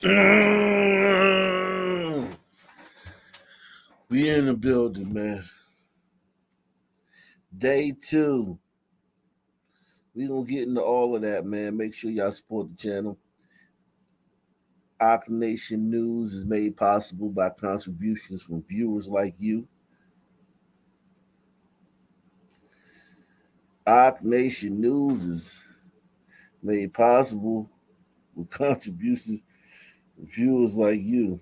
We in the building, man. Day 2. We gonna get into all of that, man. Make sure y'all support the channel. Ock Nation News is made possible by contributions from viewers like you. Ock Nation News is made possible with contributions from viewers like you.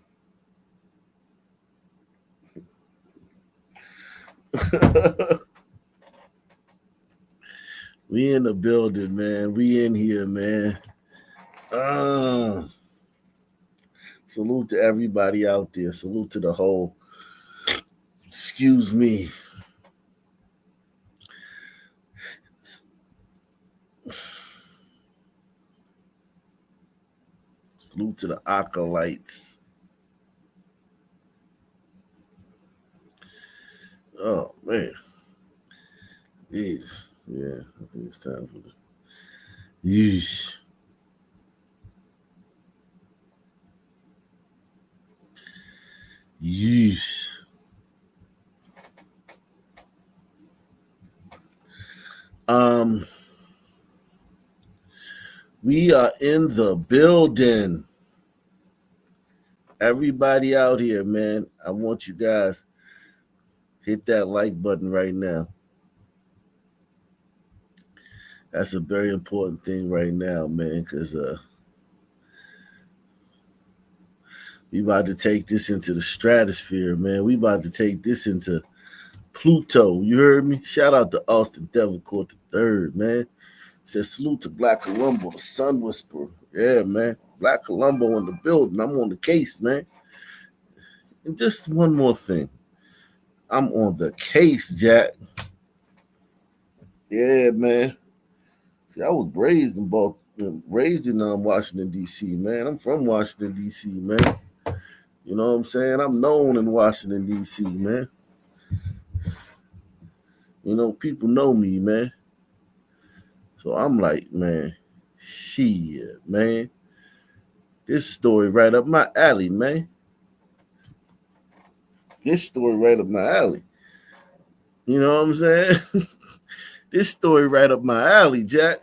We in the building, man. We in here, man. Salute to everybody out there. Salute to the whole. Excuse me. Salute to the acolytes. Oh, man. Jeez. Yeah, I think it's time for this. Yeesh. Yeesh. We are in the building. Everybody out here, man. I want you guys hit that like button right now. That's a very important thing right now, man, because we about to take this into the stratosphere, man. We about to take this into Pluto. You heard me? Shout out to Austin Devilcourt III, man. Says salute to Black Columbo, the Sun Whisperer. Yeah, man. Black Columbo in the building. I'm on the case, man. And just one more thing. I'm on the case, Jack. Yeah, man. See, I was raised in Washington, D.C., man. I'm from Washington, D.C., man. You know what I'm saying? I'm known in Washington, D.C., man. You know, people know me, man. So I'm like, man, shit, man. This story right up my alley, man. This story right up my alley. You know what I'm saying? This story right up my alley, Jack.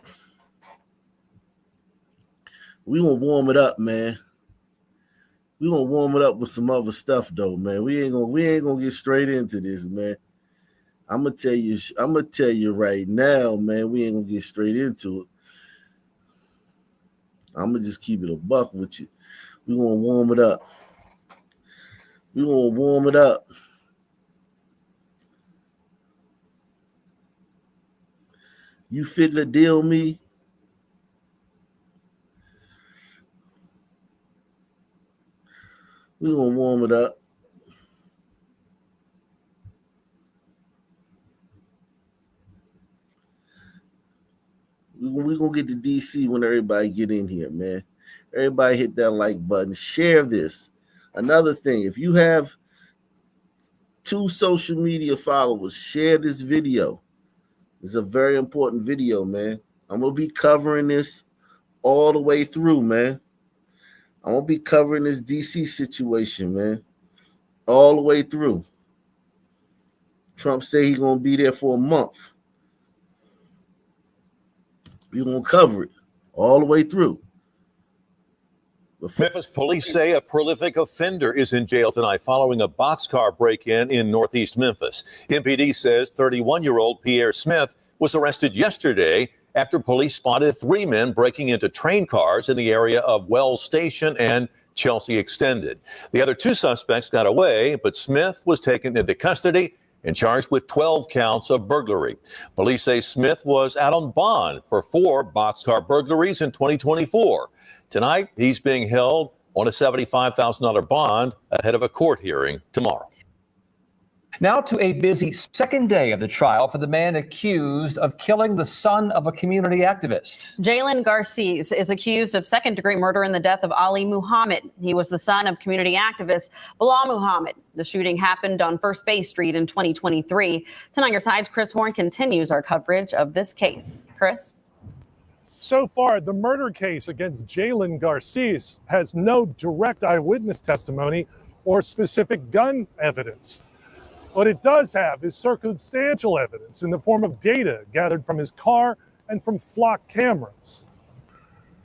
We gonna warm it up, man. We gonna warm it up with some other stuff, though, man. We ain't gonna get straight into this, man. I'm gonna tell you right now, man. We ain't gonna get straight into it. I'm gonna just keep it a buck with you. We gonna warm it up. We gonna warm it up. You fit the deal, me? We gonna warm it up. We gonna get to DC when everybody get in here, man. Everybody hit that like button. Share this. Another thing, if you have 2 social media followers, share this video. It's a very important video, man. I'm gonna be covering this all the way through, man. I'm gonna be covering this DC situation, man, all the way through. Trump say he's gonna be there for a month. We're gonna cover it all the way through. Memphis police say a prolific offender is in jail tonight following a boxcar break-in in northeast Memphis. MPD says 31-year-old Pierre Smith was arrested yesterday after police spotted 3 men breaking into train cars in the area of Wells Station and Chelsea Extended. The other 2 suspects got away, but Smith was taken into custody and charged with 12 counts of burglary. Police say Smith was out on bond for 4 boxcar burglaries in 2024. Tonight, he's being held on a $75,000 bond ahead of a court hearing tomorrow. Now to a busy second day of the trial for the man accused of killing the son of a community activist. Jalen Garces is accused of second-degree murder in the death of Ali Muhammad. He was the son of community activist Bilal Muhammad. The shooting happened on First Bay Street in 2023. Tonight, your side's Chris Horn continues our coverage of this case. Chris? So far, the murder case against Jalen Garces has no direct eyewitness testimony or specific gun evidence. What it does have is circumstantial evidence in the form of data gathered from his car and from flock cameras.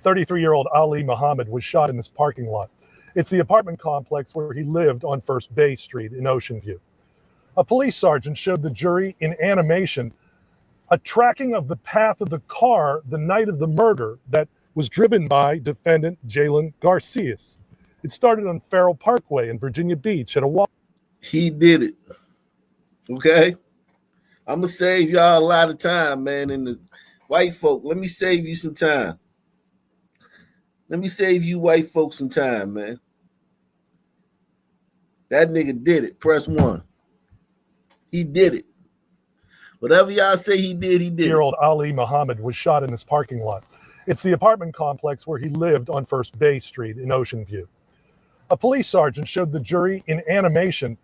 33-year-old Ali Muhammad was shot in this parking lot. It's the apartment complex where he lived on First Bay Street in Ocean View. A police sergeant showed the jury in animation a tracking of the path of the car the night of the murder that was driven by defendant Jalen Garces. It started on Farrell Parkway in Virginia Beach at a walk. He did it. Okay? I'm going to save y'all a lot of time, man. And the white folk, let me save you some time. Let me save you white folks some time, man. That nigga did it. Press 1. He did it. Whatever y'all say he did, he did. 30-year-old Ali Muhammad was shot in this parking lot. It's the apartment complex where he lived on First Bay Street in Ocean View. A police sergeant showed the jury in animation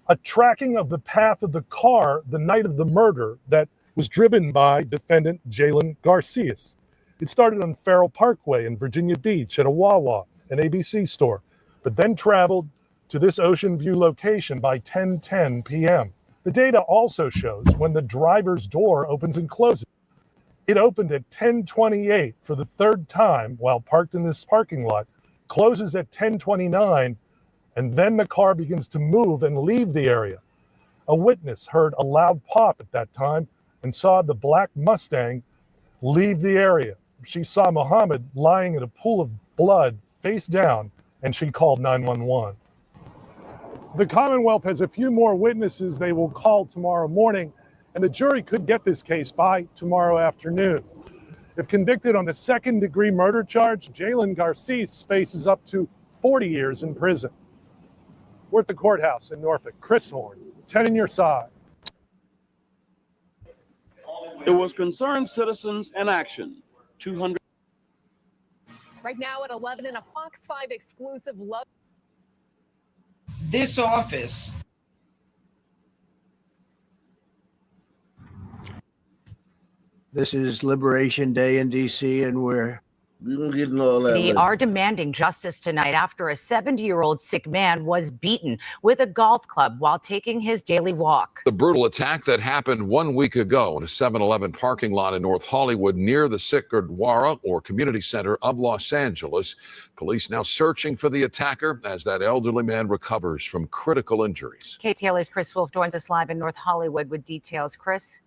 a tracking of the path of the car the night of the murder that was driven by defendant Jalen Garces. It started on Farrell Parkway in Virginia Beach at a Wawa, an ABC store, but then traveled to this Ocean View location by 10:10 p.m. The data also shows when the driver's door opens and closes. It opened at 10:28 for the third time while parked in this parking lot, closes at 10:29, and then the car begins to move and leave the area. A witness heard a loud pop at that time and saw the black Mustang leave the area. She saw Muhammad lying in a pool of blood face down, and she called 911. The Commonwealth has a few more witnesses they will call tomorrow morning, and the jury could get this case by tomorrow afternoon. If convicted on the second-degree murder charge, Jalen Garces faces up to 40 years in prison. We're at the courthouse in Norfolk. Chris Horn, 10 on your side. It was Concerned Citizens in Action. 200. Right now at 11 in a Fox 5 exclusive love. This office. This is Liberation Day in D.C. and we're going to get in all that. They are demanding justice tonight after a 70-year-old sick man was beaten with a golf club while taking his daily walk. The brutal attack that happened 1 week ago in a 7-Eleven parking lot in North Hollywood near the Sycamore or Community Center of Los Angeles. Police now searching for the attacker as that elderly man recovers from critical injuries. KTLA's Chris Wolf joins us live in North Hollywood with details. Chris?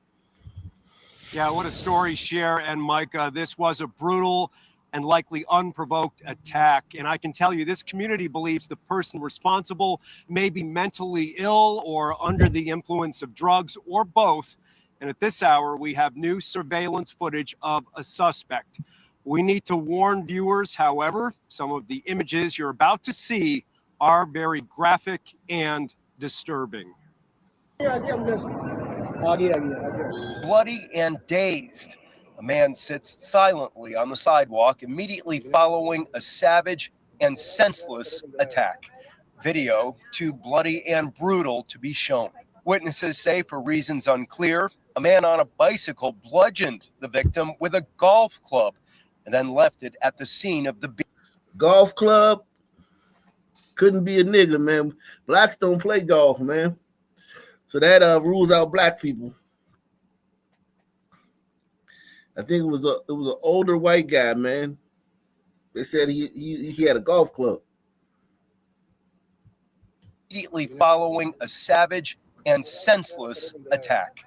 Yeah, what a story, Cher and Micah. This was a brutal and likely unprovoked attack. And I can tell you this community believes the person responsible may be mentally ill or under the influence of drugs or both. And at this hour, we have new surveillance footage of a suspect. We need to warn viewers, however, some of the images you're about to see are very graphic and disturbing. Bloody and dazed, a man sits silently on the sidewalk immediately following a savage and senseless attack. Video too bloody and brutal to be shown. Witnesses say, for reasons unclear, a man on a bicycle bludgeoned the victim with a golf club and then left it at the scene of the golf club. Couldn't be a nigga, man. Blacks don't play golf, man. So that rules out black people. I think it was an older white guy, man. They said he had a golf club. Immediately following a savage and senseless attack.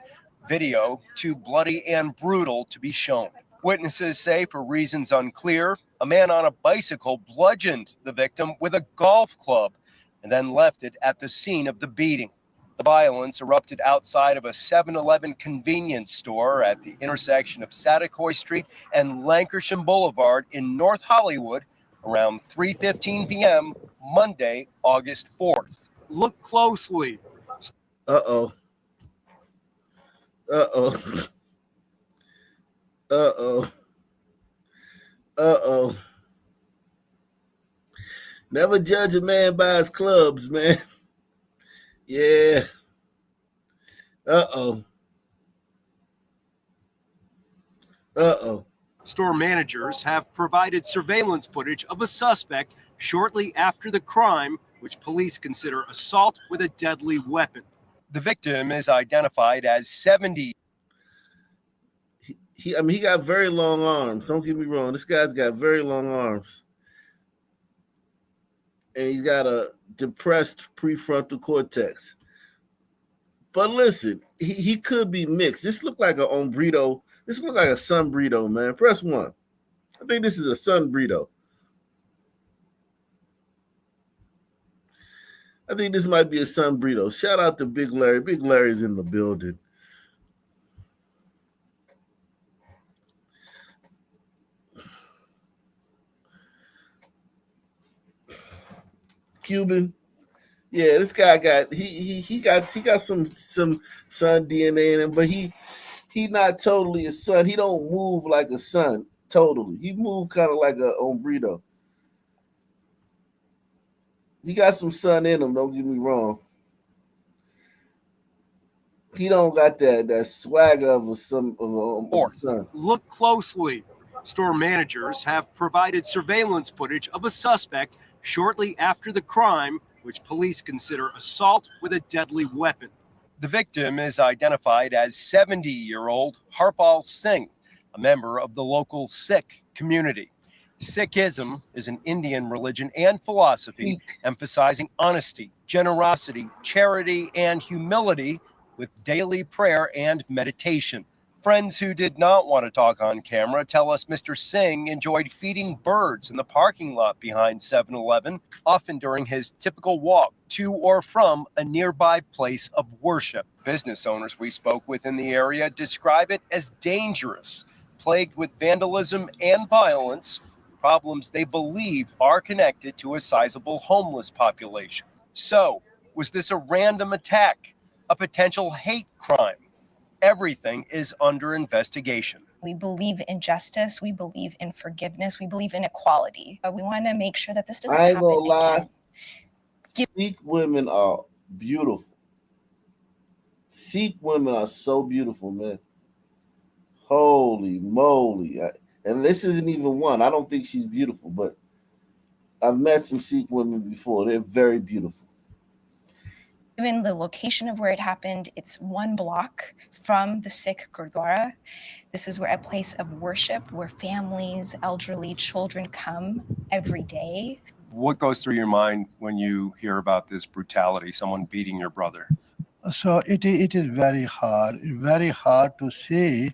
Video too bloody and brutal to be shown. Witnesses say, for reasons unclear, a man on a bicycle bludgeoned the victim with a golf club and then left it at the scene of the beating. The violence erupted outside of a 7-Eleven convenience store at the intersection of Satakoy Street and Lankershim Boulevard in North Hollywood around 3:15 p.m. Monday, August 4th. Look closely. Uh-oh. Uh-oh. Uh-oh. Uh-oh. Never judge a man by his clubs, man. Yeah. Uh-oh. Uh-oh. Store managers have provided surveillance footage of a suspect shortly after the crime, which police consider assault with a deadly weapon. The victim is identified as 70. He got very long arms. Don't get me wrong. This guy's got very long arms. And he's got a depressed prefrontal cortex. But listen, he could be mixed. This looked like a hombrito. This looked like a sombrito, man. Press 1. I think this is a sombrito. I think this might be a sombrito. Shout out to Big Larry. Big Larry's in the building. Cuban. Yeah, this guy got he got some son DNA in him, but he not totally a son. He don't move like a son totally. He move kind of like a hombrito. He got some son in him, don't get me wrong. He don't got that swagger of a son. Look closely. Store managers have provided surveillance footage of a suspect shortly after the crime, which police consider assault with a deadly weapon. The victim is identified as 70-year-old Harpal Singh, a member of the local Sikh community. Sikhism is an Indian religion and philosophy emphasizing honesty, generosity, charity, and humility with daily prayer and meditation. Friends who did not want to talk on camera tell us Mr. Singh enjoyed feeding birds in the parking lot behind 7-Eleven, often during his typical walk to or from a nearby place of worship. Business owners we spoke with in the area describe it as dangerous, plagued with vandalism and violence, problems they believe are connected to a sizable homeless population. So, was this a random attack, a potential hate crime? Everything is under investigation. We believe in justice. We believe in forgiveness. We believe in equality. We want to make sure that this doesn't happen. I ain't gonna lie. Sikh women are beautiful. Sikh women are so beautiful, man. Holy moly. And this isn't even one. I don't think she's beautiful, but I've met some Sikh women before. They're very beautiful. Given the location of where it happened, it's 1 block from the Sikh Gurdwara. This is where a place of worship where families, elderly, children come every day. What goes through your mind when you hear about this brutality, someone beating your brother? So it is very hard to see.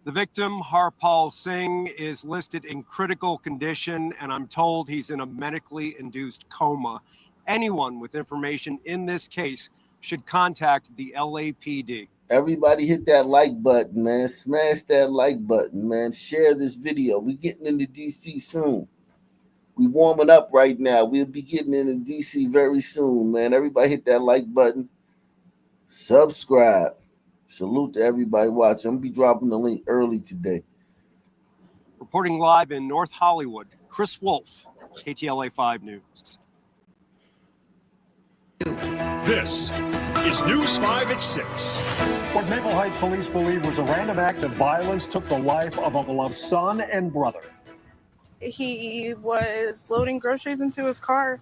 The victim, Harpal Singh, is listed in critical condition, and I'm told he's in a medically induced coma. Anyone with information in this case should contact the LAPD. Everybody hit that like button, man. Smash that like button, man. Share this video. We're getting into DC soon. We warming up right now. We'll be getting into DC very soon, man. Everybody hit that like button. Subscribe. Salute to everybody watching. I'm going to be dropping the link early today. Reporting live in North Hollywood, Chris Wolf, KTLA 5 News. This is News 5 at 6. What Maple Heights police believe was a random act of violence took the life of a beloved son and brother. He was loading groceries into his car,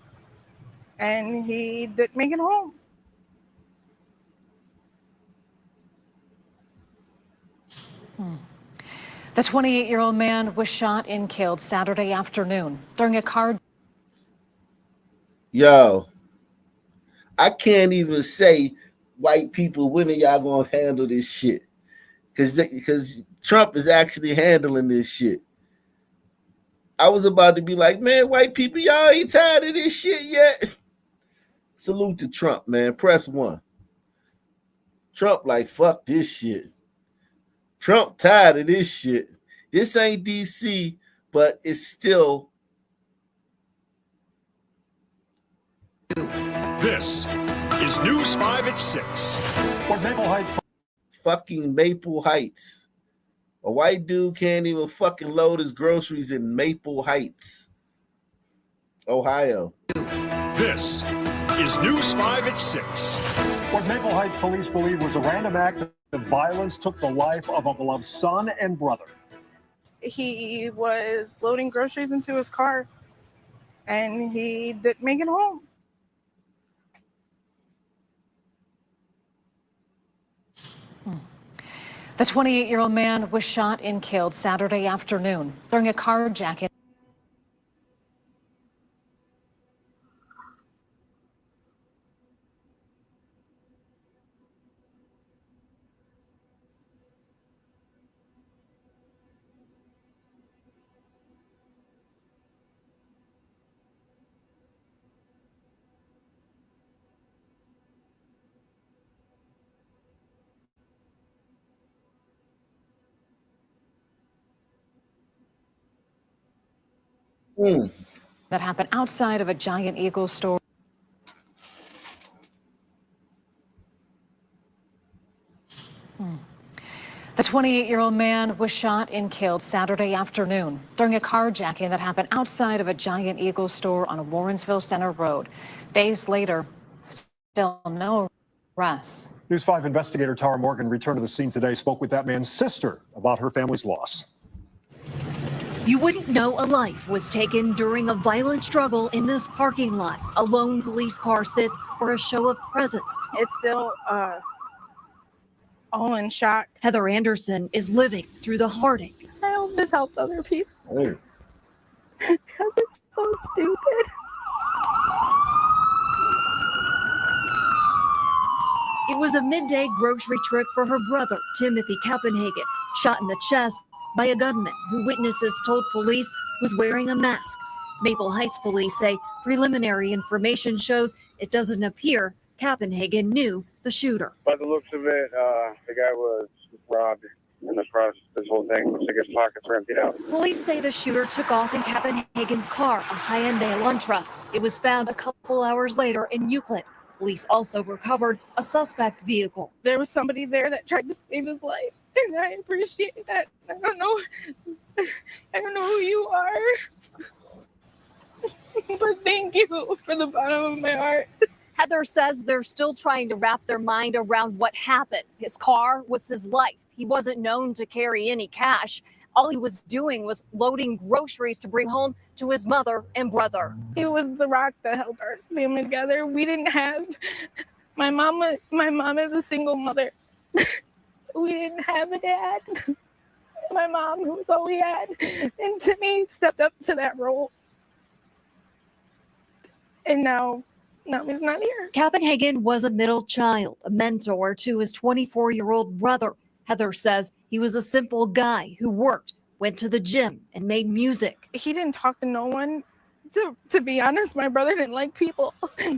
and he didn't make it home. The 28-year-old man was shot and killed Saturday afternoon during a car. Yo, I can't even say white people, when are y'all gonna handle this shit? Because Trump is actually handling this shit. I was about to be like, man, white people, y'all ain't tired of this shit yet. Salute to Trump, man. Press 1. Trump like, fuck this shit. Trump tired of this shit. This ain't DC, but it's still. This is News 5 at 6. What Maple Heights. Fucking Maple Heights. A white dude can't even fucking load his groceries in Maple Heights, Ohio. This is News 5 at 6. What Maple Heights police believe was a random act of violence took the life of a beloved son and brother. He was loading groceries into his car and he didn't make it home. The 28-year-old man was shot and killed Saturday afternoon during a carjacking. That happened outside of a Giant Eagle store. The 28-year-old man was shot and killed Saturday afternoon during a carjacking that happened outside of a Giant Eagle store on Warrensville Center Road. Days later, still no arrests. News 5 investigator Tara Morgan returned to the scene today, spoke with that man's sister about her family's loss. You wouldn't know a life was taken during a violent struggle in this parking lot. A lone police car sits for a show of presence. It's still all in shock. Heather Anderson is living through the heartache. I hope this helps other people. Because it's so stupid. It was a midday grocery trip for her brother, Timothy Kappenhagen, shot in the chest by a gunman who witnesses told police was wearing a mask. Maple Heights police say preliminary information shows it doesn't appear Kappenhagen knew the shooter. By the looks of it, the guy was robbed in the process of this whole thing. Looks like his pockets were emptied out. Police say the shooter took off in Kappenhagen's car, a Hyundai Elantra. It was found a couple hours later in Euclid. Police also recovered a suspect vehicle. There was somebody there that tried to save his life, and I appreciate that. I don't know who you are, but thank you from the bottom of my heart. Heather says they're still trying to wrap their mind around what happened. His car was his life. He wasn't known to carry any cash. All he was doing was loading groceries to bring home to his mother and brother. He was the rock that held our family together. We didn't have my mom is a single mother. We didn't have a dad. My mom was all we had. And Timmy stepped up to that role. And now he's not here. Kappenhagen was a middle child, a mentor to his 24-year-old brother. Heather says he was a simple guy who worked, went to the gym, and made music. He didn't talk to no one. To be honest, my brother didn't like people.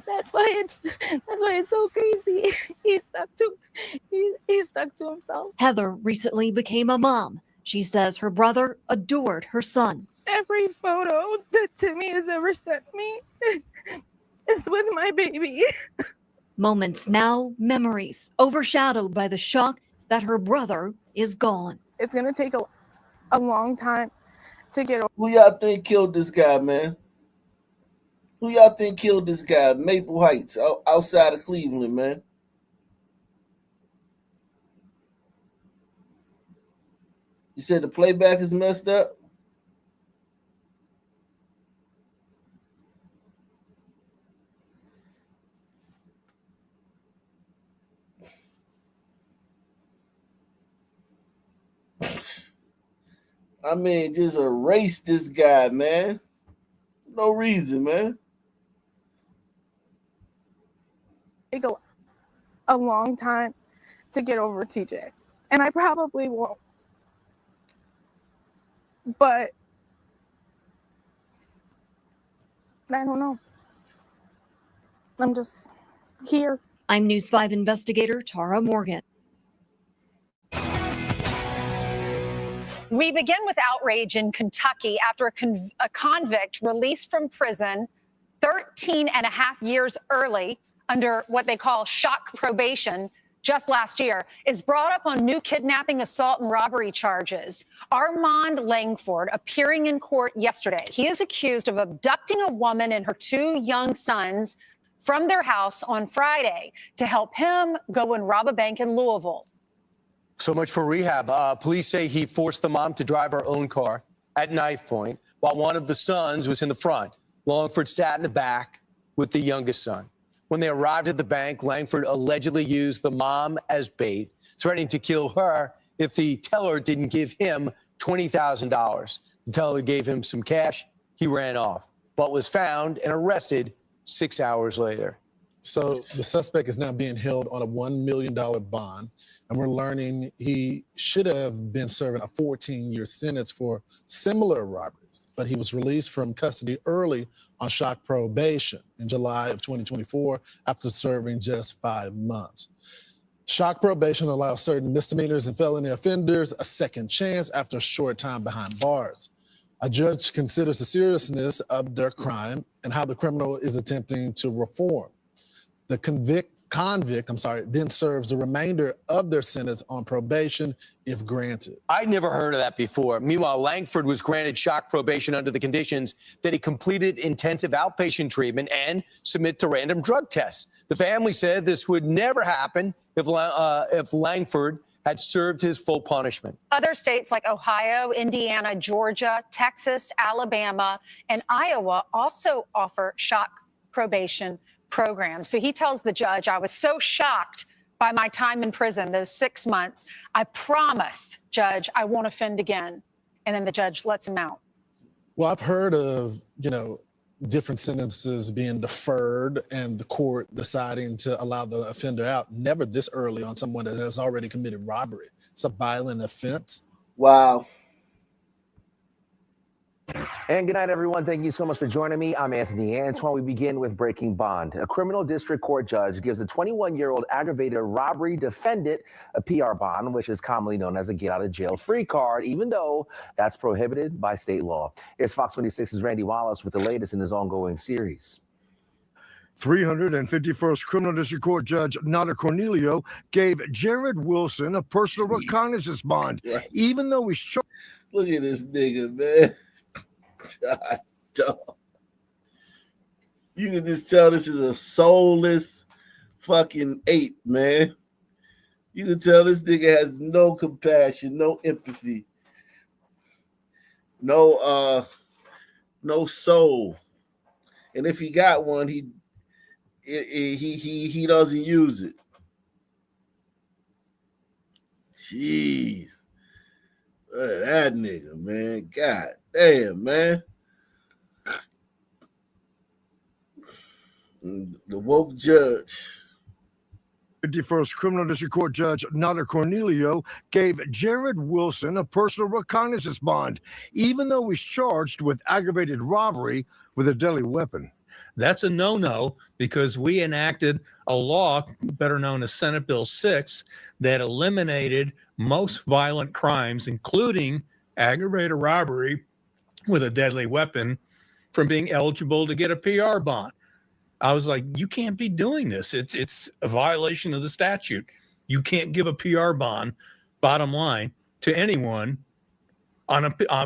That's why it's so crazy. He stuck to himself. Heather recently became a mom. She says her brother adored her son. Every photo that Timmy has ever sent me is with my baby. Moments now, memories, overshadowed by the shock that her brother is gone. It's gonna take a long time to get over. Who y'all think killed this guy, man? Who y'all think killed this guy? Maple Heights, outside of Cleveland, man. You said the playback is messed up? I mean, just erase this guy, man. No reason, man. Take a long time to get over TJ. And I probably won't. But I don't know. I'm just here. I'm News 5 investigator Tara Morgan. We begin with outrage in Kentucky after a convict released from prison 13 and a half years early under what they call shock probation just last year is brought up on new kidnapping, assault, and robbery charges. Armand Langford appearing in court yesterday. He is accused of abducting a woman and her two young sons from their house on Friday to help him go and rob a bank in Louisville. So much for rehab. Police say he forced the mom to drive her own car at knife point while one of the sons was in the front. Longford sat in the back with the youngest son. When they arrived at the bank, Langford allegedly used the mom as bait, threatening to kill her if the teller didn't give him $20,000. The teller gave him some cash. He ran off, but was found and arrested 6 hours later. So the suspect is now being held on a $1 million bond, and we're learning he should have been serving a 14-year sentence for similar robberies, but he was released from custody early on shock probation in July of 2024 after serving just 5 months. Shock probation allows certain misdemeanors and felony offenders a second chance after a short time behind bars. A judge considers the seriousness of their crime and how the criminal is attempting to reform. The convict then serves the remainder of their sentence on probation if granted. I'd never heard of that before. Meanwhile, Langford was granted shock probation under the conditions that he completed intensive outpatient treatment and submit to random drug tests. The family said this would never happen if Langford had served his full punishment. Other states like Ohio, Indiana, Georgia, Texas, Alabama, and Iowa also offer shock probation programs. So he tells the judge, I was so shocked by my time in prison, those 6 months. I promise, Judge, I won't offend again. And then the judge lets him out. Well, I've heard of, different sentences being deferred and the court deciding to allow the offender out, never this early on someone that has already committed robbery. It's a violent offense. Wow. And good night, everyone. Thank you so much for joining me. I'm Anthony Antoine. We begin with breaking bond. A criminal district court judge gives a 21-year-old aggravated robbery defendant a PR bond, which is commonly known as a get-out-of-jail-free card, even though that's prohibited by state law. Here's Fox 26's Randy Wallace with the latest in his ongoing series. 351st Criminal District Court Judge Nada Cornelio gave Jared Wilson a personal reconnaissance bond, even though he's charged. Look at this nigga, man. God, dog. You can just tell this is a soulless fucking ape, man. You can tell this nigga has no compassion, no empathy, no soul. And if he got one, he doesn't use it. Jeez. Look at that nigga, man. God damn, man. The woke judge. 51st Criminal District Court Judge Nada Cornelio gave Jared Wilson a personal reconnaissance bond, even though he's charged with aggravated robbery with a deadly weapon. That's a no-no because we enacted a law, better known as Senate Bill 6, that eliminated most violent crimes, including aggravated robbery with a deadly weapon, from being eligible to get a PR bond. I was like, you can't be doing this. It's a violation of the statute. You can't give a PR bond, bottom line, to anyone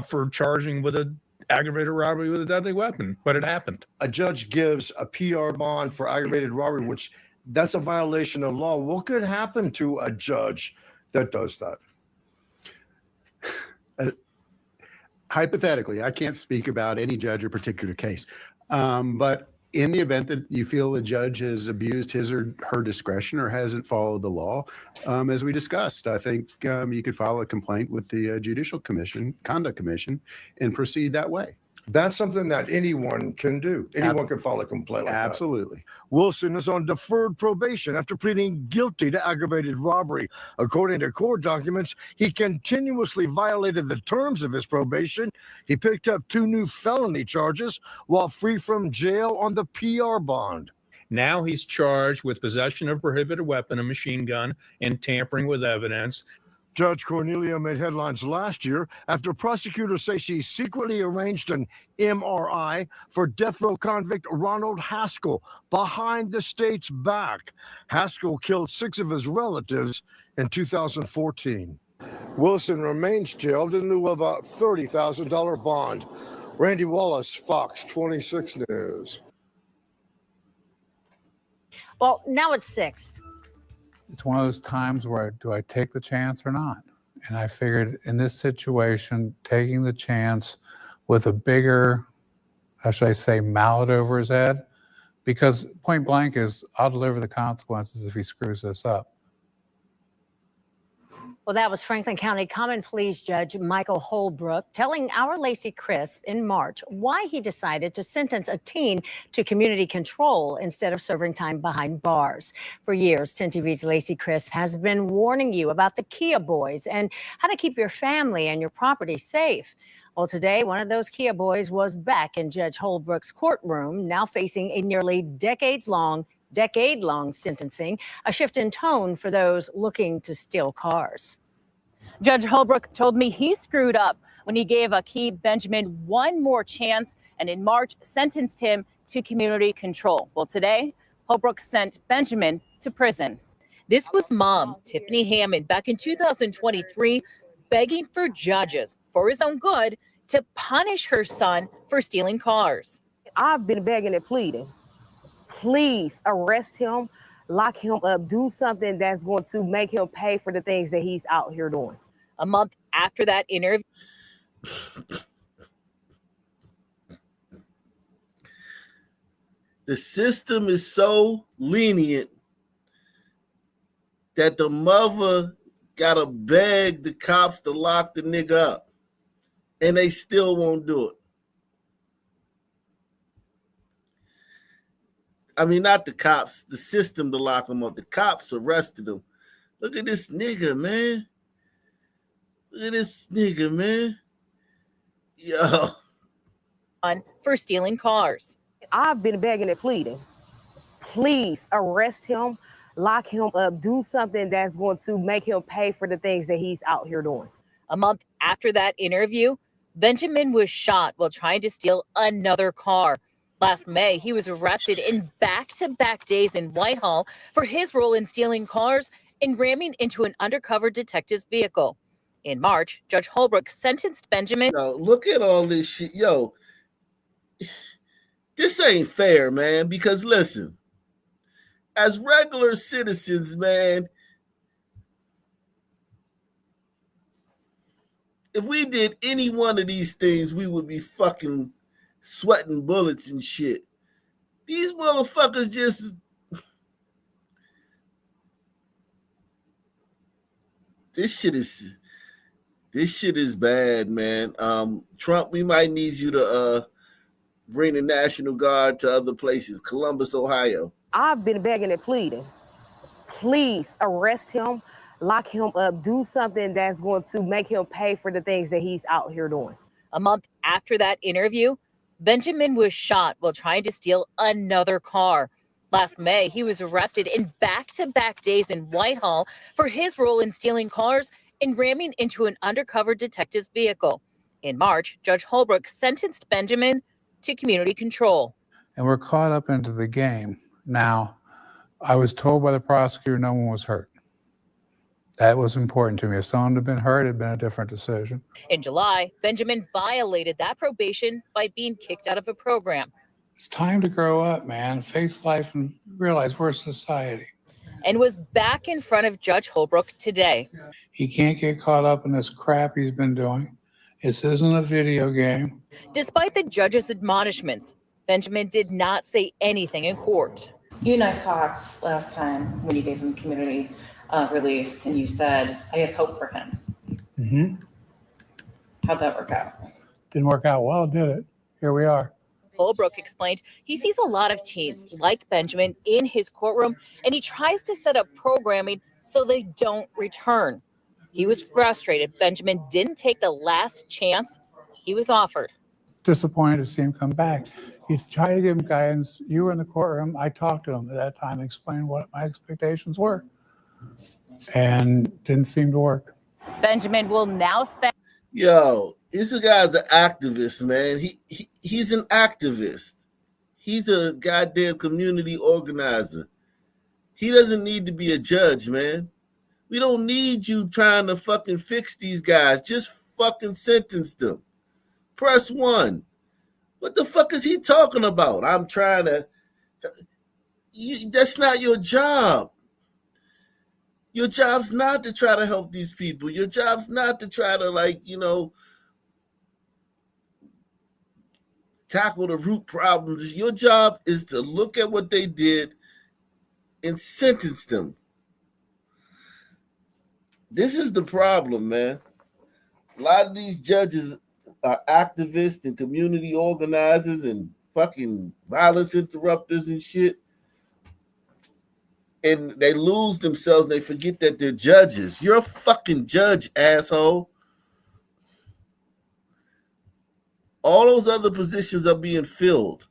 for charging with a aggravated robbery with a deadly weapon, but it happened. A judge gives a PR bond for aggravated robbery, which that's a violation of law. What could happen to a judge that does that? Hypothetically, I can't speak about any judge or particular case, but in the event that you feel the judge has abused his or her discretion or hasn't followed the law, as we discussed, I think you could file a complaint with the Judicial Commission, Conduct Commission, and proceed that way. That's something that anyone can do. Anyone can file a complaint like that. Absolutely. Wilson is on deferred probation after pleading guilty to aggravated robbery. According to court documents, he continuously violated the terms of his probation. He picked up 2 new felony charges while free from jail on the PR bond. Now he's charged with possession of a prohibited weapon, a machine gun, and tampering with evidence. Judge Cornelio made headlines last year after prosecutors say she secretly arranged an MRI for death row convict Ronald Haskell behind the state's back. Haskell killed 6 of his relatives in 2014. Wilson remains jailed in lieu of a $30,000 bond. Randy Wallace, Fox 26 News. Well, now it's 6. It's one of those times where do I take the chance or not? And I figured in this situation, taking the chance with a bigger, how should I say, mallet over his head, because point blank is I'll deliver the consequences if he screws this up. Well, that was Franklin County Common Pleas Judge Michael Holbrook telling our Lacey Crisp in March why he decided to sentence a teen to community control instead of serving time behind bars. For years, 10 TV's Lacey Crisp has been warning you about the Kia boys and how to keep your family and your property safe. Well, today, one of those Kia boys was back in Judge Holbrook's courtroom, now facing a nearly decade-long sentencing, a shift in tone for those looking to steal cars. Judge Holbrook told me he screwed up when he gave Akeem Benjamin one more chance and in March sentenced him to community control. Well, today, Holbrook sent Benjamin to prison. This was mom, Tiffany Hammond, back in 2023, begging for judges, for his own good, to punish her son for stealing cars. I've been begging and pleading. Please arrest him, lock him up, do something that's going to make him pay for the things that he's out here doing. A month after that interview, the system is so lenient that the mother gotta beg the cops to lock the nigga up, and they still won't do it. I mean, not the cops, the system to lock him up. The cops arrested him. Look at this nigga, man. Look at this nigga, man. Yo. For stealing cars. I've been begging and pleading. Please arrest him, lock him up, do something that's going to make him pay for the things that he's out here doing. A month after that interview, Benjamin was shot while trying to steal another car. Last May, he was arrested in back-to-back days in Whitehall for his role in stealing cars and ramming into an undercover detective's vehicle. In March, Judge Holbrook sentenced Benjamin. Yo, look at all this shit. Yo, this ain't fair, man, because listen, as regular citizens, man, if we did any one of these things, we would be fucking sweating bullets and shit. These motherfuckers just... This shit is bad, man. Trump, we might need you to bring the National Guard to other places. Columbus, Ohio. I've been begging and pleading. Please arrest him, lock him up, do something that's going to make him pay for the things that he's out here doing. A month after that interview, Benjamin was shot while trying to steal another car. Last May, he was arrested in back-to-back days in Whitehall for his role in stealing cars and ramming into an undercover detective's vehicle. In March, Judge Holbrook sentenced Benjamin to community control. And we're caught up into the game. Now, I was told by the prosecutor no one was hurt. That was important to me. If someone had been hurt, it had been a different decision. In July, Benjamin violated that probation by being kicked out of a program. It's time to grow up, man. Face life and realize we're a society. And was back in front of Judge Holbrook today. He can't get caught up in this crap he's been doing. This isn't a video game. Despite the judge's admonishments, Benjamin did not say anything in court. You and I talked last time when you gave him community release, and you said, I have hope for him. Mm-hmm. How'd that work out? Didn't work out well, did it? Here we are. Holbrook explained he sees a lot of teens like Benjamin in his courtroom, and he tries to set up programming so they don't return. He was frustrated Benjamin didn't take the last chance he was offered. Disappointed to see him come back. You try to give him guidance. You were in the courtroom. I talked to him at that time, explained what my expectations were, and didn't seem to work. Benjamin will now spend... Yo, this guy's an activist, man. He's an activist. He's a goddamn community organizer. He doesn't need to be a judge, man. We don't need you trying to fucking fix these guys. Just fucking sentence them. Press 1. What the fuck is he talking about? I'm trying to... That's not your job. Your job's not to try to help these people. Your job's not to try to tackle the root problems. Your job is to look at what they did and sentence them. This is the problem, man. A lot of these judges are activists and community organizers and fucking violence interrupters and shit. And they lose themselves and they forget that they're judges. You're a fucking judge, asshole. All those other positions are being filled.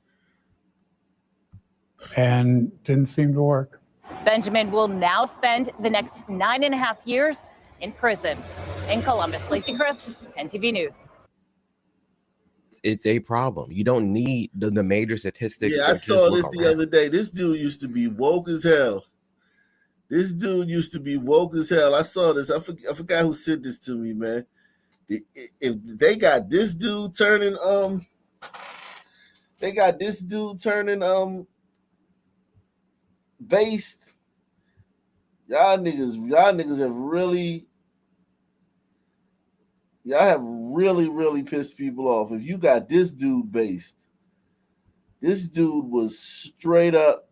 And didn't seem to work. Benjamin will now spend the next 9.5 years in prison. In Columbus, Lacey Chris, 10 TV News. It's a problem. You don't need the major statistics. Yeah, I saw this the other day. This dude used to be woke as hell. I saw this. I forgot who sent this to me, man. If they got this dude turning based, y'all niggas have really pissed people off. If you got this dude based, this dude was straight up.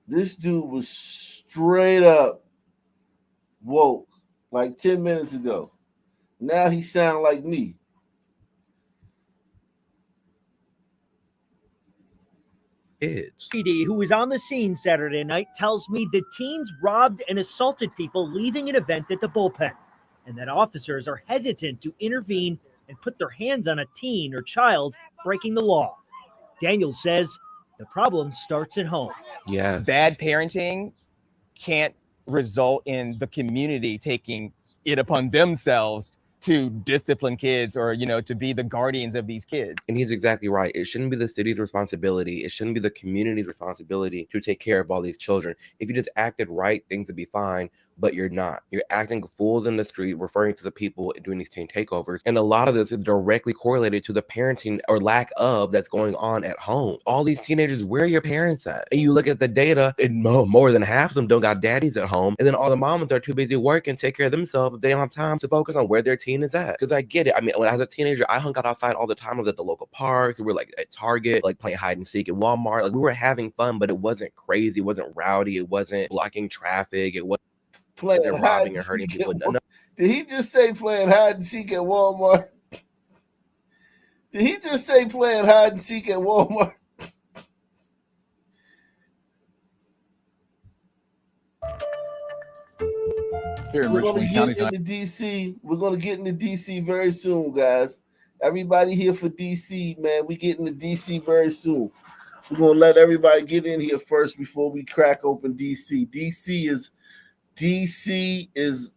This dude was straight up woke like 10 minutes ago. Now he sound like me. PD, who was on the scene Saturday night, tells me the teens robbed and assaulted people leaving an event at the bullpen, and that officers are hesitant to intervene and put their hands on a teen or child breaking the law. Daniel says the problem starts at home. Yes. Bad parenting can't result in the community taking it upon themselves to discipline kids or, to be the guardians of these kids. And he's exactly right. It shouldn't be the city's responsibility. It shouldn't be the community's responsibility to take care of all these children. If you just acted right, things would be fine, but you're not. You're acting fools in the street, referring to the people doing these teen takeovers. And a lot of this is directly correlated to the parenting or lack of that's going on at home. All these teenagers, where are your parents at? And you look at the data, and more than half of them don't got daddies at home. And then all the moms are too busy working, take care of themselves. They don't have time to focus on where their teen is at. Because I get it. I mean, when I was a teenager, I hung out outside all the time. I was at the local parks. We were like at Target, like playing hide and seek at Walmart. Like we were having fun, but it wasn't crazy. It wasn't rowdy. It wasn't blocking traffic. It wasn't robbing and hurting people. No. Did he just say playing hide and seek at Walmart? Did he just say playing hide and seek at Walmart? Here in We're Richmond gonna County. get into DC. We're gonna get into DC very soon, guys. Everybody here for DC, man. We get into DC very soon. We're gonna let everybody get in here first before we crack open DC. DC is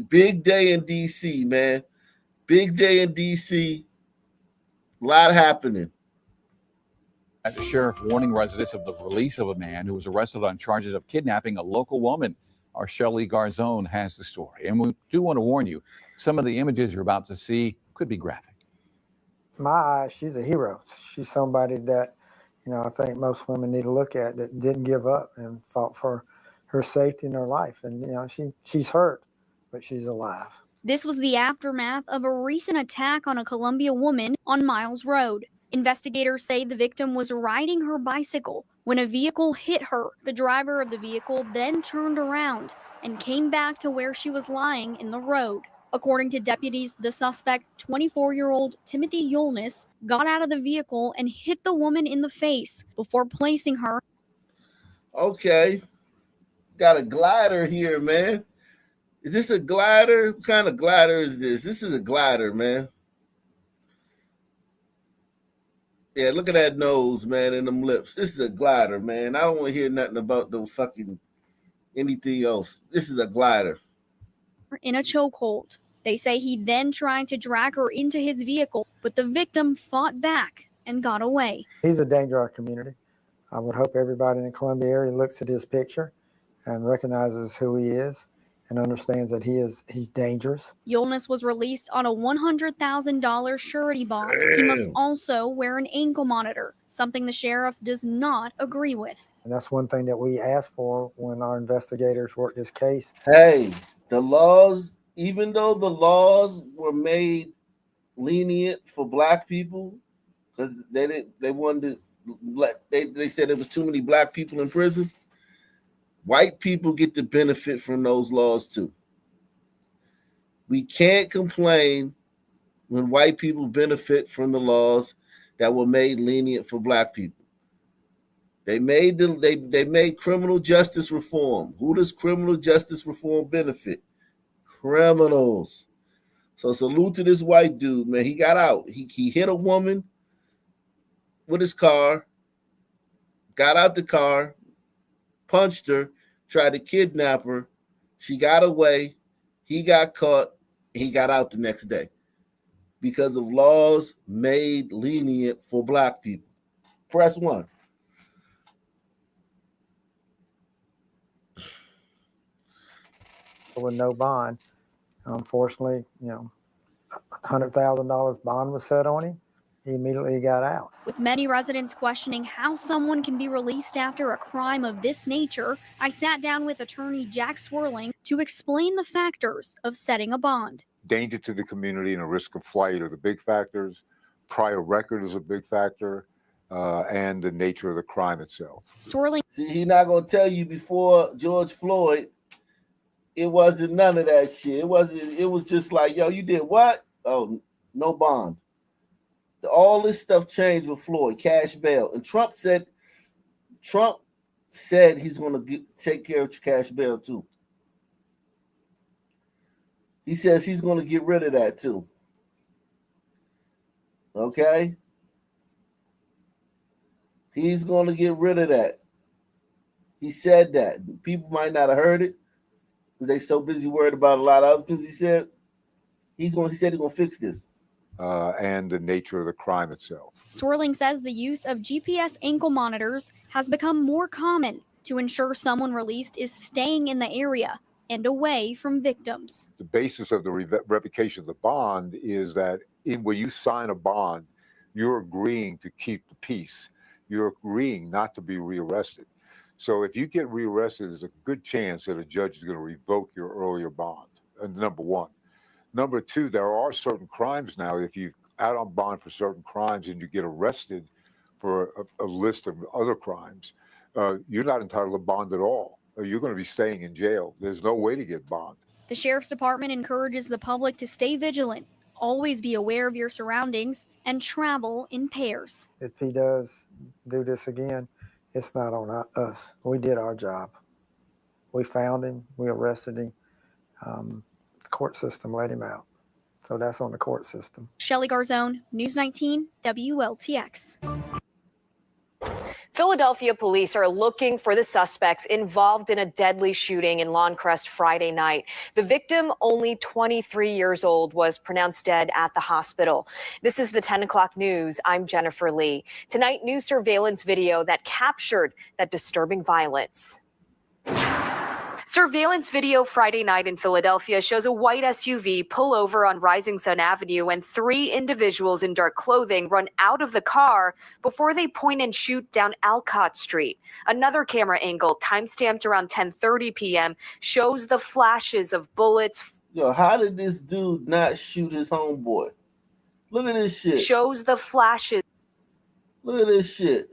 big day in DC, man. Big day in DC. A lot happening. The sheriff warning residents of the release of a man who was arrested on charges of kidnapping a local woman. Our Shelley Garzone has the story. And we do want to warn you, some of the images you're about to see could be graphic. In my eyes, she's a hero. She's somebody that, I think most women need to look at, that didn't give up and fought for her safety in her life. And, she's hurt, but she's alive. This was the aftermath of a recent attack on a Columbia woman on Miles Road. Investigators say the victim was riding her bicycle when a vehicle hit her. The driver of the vehicle then turned around and came back to where she was lying in the road. According to deputies, the suspect, 24-year-old Timothy Yolness, got out of the vehicle and hit the woman in the face before placing her. Okay. Got a glider here, man. Is this a glider? What kind of glider is this? This is a glider, man. Yeah, look at that nose, man, and them lips. This is a glider, man. I don't want to hear nothing about no fucking anything else. This is a glider. In a chokehold. They say he then tried to drag her into his vehicle, but the victim fought back and got away. He's a danger to our community. I would hope everybody in the Columbia area looks at his picture and recognizes who he is and understands that he's dangerous. Yolnus was released on a $100,000 surety bond. He must also wear an ankle monitor, something the sheriff does not agree with. And that's one thing that we asked for when our investigators worked this case. Hey, the laws, even though the laws were made lenient for black people, because they wanted to, they said there was too many black people in prison. White people get the benefit from those laws too. We can't complain when white people benefit from the laws that were made lenient for black people. They made they made criminal justice reform. Who does criminal justice reform benefit? Criminals. So salute to this white dude, man. He got out. He hit a woman with his car, got out the car, punched her, tried to kidnap her. She got away. He got caught. He got out the next day because of laws made lenient for black people. Press 1. With no bond. Unfortunately, $100,000 bond was set on him. He immediately got out. With many residents questioning how someone can be released after a crime of this nature, I sat down with attorney Jack Swerling to explain the factors of setting a bond. Danger to the community and a risk of flight are the big factors. Prior record is a big factor, and the nature of the crime itself. Swerling. See, he's not going to tell you before George Floyd, it wasn't none of that shit. It was just like, yo, you did what? Oh, no bond. All this stuff changed with Floyd, cash bail. And Trump said he's going to take care of cash bail too. He says he's going to get rid of that too. Okay? He's going to get rid of that. He said that. People might not have heard it because they're so busy worried about a lot of other things he said. He said he's going to fix this. And the nature of the crime itself. Swerling says the use of GPS ankle monitors has become more common to ensure someone released is staying in the area and away from victims. The basis of the revocation of the bond is that when you sign a bond, you're agreeing to keep the peace. You're agreeing not to be rearrested. So if you get rearrested, there's a good chance that a judge is going to revoke your earlier bond. Number one. Number two, there are certain crimes now, if you're out on bond for certain crimes and you get arrested for a list of other crimes, you're not entitled to bond at all. You're going to be staying in jail. There's no way to get bond. The Sheriff's Department encourages the public to stay vigilant, always be aware of your surroundings, and travel in pairs. If he does do this again, it's not on us. We did our job. We found him. We arrested him. The court system let him out. So that's on the court system. Shelley Garzone, News 19, WLTX. Philadelphia police are looking for the suspects involved in a deadly shooting in Lawncrest Friday night. The victim, only 23 years old, was pronounced dead at the hospital. This is the 10 o'clock news. I'm Jennifer Lee. Tonight, new surveillance video that captured that disturbing violence. Surveillance video Friday night in Philadelphia shows a white SUV pull over on Rising Sun Avenue and 3 individuals in dark clothing run out of the car before they point and shoot down Alcott Street. Another camera angle, timestamped around 10:30 p.m., shows the flashes of bullets. Yo, how did this dude not shoot his homeboy? Look at this shit. Shows the flashes. Look at this shit.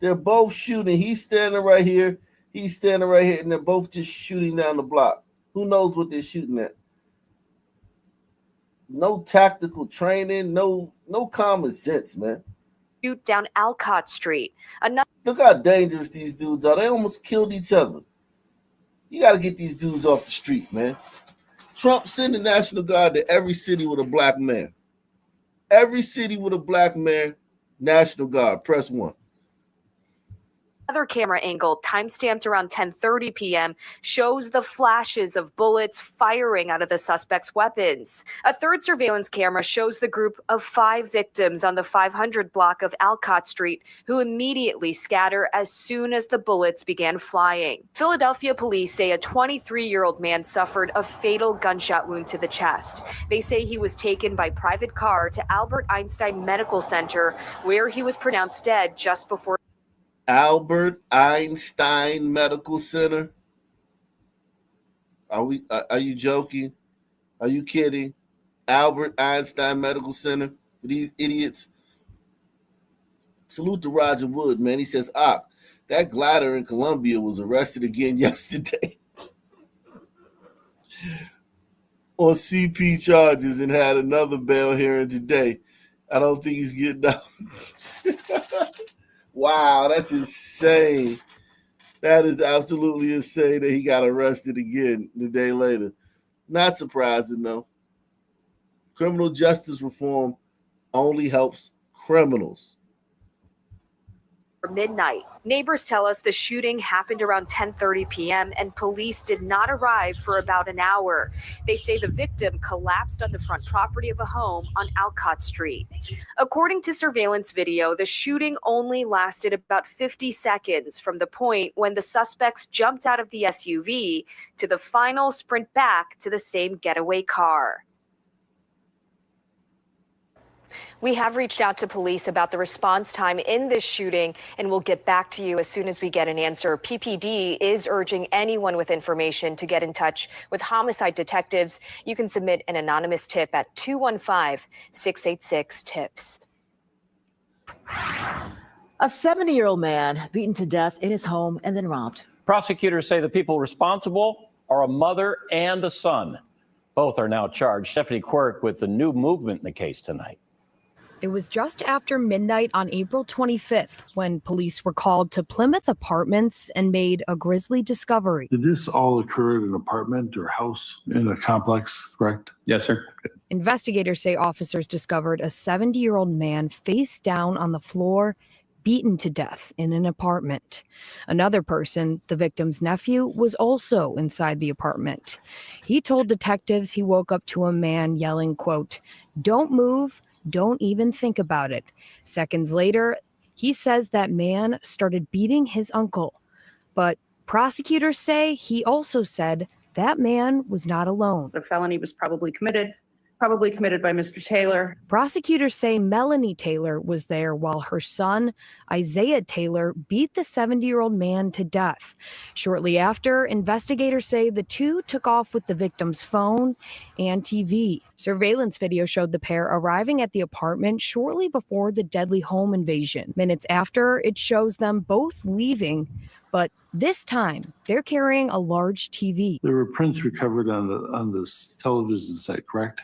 They're both shooting. He's standing right here. He's standing right here, and they're both just shooting down the block. Who knows what they're shooting at? No tactical training, no common sense, man. Shoot down Alcott Street. Look how dangerous these dudes are. They almost killed each other. You got to get these dudes off the street, man. Trump send the National Guard to every city with a black man. Every city with a black man, National Guard. Press 1. Another camera angle, timestamped around 10:30 p.m., shows the flashes of bullets firing out of the suspect's weapons. A third surveillance camera shows the group of 5 victims on the 500 block of Alcott Street who immediately scatter as soon as the bullets began flying. Philadelphia police say a 23-year-old man suffered a fatal gunshot wound to the chest. They say he was taken by private car to Albert Einstein Medical Center, where he was pronounced dead just before. Albert Einstein Medical Center. Are you joking? Are you kidding? Albert Einstein Medical Center for these idiots. Salute to Roger Wood, man. He says, that glider in Colombia was arrested again yesterday on CP charges and had another bail hearing today. I don't think he's getting out. Wow, that's insane. That is absolutely insane that he got arrested again the day later. Not surprising, though. Criminal justice reform only helps criminals. Midnight. Neighbors tell us the shooting happened around 10:30 p.m. and police did not arrive for about an hour. They say the victim collapsed on the front property of a home on Alcott Street. According to surveillance video, the shooting only lasted about 50 seconds from the point when the suspects jumped out of the SUV to the final sprint back to the same getaway car. We have reached out to police about the response time in this shooting, and we'll get back to you as soon as we get an answer. PPD is urging anyone with information to get in touch with homicide detectives. You can submit an anonymous tip at 215-686-TIPS. A 70-year-old man beaten to death in his home and then robbed. Prosecutors say the people responsible are a mother and a son. Both are now charged. Stephanie Quirk with the new movement in the case tonight. It was just after midnight on April 25th when police were called to Plymouth Apartments and made a grisly discovery. Did this all occur at an apartment or house in a complex, correct? Yes, sir. Investigators say officers discovered a 70-year-old man face down on the floor, beaten to death in an apartment. Another person, the victim's nephew, was also inside the apartment. He told detectives he woke up to a man yelling, quote, "Don't move. Don't even think about it." Seconds later, he says that man started beating his uncle. But prosecutors say he also said that man was not alone. The felony was probably committed by Mr. Taylor. Prosecutors say Melanie Taylor was there while her son, Isaiah Taylor, beat the 70-year-old man to death. Shortly after, investigators say the two took off with the victim's phone and TV. Surveillance video showed the pair arriving at the apartment shortly before the deadly home invasion. Minutes after, it shows them both leaving, but this time they're carrying a large TV. There were prints recovered on this television set, correct?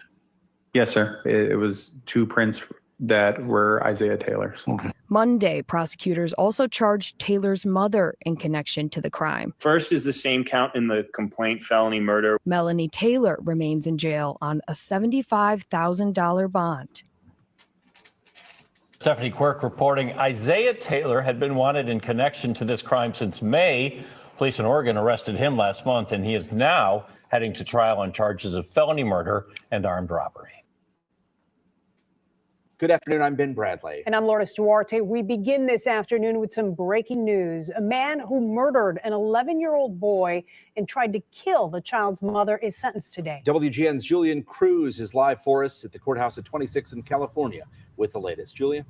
Yes, sir. It was 2 prints that were Isaiah Taylor's. Okay. Monday, prosecutors also charged Taylor's mother in connection to the crime. First is the same count in the complaint, felony murder. Melanie Taylor remains in jail on a $75,000 bond. Stephanie Quirk reporting Isaiah Taylor had been wanted in connection to this crime since May. Police in Oregon arrested him last month, and he is now heading to trial on charges of felony murder and armed robbery. Good afternoon, I'm Ben Bradley. And I'm Lourdes Duarte. We begin this afternoon with some breaking news. A man who murdered an 11-year-old boy and tried to kill the child's mother is sentenced today. WGN's Julian Cruz is live for us at the courthouse at 26 in California with the latest. Julian?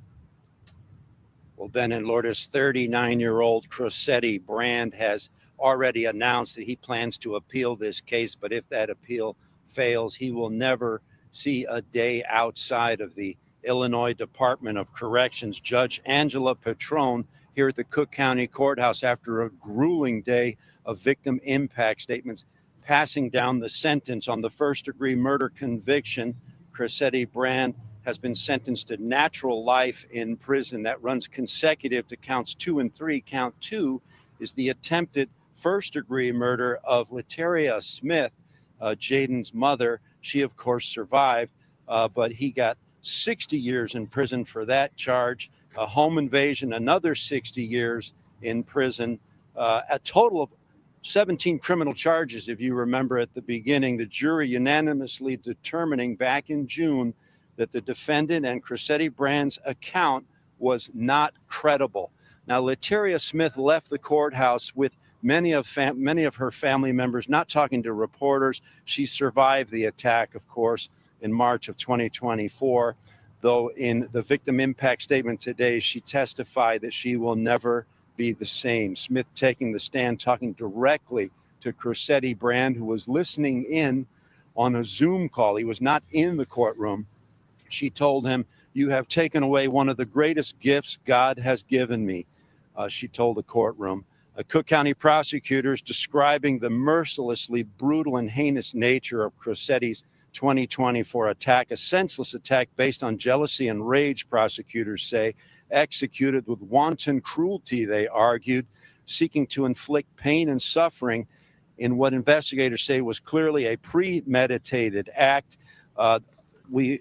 Well, Ben and Lourdes, 39-year-old Crosetti Brand has already announced that he plans to appeal this case, but if that appeal fails, he will never see a day outside of the Illinois Department of Corrections. Judge Angela Petrone here at the Cook County Courthouse after a grueling day of victim impact statements, passing down the sentence on the first-degree murder conviction. Crosetti Brand has been sentenced to natural life in prison that runs consecutive to counts 2 and 3. Count 2 is the attempted first-degree murder of Lateria Smith, Jaden's mother. She, of course, survived, but he got 60 years in prison for that charge. A home invasion, another 60 years in prison. A total of 17 criminal charges, if you remember at the beginning, the jury unanimously determining back in June that the defendant and Cressetti Brand's account was not credible. Now, Lataria Smith left the courthouse with many of her family members, not talking to reporters. She survived the attack, of course, in March of 2024, though in the victim impact statement today, she testified that she will never be the same. Smith taking the stand, talking directly to Cressetti Brand, who was listening in on a Zoom call. He was not in the courtroom. She told him, "You have taken away one of the greatest gifts God has given me," she told the courtroom. Cook County prosecutors describing the mercilessly brutal and heinous nature of Cressetti's 2024 attack, a senseless attack based on jealousy and rage, prosecutors say, executed with wanton cruelty, they argued, seeking to inflict pain and suffering in what investigators say was clearly a premeditated act. We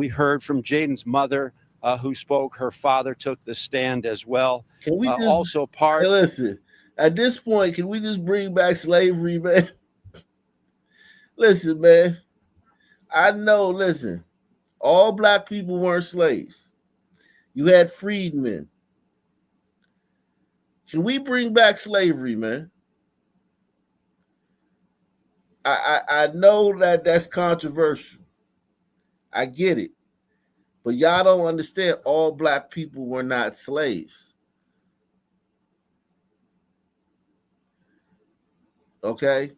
heard from Jaden's mother, who spoke. Her father took the stand as well. Can we just, also part? Hey, listen, at this point, can we just bring back slavery, man? Listen, man. I know, listen, all black people weren't slaves. You had freedmen. Can we bring back slavery, man? I know that that's controversial. I get it. But y'all don't understand, all black people were not slaves. Okay?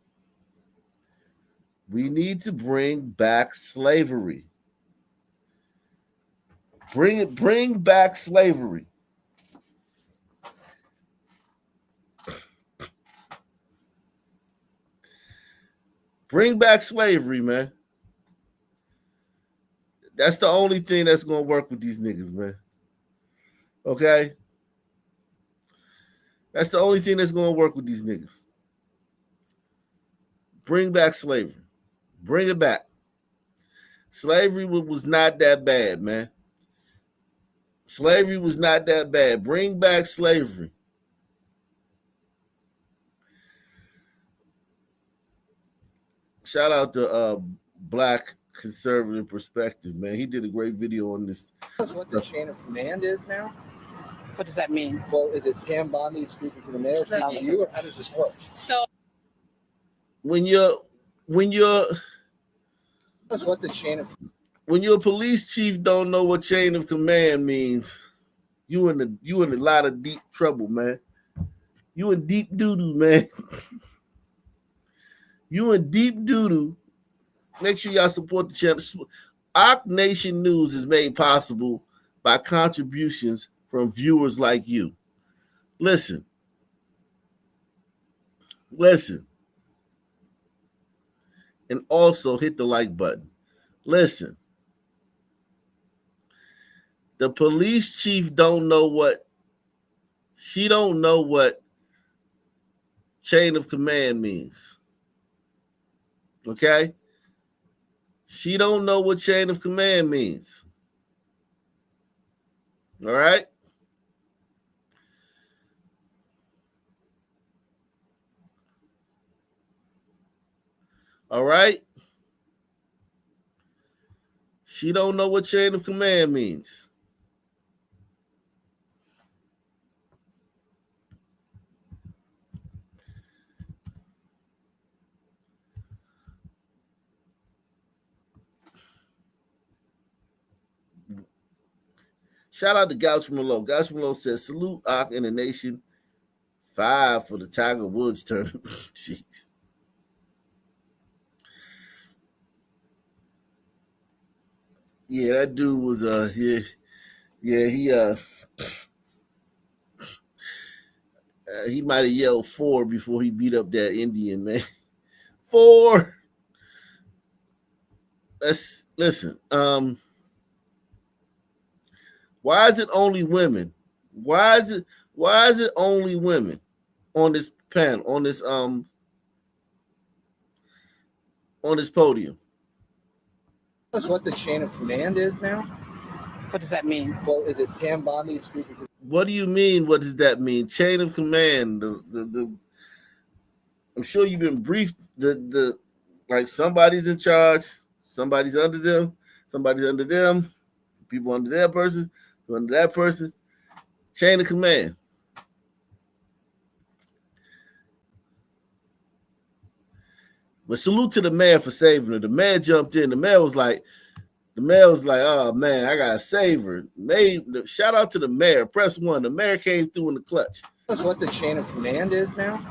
We need to bring back slavery. Bring back slavery. Bring back slavery, man. That's the only thing that's going to work with these niggas, man. Okay? That's the only thing that's going to work with these niggas. Bring back slavery. Bring it back. Slavery was not that bad, man. Slavery was not that bad. Bring back slavery. Shout out to Black Conservative Perspective, man. He did a great video on this. What the chain of command is now? What does that mean? Well, is it Pam Bondi speaking to the mayor, speaking to you, or how does this work? So when you're that's what the chain of when your police chief don't know what chain of command means, you in a lot of deep trouble, man. You in deep doo-doo, man. You in deep doo-doo. Make sure y'all support the channel. Arc Nation News is made possible by contributions from viewers like you. Listen. And also hit the like button. Listen. The police chief don't know what chain of command means. Okay? She don't know what chain of command means. All right? All right? She don't know what chain of command means. Shout out to Gouch Malo. Gouch Malo says, salute Ak and the nation. 5 for the Tiger Woods tournament. Jeez. Yeah, that dude was he might have yelled 4 before he beat up that Indian, man. 4. Listen. Why is it only women? Why is it only women on this panel, on this podium? That's what the chain of command is now? What does that mean? Well, is it Pam Bondi speaking to What do you mean? What does that mean? Chain of command. I'm sure you've been briefed. Like somebody's in charge, somebody's under them, people under that person, people under that person. Chain of command. But salute to the mayor for saving her. The mayor jumped in. The mayor was like, oh man, I gotta save her. Shout out to the mayor. Press 1. The mayor came through in the clutch. That's what the chain of command is now.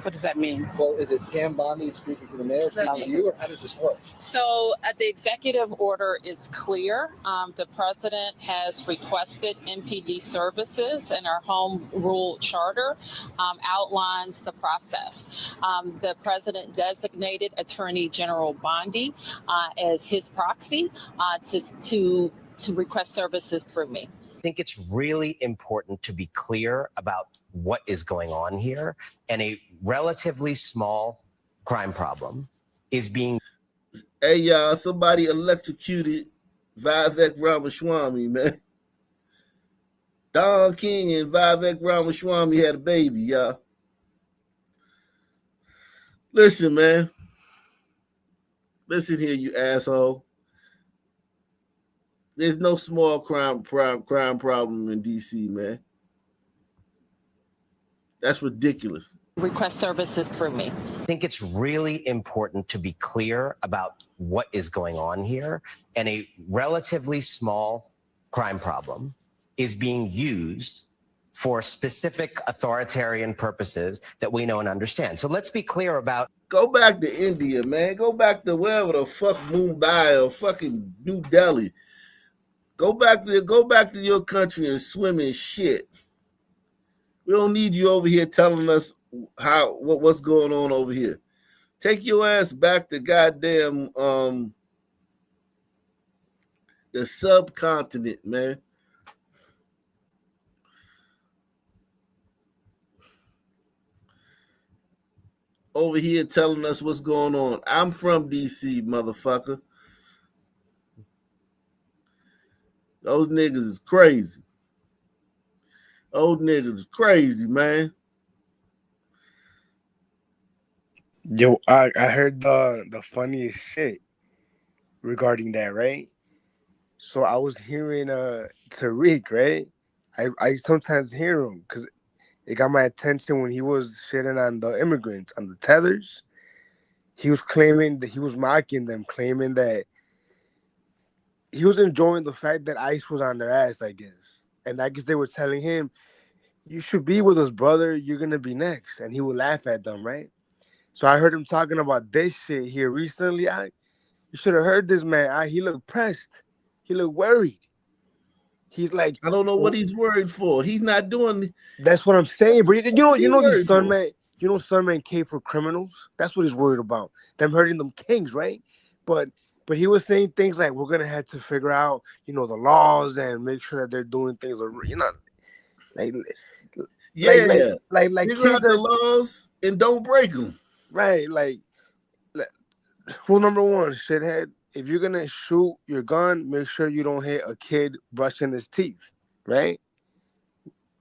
What does that mean? Well, is it Pam Bondi speaking to the mayor, speaking to you, or how does this work? So the executive order is clear. The president has requested MPD services, and our home rule charter outlines the process. The president designated Attorney General Bondi as his proxy to request services through me. I think it's really important to be clear about what is going on here, and a relatively small crime problem is being. Hey y'all, somebody electrocuted Vivek Ramaswamy, man. Don King and Vivek Ramaswamy had a baby, y'all. Listen, man. Listen here, you asshole. There's no small crime problem in DC, man. That's ridiculous. Request services through me. I think it's really important to be clear about what is going on here, and a relatively small crime problem is being used for specific authoritarian purposes that we know and understand. So let's be clear about. Go back to India, man. Go back to wherever the fuck Mumbai or fucking New Delhi. Go back to your country and swim in shit. We don't need you over here telling us what's going on over here. Take your ass back to goddamn the subcontinent, man. Over here telling us what's going on. I'm from DC, motherfucker. Those niggas is crazy. Old niggas is crazy, man. Yo, I heard the funniest shit regarding that, right? So I was hearing Tariq, right? I sometimes hear him because it got my attention when he was shitting on the immigrants, on the tethers. He was claiming that he was mocking them, claiming that he was enjoying the fact that ICE was on their ass, I guess. And I guess they were telling him, you should be with us, brother. You're going to be next. And he would laugh at them, right? So I heard him talking about this shit here recently. You should have heard this man. He looked pressed. He looked worried. He's like, I don't know what he's worried for. He's not doing. That's what I'm saying, bro. You know these stuntmen. You know stuntmen came for criminals. That's what he's worried about. Them hurting them kings, right? But he was saying things like, we're gonna have to figure out, the laws and make sure that they're doing things, like figure kids out the laws and don't break them. Right, rule number 1, shithead. If you're gonna shoot your gun, make sure you don't hit a kid brushing his teeth, right?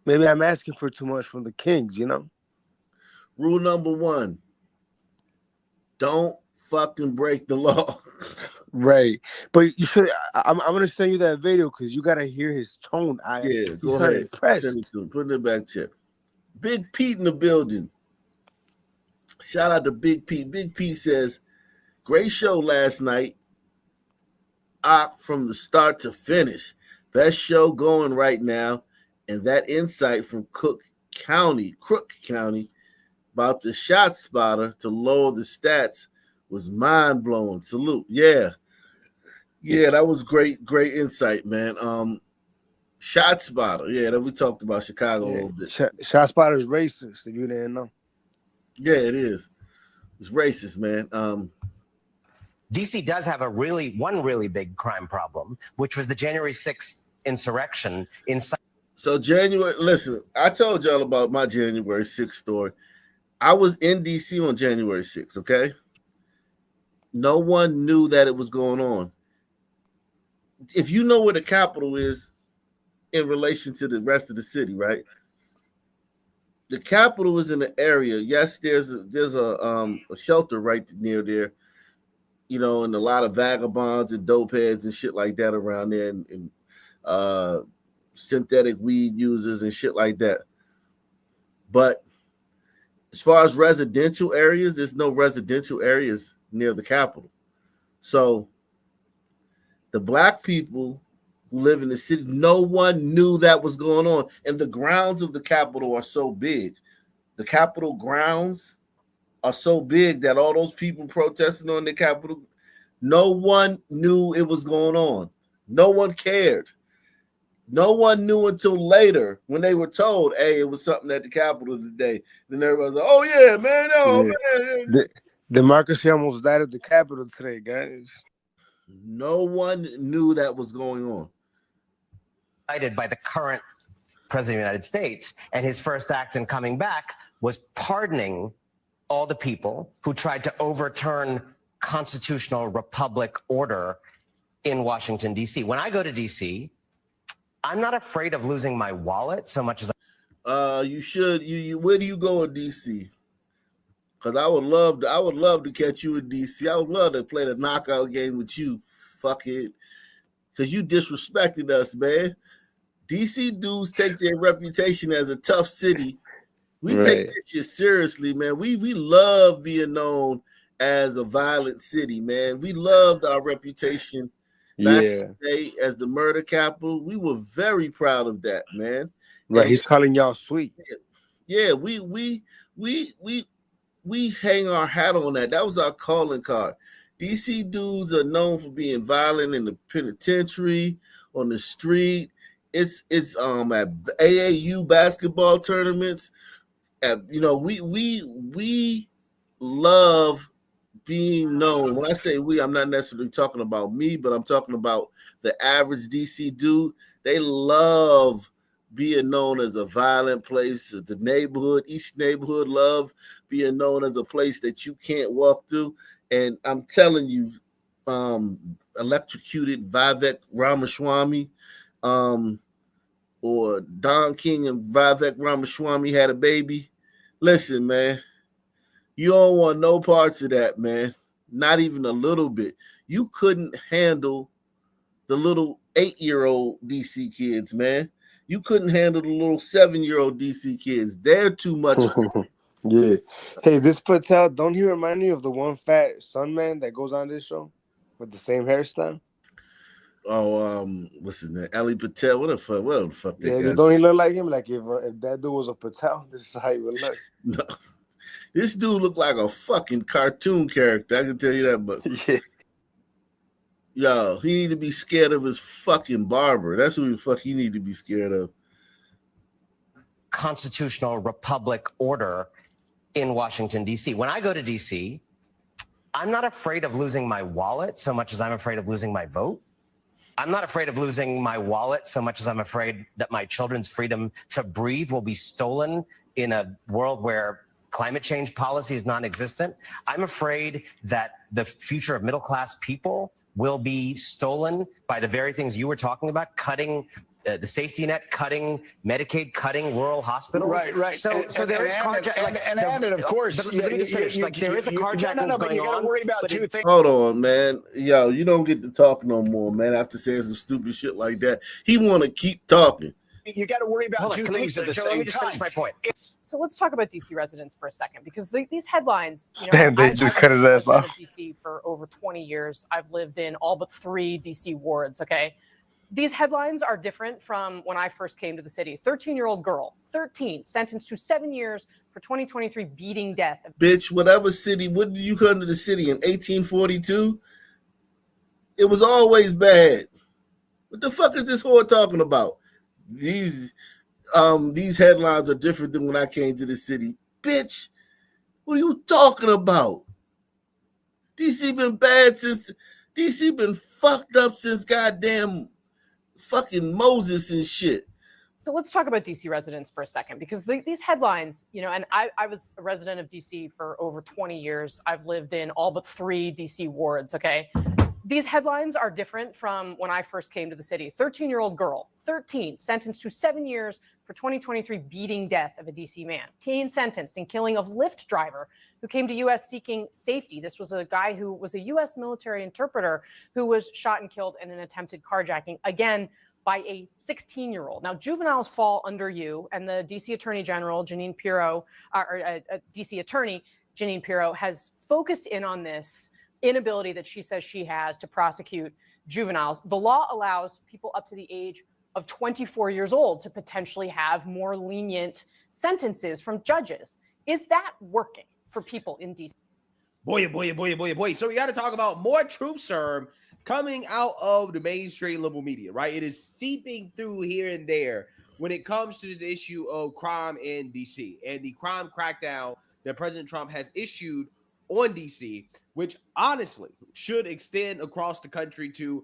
Maybe I'm asking for too much from the kings, Rule number 1, don't fucking break the law. Right. But you should. I'm gonna send you that video because you gotta hear his tone. Go ahead. Send it to him. Put it in the back check. Big Pete in the building. Shout out to Big Pete. Big Pete says, great show last night. From the start to finish. Best show going right now. And that insight from Crook County about the shot spotter to lower the stats was mind-blowing. Salute. Yeah, that was great insight, man. Shot spotter. Yeah, that we talked about Chicago a little bit. Shot spotter is racist, if you didn't know. Yeah, it is. It's racist, man. DC does have one really big crime problem, which was the January 6th insurrection inside. So listen, I told y'all about my January 6th story. I was in DC on January 6th, okay? No one knew that it was going on. If you know where the Capitol is, in relation to the rest of the city, right? The Capitol is in an area. Yes, there's a shelter right near there, you know, and a lot of vagabonds and dope heads and shit like that around there, and synthetic weed users and shit like that. But as far as residential areas, there's no residential areas near the Capitol. So the black people who live in the city, no one knew that was going on. And the grounds of the Capitol are so big. The Capitol grounds are so big that all those people protesting on the Capitol, no one knew it was going on. No one cared. No one knew until later when they were told, hey, it was something at the Capitol today. Then everybody's like, oh, yeah, man. Oh, man. The democracy almost died at the Capitol today, guys. No one knew that was going on. By the current president of the United States, and his first act in coming back was pardoning all the people who tried to overturn constitutional republic order in Washington, D.C. When I go to D.C., I'm not afraid of losing my wallet so much as you should. Where do you go in D.C.? Because I would love to catch you in D.C. I would love to play the knockout game with you. Fuck it. Because you disrespected us, man. D.C. dudes take their reputation as a tough city. We take that shit seriously, man. We love being known as a violent city, man. We loved our reputation back in the day as the murder capital. We were very proud of that, man. Right, and he's calling y'all sweet. Yeah, we hang our hat on that. That was our calling card. DC dudes are known for being violent in the penitentiary, on the street. It's at AAU basketball tournaments. You know, we love being known. When I say we, I'm not necessarily talking about me, but I'm talking about the average DC dude. They love being known as a violent place. The neighborhood, each neighborhood love being known as a place that you can't walk through. And I'm telling you, electrocuted Vivek Ramaswamy, or Don King and Vivek Ramaswamy had a baby. Listen, man, you don't want no parts of that, man. Not even a little bit. You couldn't handle the little 8-year-old DC kids, man. You couldn't handle the little 7-year-old DC kids. They're too much. Yeah. Hey, this Patel, don't he remind you of the one fat sun man that goes on this show with the same hairstyle? Oh, what's his name? Ali Patel. What the fuck that guy? Don't he look like him? Like if that dude was a Patel, this is how he would look. No. This dude looked like a fucking cartoon character. I can tell you that much. Yeah. Yo, he need to be scared of his fucking barber. That's who the fuck he need to be scared of. Constitutional republic order in Washington, D.C. When I go to D.C., I'm not afraid of losing my wallet so much as I'm afraid of losing my vote. I'm not afraid of losing my wallet so much as I'm afraid that my children's freedom to breathe will be stolen in a world where climate change policy is non-existent. I'm afraid that the future of middle-class people will be stolen by the very things you were talking about, cutting the safety net, cutting Medicaid, cutting rural hospitals. Right. So there is carjacking. And of course, let me just finish. There is a carjacking but you got to worry about two things. Hold on, man. Yo, you don't get to talk no more, man, after saying some stupid shit like that. He want to keep talking. You got to worry about two things at the same time. Let me just finish my point. So let's talk about DC residents for a second, because these headlines, you know, Damn, they just cut his ass off. I've been in DC for over 20 years. I've lived in all but 3 DC wards, okay? These headlines are different from when I first came to the city. 13-year-old girl, 13, sentenced to 7 years for 2023 beating death. Bitch, whatever city, when did you come to the city? In 1842? It was always bad. What the fuck is this whore talking about? These headlines are different than when I came to the city. Bitch, what are you talking about? DC been bad since, DC been fucked up since goddamn fucking Moses and shit. So let's talk about DC residents for a second, because these headlines, you know, and I was a resident of DC for over 20 years. I've lived in all but 3 DC wards, okay? These headlines are different from when I first came to the city. 13-year-old girl, 13, sentenced to 7 years for 2023 beating death of a DC man. Teen sentenced in killing of Lyft driver who came to U.S. seeking safety. This was a guy who was a U.S. military interpreter who was shot and killed in an attempted carjacking, again, by a 16-year-old. Now, juveniles fall under you, and the DC Attorney General, DC Attorney Jeanine Pirro, has focused in on this inability that she says she has to prosecute juveniles. The law allows people up to the age of 24 years old to potentially have more lenient sentences from judges. Is that working for people in DC? Boy. So we got to talk about more truth serum coming out of the mainstream liberal media, right? It is seeping through here and there when it comes to this issue of crime in DC and the crime crackdown that President Trump has issued on DC, which honestly should extend across the country to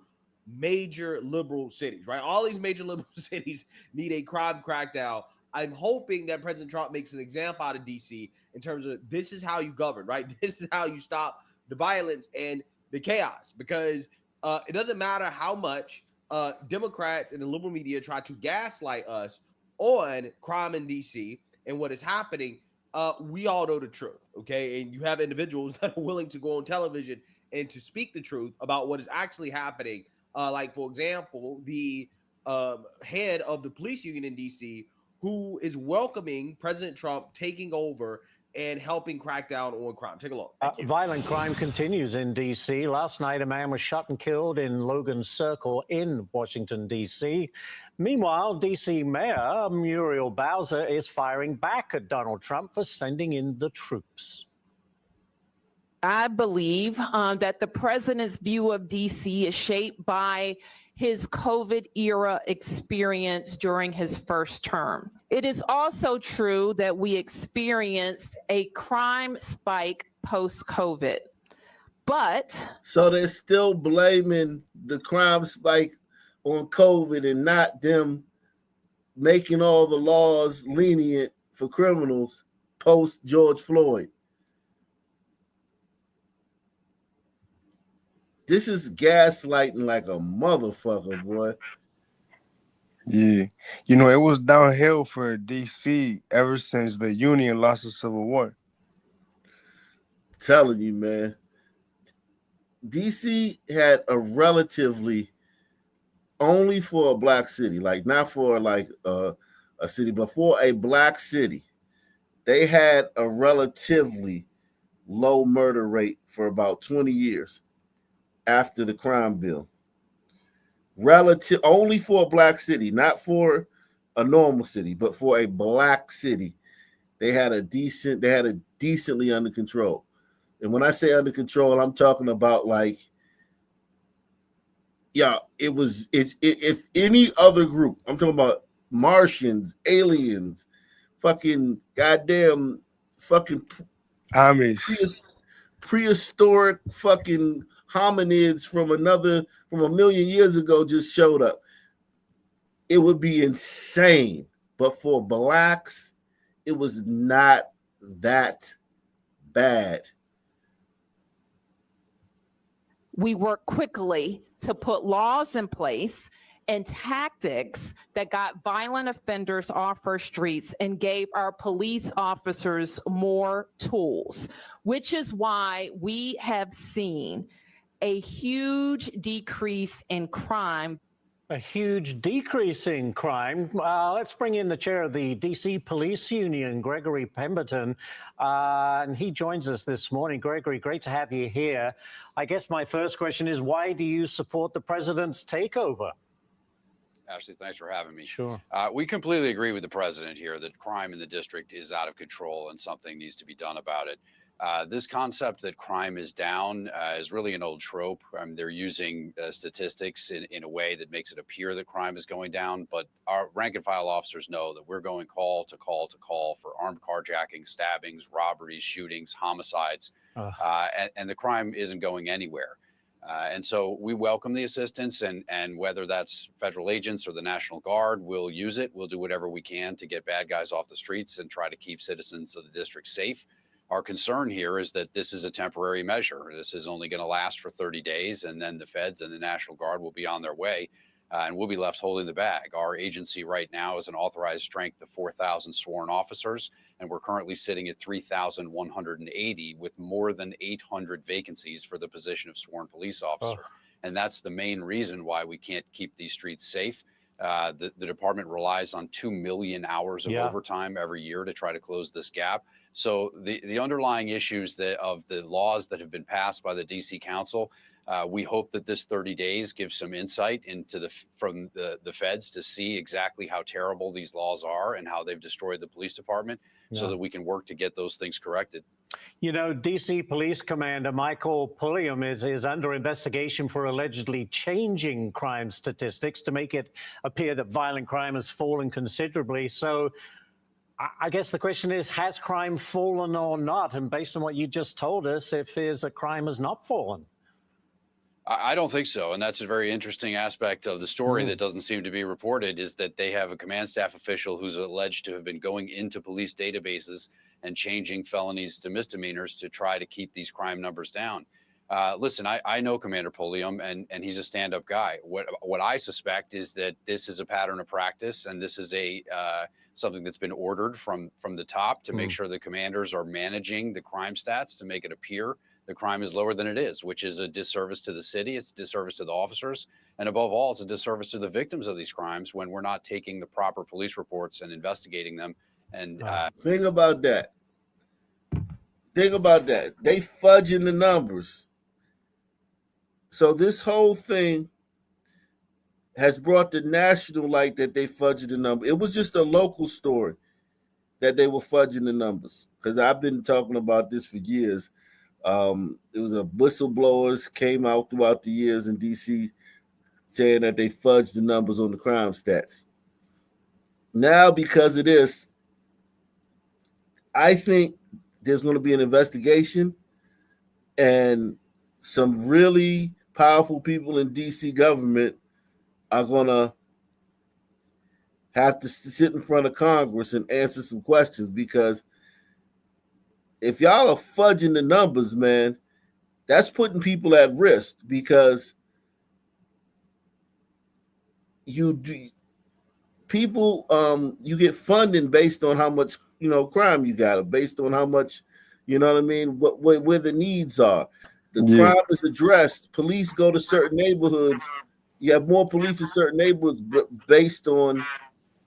major liberal cities, right? All these major liberal cities need a crime crackdown. I'm hoping that President Trump makes an example out of DC in terms of this is how you govern, right? This is how you stop the violence and the chaos, because it doesn't matter how much Democrats and the liberal media try to gaslight us on crime in DC and what is happening. We all know the truth, okay? And you have individuals that are willing to go on television and to speak the truth about what is actually happening. Like, for example, the head of the police union in DC, who is welcoming President Trump taking over and helping crack down on crime. Take a look. Violent crime continues in D.C. Last night, a man was shot and killed in Logan Circle in Washington, D.C. Meanwhile, D.C. Mayor Muriel Bowser is firing back at Donald Trump for sending in the troops. I believe that the president's view of DC is shaped by his COVID era experience during his first term. It is also true that we experienced a crime spike post-COVID, but... So they're still blaming the crime spike on COVID and not them making all the laws lenient for criminals post George Floyd. This is gaslighting like a motherfucker, boy. Yeah. You know, it was downhill for DC ever since the Union lost the Civil War. Telling you, man. DC had a relatively, only for a black city, like not for like a city, but for a black city, they had a relatively low murder rate for about 20 years after the crime bill. Relative only for a black city, not for a normal city, but for a black city, they had a decently under control. And when I say under control, I'm talking about like, yeah, if any other group, I'm talking about Martians, aliens, fucking goddamn fucking prehistoric fucking hominids from a million years ago just showed up, it would be insane. But for blacks, it was not that bad. We worked quickly to put laws in place and tactics that got violent offenders off our streets and gave our police officers more tools, which is why we have seen a huge decrease in crime. A huge decrease in crime. Let's bring in the chair of the D.C. Police Union, Gregory Pemberton, and he joins us this morning. Gregory, great to have you here. I guess my first question is, why do you support the president's takeover? Ashley, thanks for having me. Sure. We completely agree with the president here that crime in the district is out of control and something needs to be done about it. This concept that crime is down is really an old trope. They're using statistics in a way that makes it appear that crime is going down, but our rank and file officers know that we're going call to call to call for armed carjacking, stabbings, robberies, shootings, homicides, and the crime isn't going anywhere. And so we welcome the assistance, and whether that's federal agents or the National Guard, we'll use it. We'll do whatever we can to get bad guys off the streets and try to keep citizens of the district safe. Our concern here is that this is a temporary measure. This is only going to last for 30 days, and then the feds and the National Guard will be on their way, and we'll be left holding the bag. Our agency right now is an authorized strength of 4,000 sworn officers, and we're currently sitting at 3,180 with more than 800 vacancies for the position of sworn police officer. Oh. And that's the main reason why we can't keep these streets safe. The department relies on 2 million hours of overtime every year to try to close this gap. So the underlying issues of the laws that have been passed by the DC Council, we hope that this 30 days gives some insight into from the feds to see exactly how terrible these laws are and how they've destroyed the police department, so that we can work to get those things corrected. You know, DC Police Commander Michael Pulliam is under investigation for allegedly changing crime statistics to make it appear that violent crime has fallen considerably. So I guess the question is, has crime fallen or not? And based on what you just told us, if a crime has not fallen. I don't think so. And that's a very interesting aspect of the story that doesn't seem to be reported, is that they have a command staff official who's alleged to have been going into police databases and changing felonies to misdemeanors to try to keep these crime numbers down. Listen, I know Commander Pulliam, and he's a stand-up guy. What I suspect is that this is a pattern of practice, and this is something that's been ordered from the top to make sure the commanders are managing the crime stats to make it appear the crime is lower than it is, which is a disservice to the city. It's a disservice to the officers. And above all, it's a disservice to the victims of these crimes when we're not taking the proper police reports and investigating them. And think about that. They fudging the numbers. So this whole thing has brought the national light that they fudged the number. It was just a local story that they were fudging the numbers, because I've been talking about this for years. It was a whistleblowers came out throughout the years in DC saying that they fudged the numbers on the crime stats. Now, because of this, I think there's going to be an investigation, and some really powerful people in DC government are going to have to sit in front of Congress and answer some questions, because if y'all are fudging the numbers, man, that's putting people at risk, because you get funding based on how much, crime you got, based on how much, you know what I mean, where the needs are. The crime is addressed. Police go to certain neighborhoods. You have more police in certain neighborhoods based on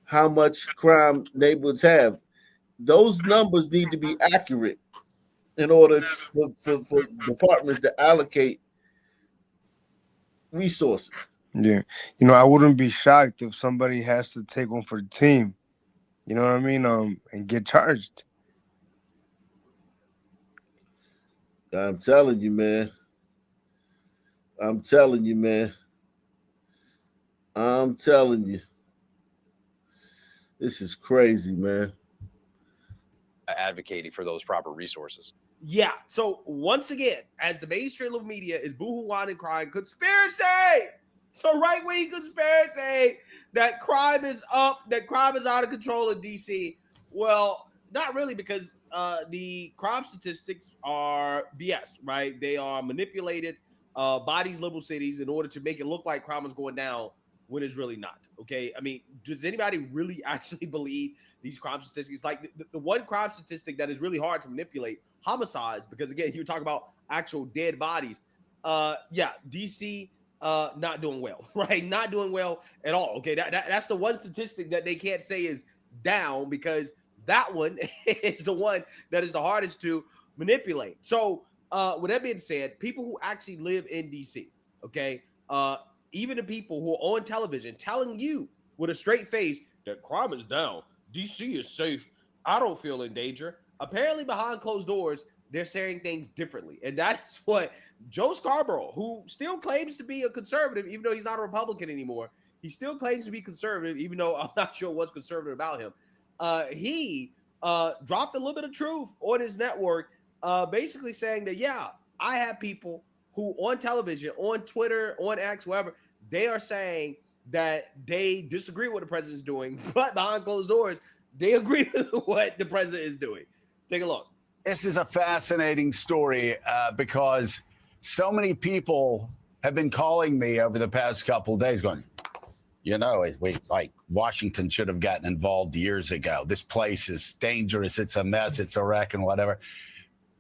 how much crime neighborhoods have. Those numbers need to be accurate in order for departments to allocate resources. Yeah. I wouldn't be shocked if somebody has to take one for the team. You know what I mean? And get charged. I'm telling you, man. I'm telling you. This is crazy, man. Advocating for those proper resources. Yeah. So once again, as the mainstream of media is boohooing and crying, conspiracy. So right-wing conspiracy that crime is up, that crime is out of control in DC. Well, not really, because the crime statistics are BS, right? They are manipulated by these liberal cities in order to make it look like crime is going down when it's really not. Okay. I mean, does anybody really actually believe these crime statistics? Like the one crime statistic that is really hard to manipulate, homicides, because again, you talk about actual dead bodies. DC not doing well, right? Not doing well at all. Okay. That's the one statistic that they can't say is down, because that one is the one that is the hardest to manipulate. So with that being said, people who actually live in DC, okay, even the people who are on television telling you with a straight face that crime is down, DC is safe, I don't feel in danger. Apparently behind closed doors, they're saying things differently. And that's what Joe Scarborough, who still claims to be a conservative, even though he's not a Republican anymore, he still claims to be conservative, even though I'm not sure what's conservative about him. He dropped a little bit of truth on his network, basically saying that, yeah, I have people who on television, on Twitter, on X, whatever, they are saying that they disagree with what the president's doing, but behind closed doors, they agree with what the president is doing. Take a look. This is a fascinating story because so many people have been calling me over the past couple of days going, Washington should have gotten involved years ago. This place is dangerous. It's a mess. It's a wreck and whatever.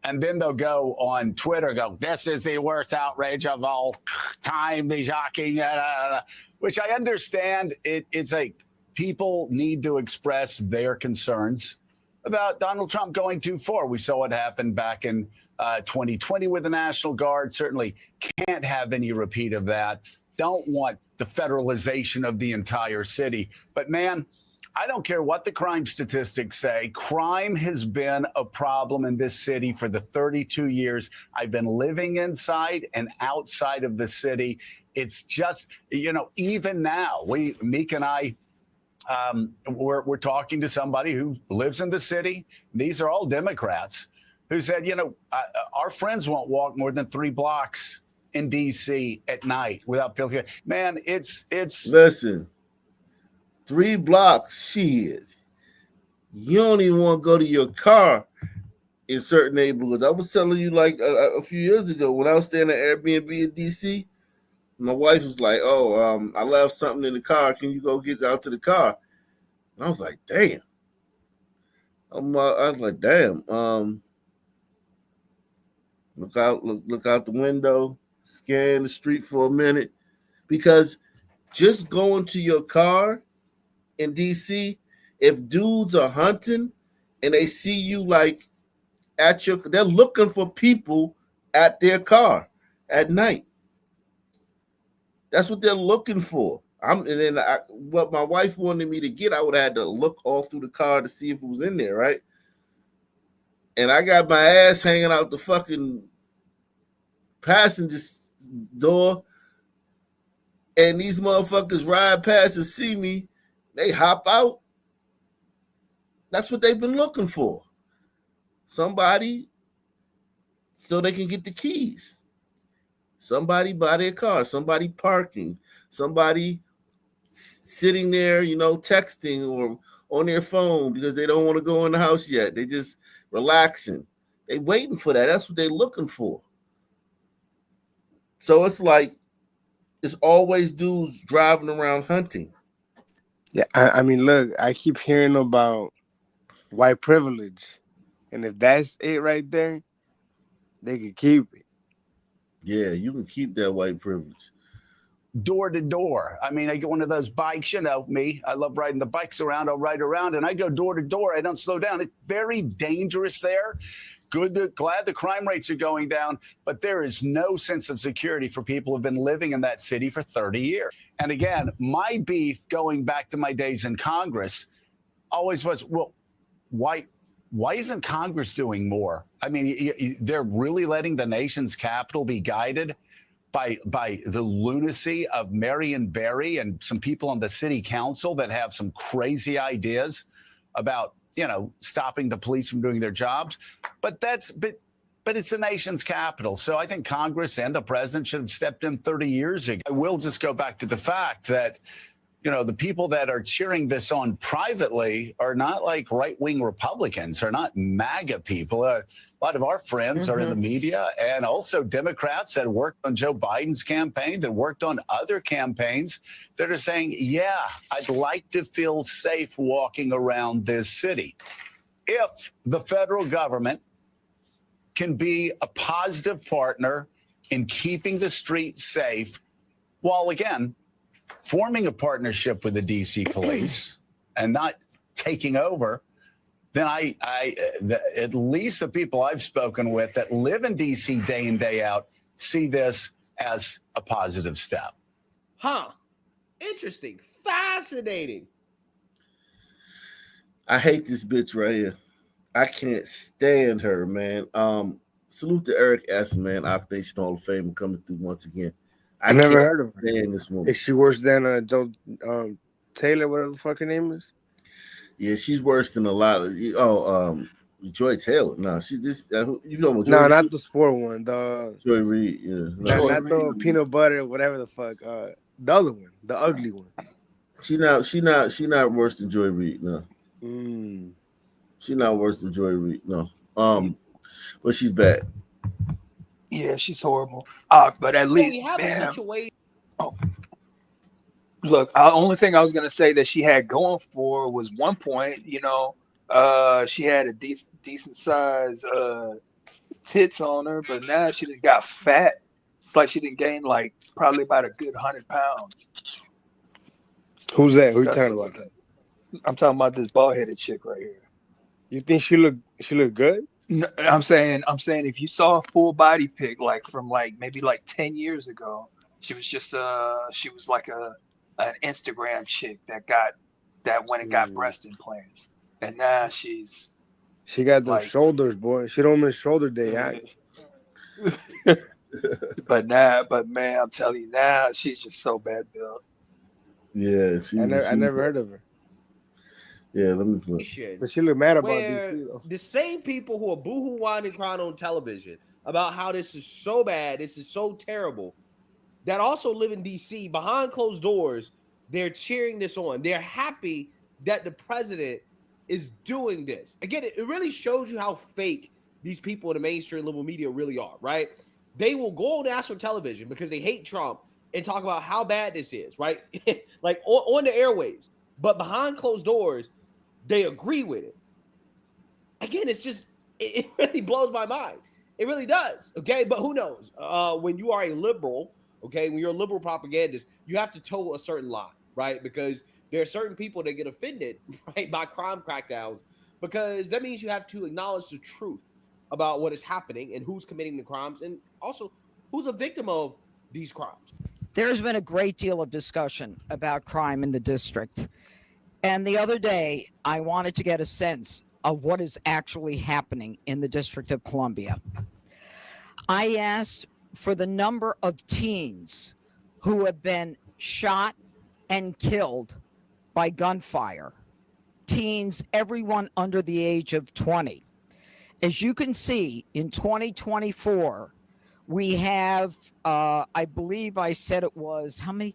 And then they'll go on Twitter, this is the worst outrage of all time, the shocking, which I understand. It's like people need to express their concerns about Donald Trump going too far. We saw what happened back in 2020 with the National Guard. Certainly can't have any repeat of that. Don't want the federalization of the entire city. But man, I don't care what the crime statistics say. Crime has been a problem in this city for the 32 years I've been living inside and outside of the city. It's just, even now, Meek and I, we're talking to somebody who lives in the city. These are all Democrats who said, our friends won't walk more than 3 blocks in D.C. at night without feeling. Man, it's. Listen, 3 blocks, shit. You don't even want to go to your car in certain neighborhoods. I was telling you like a few years ago when I was staying at Airbnb in D.C., my wife was like, I left something in the car. Can you go get out to the car? And I was like, damn. I was like, damn. Look out the window, scan the street for a minute. Because just going to your car in DC, if dudes are hunting and they see you like they're looking for people at their car at night. That's what they're looking for. What my wife wanted me to get, I would have had to look all through the car to see if it was in there, right? And I got my ass hanging out the fucking passenger door, and these motherfuckers ride past and see me, they hop out. That's what they've been looking for. Somebody so they can get the keys. Somebody by their car, somebody parking, somebody sitting there, texting or on their phone because they don't want to go in the house yet. They just relaxing. They waiting for that. That's what they're looking for. So it's like it's always dudes driving around hunting. Yeah, I mean, look, I keep hearing about white privilege, and if that's it right there, they can keep it. Yeah, you can keep that white privilege. Door to door. I mean, I get one of those bikes, me. I love riding the bikes around. I'll ride around and I go door to door. I don't slow down. It's very dangerous there. Glad the crime rates are going down, but there is no sense of security for people who've been living in that city for 30 years. And again, my beef going back to my days in Congress always was, well, why isn't Congress doing more? I mean, they're really letting the nation's capital be guided by the lunacy of Marion Barry and some people on the city council that have some crazy ideas about, stopping the police from doing their jobs. But it's the nation's capital. So I think Congress and the president should have stepped in 30 years ago. I will just go back to the fact that, the people that are cheering this on privately are not like right-wing Republicans, are not MAGA people. A lot of our friends are in the media, and also Democrats that worked on Joe Biden's campaign, that worked on other campaigns, that are saying, yeah, I'd like to feel safe walking around this city. If the federal government can be a positive partner in keeping the streets safe, while, again, forming a partnership with the D.C. police and not taking over, then at least the people I've spoken with that live in D.C. day in, day out, see this as a positive step. Huh. Interesting. Fascinating. I hate this bitch right here. I can't stand her, man. Salute to Eric S., man, Off Nation Hall of Fame coming through once again. I never heard of her. This woman. Is she worse than Joe Taylor, whatever the fuck her name is? Yeah, she's worse than a lot of Joy Taylor. No, she just no, not the sport one. The Joy Reid. Yeah, not the peanut butter, whatever the fuck. The other one, the ugly one. She not worse than Joy Reid. No, she's not worse than Joy Reid. No, but she's bad. Yeah, she's horrible. But at So least, we have a man, situation. look, the only thing I was gonna say that she had going for her was one point, she had a decent size tits on her, but now she just got fat. It's like she didn't gain like probably about a good 100 pounds. So Who's it's that? Who you talking disgusting about? looking. I'm talking about this bald headed chick right here. You think she look good? No, I'm saying if you saw a full body pic like from like maybe like 10 years ago, she was just she was like an Instagram chick that went and got breast implants. And now She got those like shoulders, boy. She don't miss shoulder day. but man, I'm telling you now, she's just so bad built. Yeah, I never heard of her. Yeah, let me put. But she look mad about Where DC though. the same people who are boohoo whining crying on television about how this is so bad, this is so terrible, that also live in DC behind closed doors, they're cheering this on. They're happy that the president is doing this. Again, it really shows you how fake these people in the mainstream liberal media really are, right? They will go on national television because they hate Trump and talk about how bad this is, right? Like on the airwaves. But behind closed doors, they agree with it. Again, it's just, it really blows my mind. It really does. Okay. But who knows? When you are a liberal, okay, when you're a liberal propagandist, you have to toe a certain line, right? Because there are certain people that get offended, right, by crime crackdowns, because that means you have to acknowledge the truth about what is happening and who's committing the crimes and also who's a victim of these crimes. There's been a great deal of discussion about crime in the district. And the other day, I wanted to get a sense of what is actually happening in the District of Columbia. I asked for the number of teens who have been shot and killed by gunfire. Teens, everyone under the age of 20. As you can see, in 2024, we have, I believe I said it was, how many?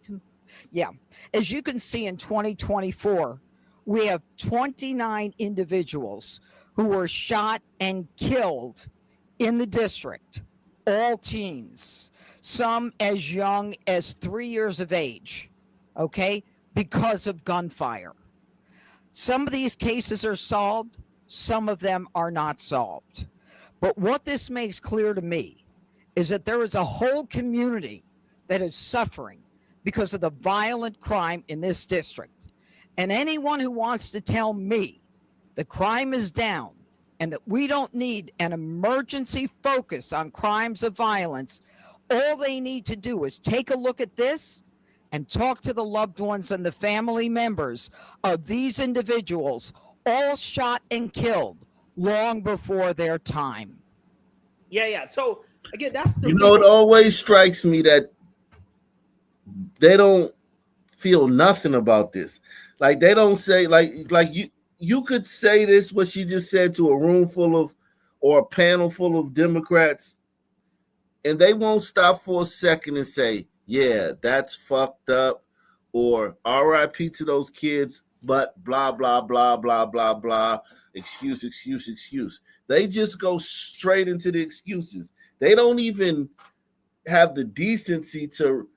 Yeah. As you can see in 2024, we have 29 individuals who were shot and killed in the district, all teens, some as young as 3 years of age, okay, because of gunfire. Some of these cases are solved, some of them are not solved. But what this makes clear to me is that there is a whole community that is suffering because of the violent crime in this district. And anyone who wants to tell me the crime is down and that we don't need an emergency focus on crimes of violence, all they need to do is take a look at this and talk to the loved ones and the family members of these individuals, all shot and killed long before their time. Yeah. So again, that's the it always strikes me that they don't feel nothing about this. Like they don't say like you could say this what she just said to a room full of or a panel full of Democrats, and they won't stop for a second and say, yeah, that's fucked up, or RIP to those kids, but blah blah blah blah blah blah. Excuse. They just go straight into the excuses. They don't even have the decency to,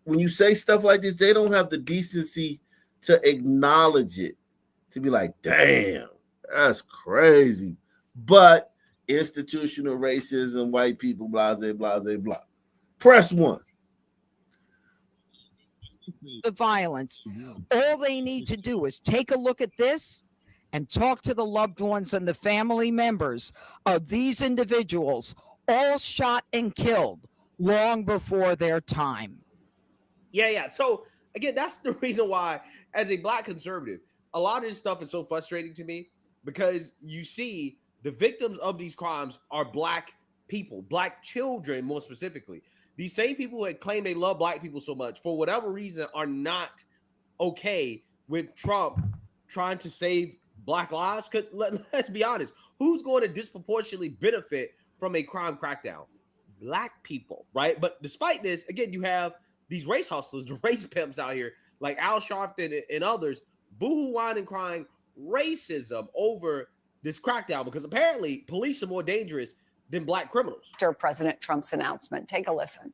when you say stuff like this, they don't have the decency to acknowledge it, to be like, damn, that's crazy. But institutional racism, white people, blah, blah, blah, blah. Press one. The violence, all they need to do is take a look at this and talk to the loved ones and the family members of these individuals, all shot and killed long before their time. Yeah. So again, that's the reason why, as a Black conservative, a lot of this stuff is so frustrating to me, because you see the victims of these crimes are Black people, Black children, more specifically. These same people who had claimed they love Black people so much, for whatever reason, are not okay with Trump trying to save Black lives. Because let's be honest, who's going to disproportionately benefit from a crime crackdown? Black people, right? But despite this, again, you have these race hustlers, the race pimps out here, like Al Sharpton and others, boohoo whining, crying racism over this crackdown, because apparently police are more dangerous than black criminals. After President Trump's announcement, take a listen.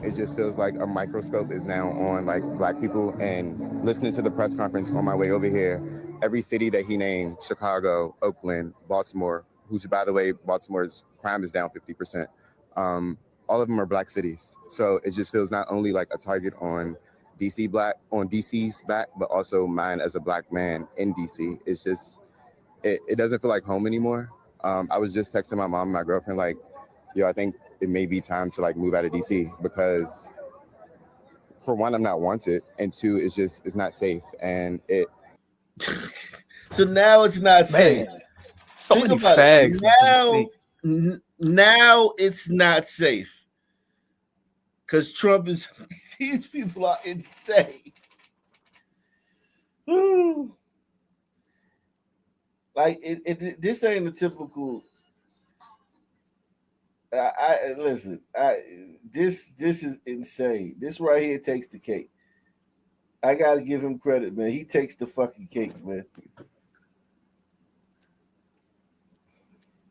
It just feels like a microscope is now on like black people. And listening to the press conference on my way over here, every city that he named, Chicago, Oakland, Baltimore, who's, by the way, Baltimore's crime is down 50%. All of them are black cities. So it just feels not only like a target on DC's back, but also mine as a black man in DC. It's just, it doesn't feel like home anymore. I was just texting my mom and my girlfriend like, yo, I think it may be time to like move out of DC because for one, I'm not wanted, and two, it's not safe. And it so now it's not safe. So Think many about fags it. Now it's not safe. Because Trump is these people are insane. Like this ain't a typical. This is insane. This right here takes the cake. I gotta give him credit, man. He takes the fucking cake, man.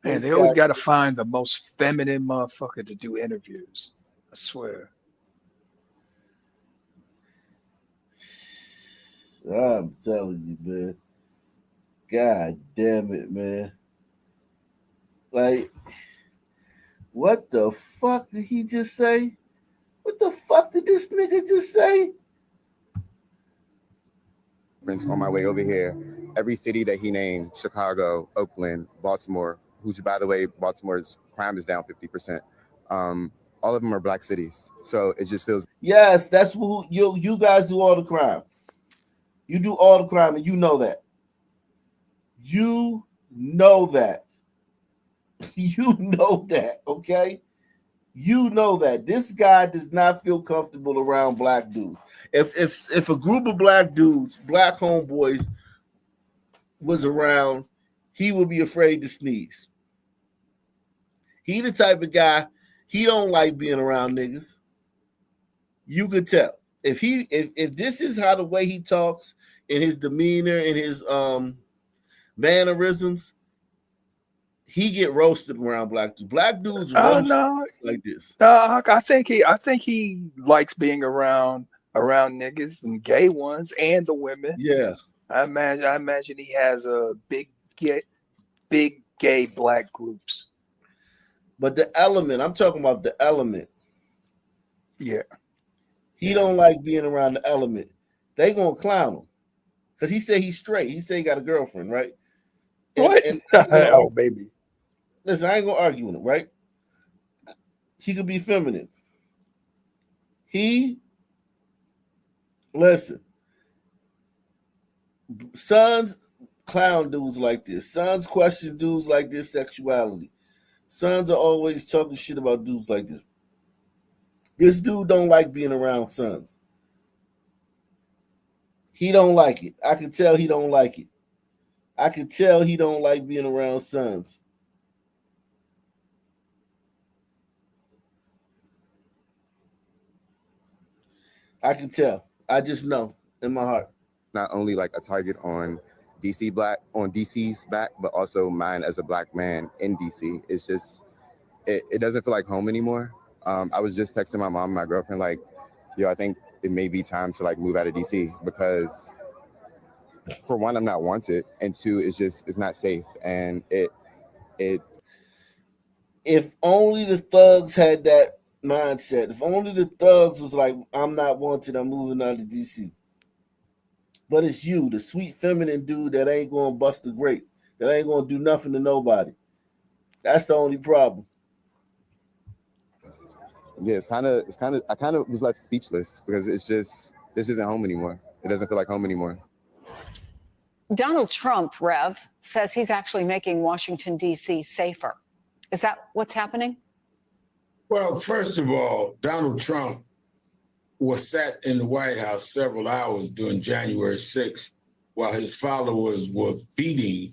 Man, they always got to find the most feminine motherfucker to do interviews. I swear. I'm telling you, man. God damn it, man. Like, what the fuck did he just say? What the fuck did this nigga just say? On my way over here, every city that he named, Chicago, Oakland, Baltimore, who's, by the way, Baltimore's crime is down 50%. All of them are black cities. So it just feels. Yes, that's who you guys do all the crime. You do all the crime, and you know that. You know that. You know that, okay? You know that. This guy does not feel comfortable around black dudes. If a group of black dudes, black homeboys, was around, he would be afraid to sneeze. He the type of guy, he don't like being around niggas. You could tell. If this is how the way he talks in his demeanor, in his mannerisms, he get roasted around black dudes. Black dudes roast like this. I think he likes being around niggas and gay ones and the women. Yeah. I imagine he has a big gay black groups. But the element, I'm talking about the element. Yeah. He don't like being around the element. They gonna clown him. Because he said he's straight. He said he got a girlfriend, right? What? Oh, baby. Listen, I ain't gonna argue with him, right? He could be feminine. Listen. Sons clown dudes like this. Sons question dudes like this sexuality. Sons are always talking shit about dudes like this. This dude don't like being around sons. He don't like it. I can tell he don't like it. I can tell he don't like being around sons. I can tell. I just know in my heart. Not only like a target on DC's back, but also mine as a black man in DC. It's just, it doesn't feel like home anymore. I was just texting my mom and my girlfriend like, yo, I think it may be time to like move out of DC because for one, I'm not wanted, and two, it's not safe. And if only the thugs had that mindset, if only the thugs was like, I'm not wanted, I'm moving out of DC. But it's you, the sweet feminine dude that ain't gonna bust a grape, that ain't gonna do nothing to nobody. That's the only problem. Yeah, I kind of was left speechless because it's just, this isn't home anymore. It doesn't feel like home anymore. Donald Trump, Rev, says he's actually making Washington, D.C. safer. Is that what's happening? Well, first of all, Donald Trump was sat in the White House several hours during January 6th while his followers were beating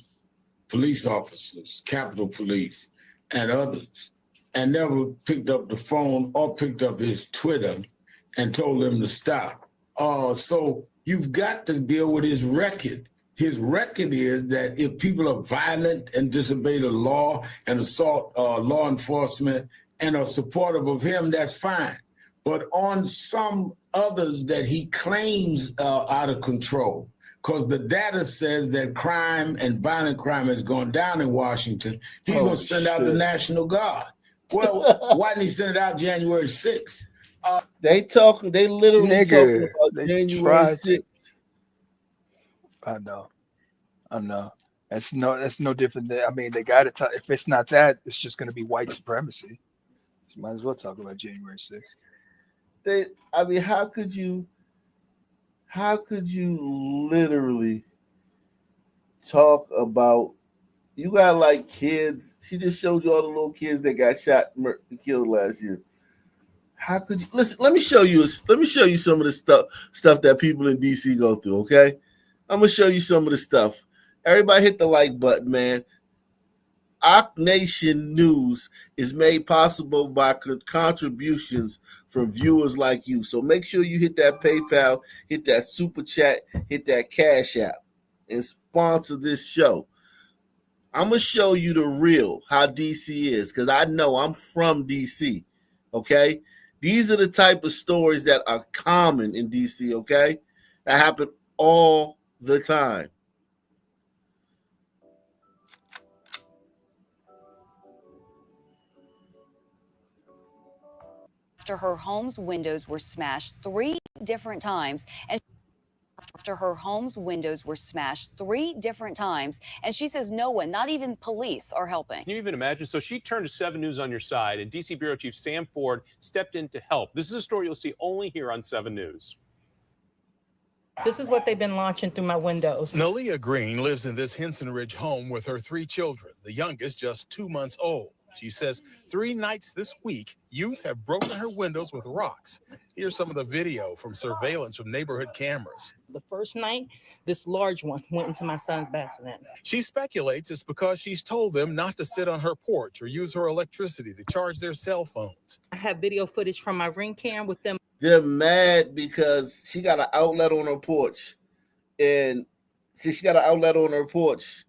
police officers, Capitol Police, and others, and never picked up the phone or picked up his Twitter and told them to stop. So you've got to deal with his record. his record is that if people are violent and disobey the law and assault law enforcement and are supportive of him, that's fine. But on some others that he claims are out of control, because the data says that crime and violent crime has gone down in Washington, he's going to send out the National Guard. Well, why didn't he send it out January 6th? They literally talking about they January tried to. 6th. I know. That's no different than, I mean, they got to, if it's not that, it's just going to be white supremacy. So might as well talk about January 6th. I mean, how could you literally talk about, you got like kids, she just showed you all the little kids that got shot and killed last year. How could you listen? Let me show you some of the stuff that people in DC go through, okay? I'm gonna show you some of the stuff. Everybody hit the like button, man. Our Nation News is made possible by contributions from viewers like you. So make sure you hit that PayPal, hit that Super Chat, hit that Cash App, and sponsor this show. I'm going to show you the real, how DC is, because I know I'm from DC, okay? These are the type of stories that are common in DC, okay? That happen all the time. After her home's windows were smashed 3 different times, and she says no one, not even police, are helping. Can you even imagine? So she turned to 7 News on your side, and DC Bureau Chief Sam Ford stepped in to help. This is a story you'll see only here on 7 News. This is what they've been launching through my windows. Nalia Green lives in this Henson Ridge home with her 3 children, the youngest just 2 months old. She says 3 nights this week, youth have broken her windows with rocks. Here's some of the video from surveillance from neighborhood cameras. The first night, this large one went into my son's bassinet. She speculates it's because she's told them not to sit on her porch or use her electricity to charge their cell phones. I have video footage from my Ring cam with them. They're mad because she got an outlet on her porch. And since she got an outlet on her porch,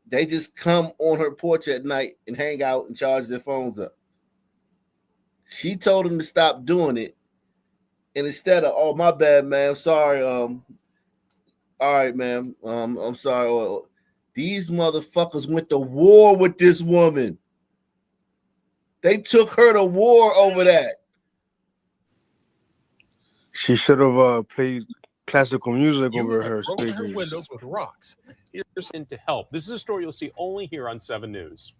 they just come on her porch at night and hang out and charge their phones up. She told them to stop doing it. And instead of, oh, my bad, man, I'm sorry. All right, man, I'm sorry. These motherfuckers went to war with this woman. They took her to war over that. She should have played classical music over her Broken her speakers. windows with rocks. Here's in to help. This is a story you'll see only here on 7 News.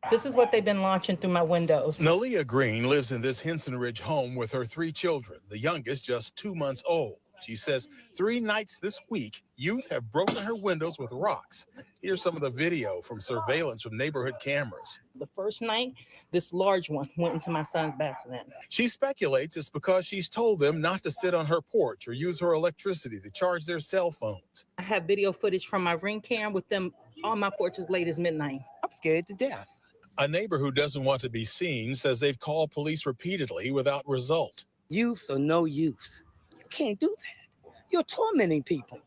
This is what they've been launching through my windows. Nalia Green lives in this Henson Ridge home with her 3 children, the youngest just 2 months old. She says 3 nights this week, youth have broken her windows with rocks. Here's some of the video from surveillance from neighborhood cameras. The first night, this large one went into my son's bassinet. She speculates it's because she's told them not to sit on her porch or use her electricity to charge their cell phones. I have video footage from my Ring cam with them on my porch as late as midnight. I'm scared to death. A neighbor who doesn't want to be seen says they've called police repeatedly without result. Youths or no youths. You can't do that. You're tormenting people.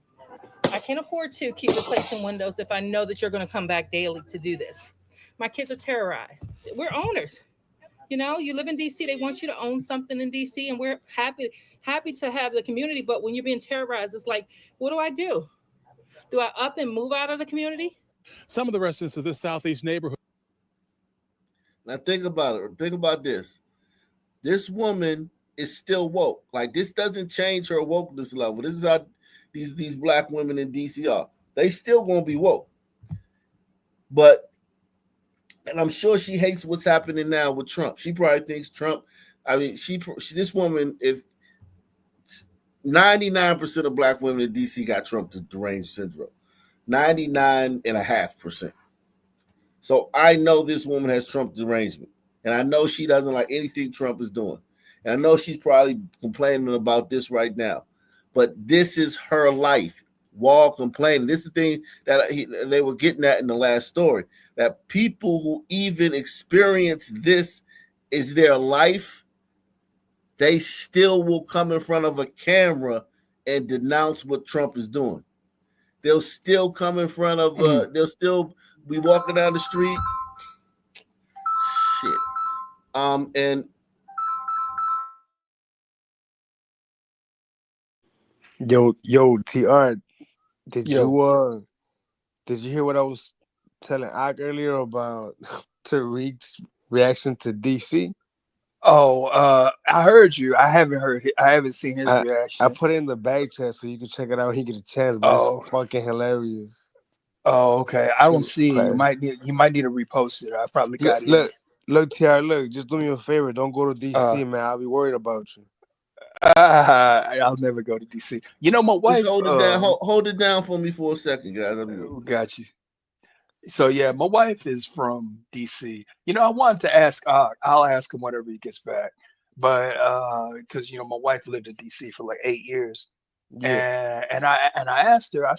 I can't afford to keep replacing windows if I know that you're going to come back daily to do this. My kids are terrorized. We're owners. You know, you live in DC, they want you to own something in DC, and we're happy to have the community. But when you're being terrorized, it's like, what do I do? Do I up and move out of the community? Some of the residents of this southeast neighborhood. Now think about it. Think about this. This woman is still woke. Like, this doesn't change her wokeness level. This is how these black women in DC are. They still gonna be woke. But, and I'm sure she hates what's happening now with Trump. She probably thinks Trump, I mean, this woman, if 99% of black women in DC got Trump deranged syndrome, 99.5%. So I know this woman has Trump derangement, and I know she doesn't like anything Trump is doing. And I know she's probably complaining about this right now, but this is her life while complaining. This is the thing that they were getting at in the last story, that people who even experience this is their life, they still will come in front of a camera and denounce what Trump is doing. They'll still come in front of, they'll still be walking down the street. Shit. And Yo, TR, did Yo. did you hear what I was telling Ak earlier about Tariq's reaction to DC? Oh, I heard you. I haven't seen his I reaction. put it in the back chat so you can check it out when you get a chance, but it's Oh, fucking hilarious. oh, okay. I don't It's see it. You class. might need to repost it. I probably Look, got in. look, TR, look, just do me a favor. Don't go to Uh, DC, man. I'll be worried about you. I'll never go to DC. You know, my just wife. hold it down. Hold it down for me for a second, guys. Got you. So yeah, my wife is from DC. You know, I wanted to ask. I'll ask him whenever he gets back. But because my wife lived in DC for like 8 years, Yeah. and I asked her. I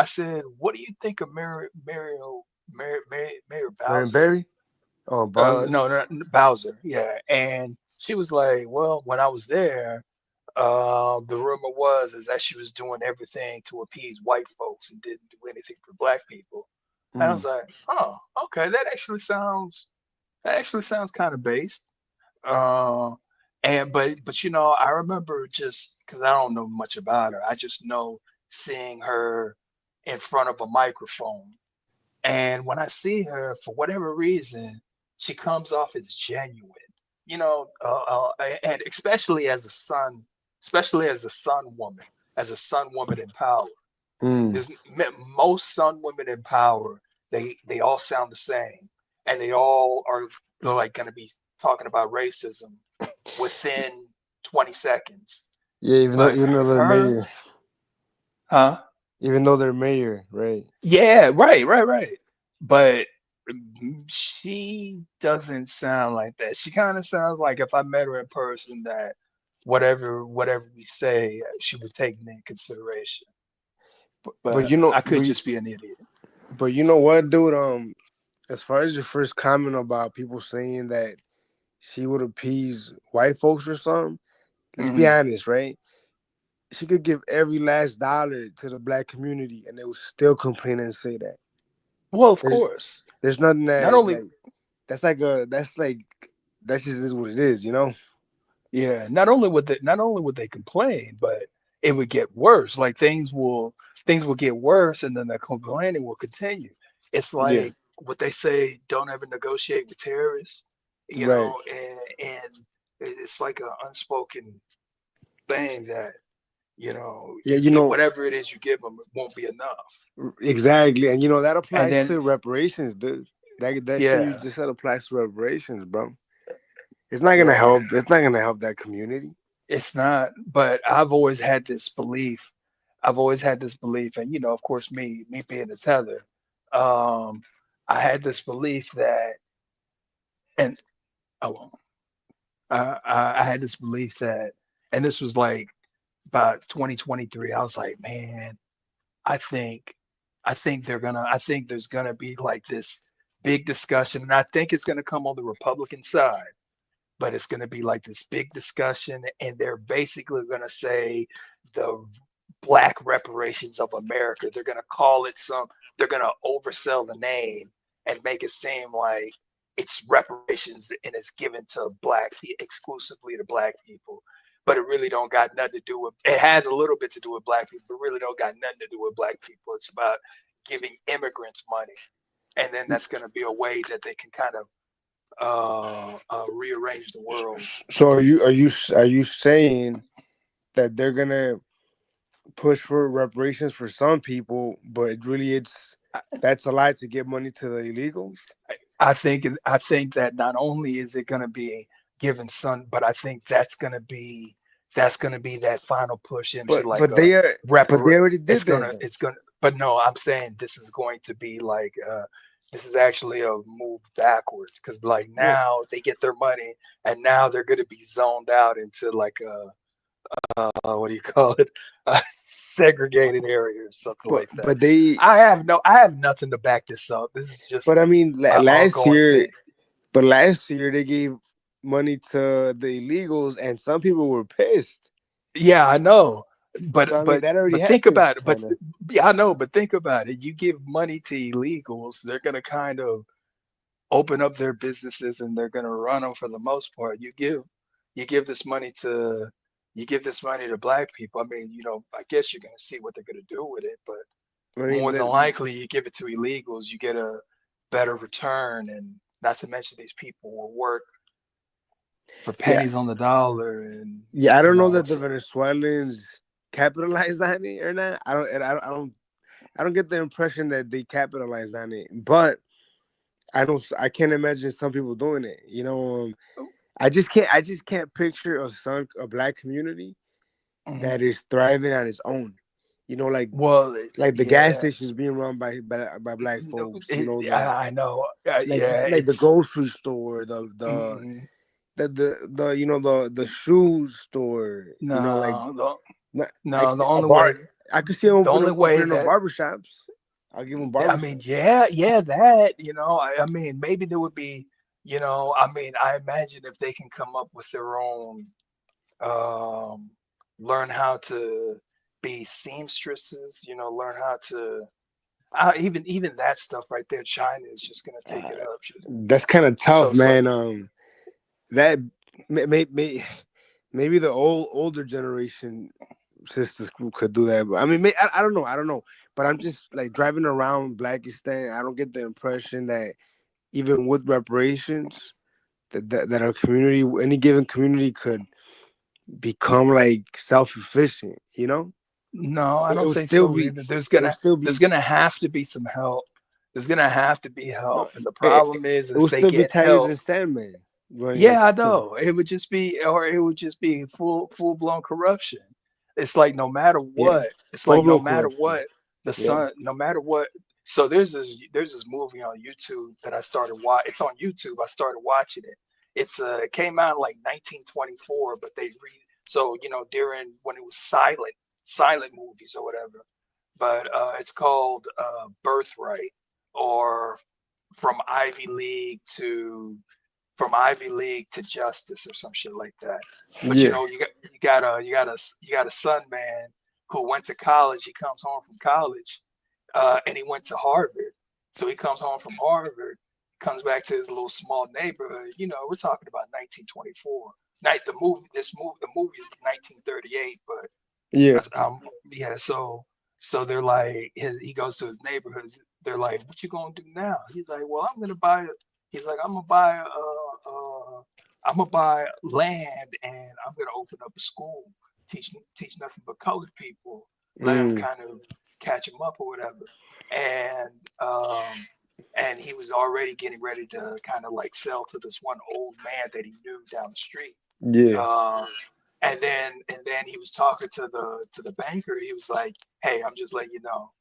said, what do you think of Mayor Marion Bowser? Barry? Oh, Bowser? No, Bowser. Yeah, and she was like, well, when I was there, the rumor was that she was doing everything to appease white folks and didn't do anything for black people. And I was like, oh, okay, that actually sounds kind of based. Uh, but I remember, just because I don't know much about her, I just know seeing her in front of a microphone. And when I see her, for whatever reason, she comes off as genuine, and especially as a sun woman in power. There's most sun women in power. They all sound the same, and they all are like going to be talking about racism within 20 seconds. Yeah, even though they're Her, mayor. huh? Even though they're mayor, right? Yeah, right. But she doesn't sound like that. She kind of sounds like, if I met her in person, that whatever we say, she would take me in consideration. But But I could just be an idiot. But you know what, dude? As far as your first comment about people saying that she would appease white folks or something, let's be honest, right? She could give every last dollar to the black community, and they would still complain and say that. Well, of course. There's nothing Not that only, like that's like that just is what it is, you know. yeah, not only would they complain, but it would get worse. Like things will get worse, and then the complaining will continue. It's Yeah. like what they say: don't ever negotiate with terrorists. Right. And it's like an unspoken thing that Yeah, whatever it is you give them, it won't be enough. exactly, and that And applies then, to reparations, dude. That shit you yeah, just said applies to reparations, bro. It's not gonna yeah, help. It's not gonna help that community. it's not. But I've always had this belief. And of course, me being a tether, um, I had this belief that, and oh, I had this belief that, and this was like about 2023. I was like, man, I think I think there's gonna be like this big discussion, and I think it's gonna come on the Republican side, but it's gonna be like this big discussion, and they're basically gonna say the Black reparations of America. They're gonna call it they're gonna oversell the name and make it seem like it's reparations and it's given to exclusively to black people. But it really don't got nothing to do with, it has a little bit to do with black people, but really don't got nothing to do with black people. It's about giving immigrants money. And then that's gonna be a way that they can kind of rearrange the world. So are you saying that they're gonna push for reparations for some people, but really that's a lie to give money to the illegals? I think that not only is it going to be given some, but I think that's going to be that final push into like But a they already did that though. it's gonna but no, I'm saying this is going to be like this is actually a move backwards, because like Well, now they get their money and now they're going to be zoned out into like a what do you call it, a segregated area or something but like that. but they I have nothing to back this up. This is just but I mean an last ongoing year thing. but last year they gave money to the illegals and some people were pissed. Yeah, I know. But So I mean, but that already but think happened. about it. But yeah, I know. But think about it. You give money to illegals, they're gonna kind of open up their businesses and they're gonna run them for the most part. You give this money to black people. I mean, I guess you're gonna see what they're gonna do with it, but I more than mean, likely you give it to illegals, you get a better return, and not to mention these people will work for yeah, pennies on the dollar, and yeah. I don't know that the so Venezuelans capitalized on it or not. I don't get the impression that they capitalized on it, but I can't imagine some people doing it. I just can't picture a black community that is thriving on its own. Like well, the gas yeah, stations being run by black folks. I know, Like the it's grocery store, mm, the shoe store. no, the A only bar. way, I could see them the only way opening up that barbershops. I'll give them I barbershops. mean, yeah, that, I mean, maybe there would be, I mean, I imagine if they can come up with their own, um, learn how to be seamstresses, learn how to, even that stuff right there, China is just gonna take it up. That's kind of tough, So, man. That maybe the older generation sisters could do that. But I mean, I don't know. I don't know. But I'm just like driving around Blackistan. I don't get the impression that even with reparations, that our community, any given community, could become like self-efficient. no, I It don't would think still so be. either. It would still There's be. gonna have to be some help. There's gonna have to be No, help, and the it, problem is it if would they still be get Tigers help. and Sandman running the Yeah, I system. know. It would just be full blown corruption. It's like no matter Yeah, what, it's like full no blown matter corruption. what, Yeah. no matter what. So there's this movie on YouTube that I started watch. It's on YouTube. I started watching it. It came out in like 1924, but so during when it was silent movies or whatever. But it's called Birthright, or from Ivy League to Justice or some shit like that. But Yeah. you got a son, man, who went to college. He comes home from college, and he went to Harvard. So he comes home from Harvard, comes back to his little small neighborhood. We're talking about 1924. The movie is 1938, but Yeah. yeah. So they're like, he goes to his neighborhood. They're like, "What you gonna do now?" He's like, "Well, I'm gonna buy it." He's like, I'm gonna buy land, and I'm gonna open up a school, teach nothing but colored people, let them Mm. kind of catch them up or whatever." And he was already getting ready to kind of like sell to this one old man that he knew down the street. Yeah. And then he was talking to the banker. He was like, "Hey, I'm just letting you know,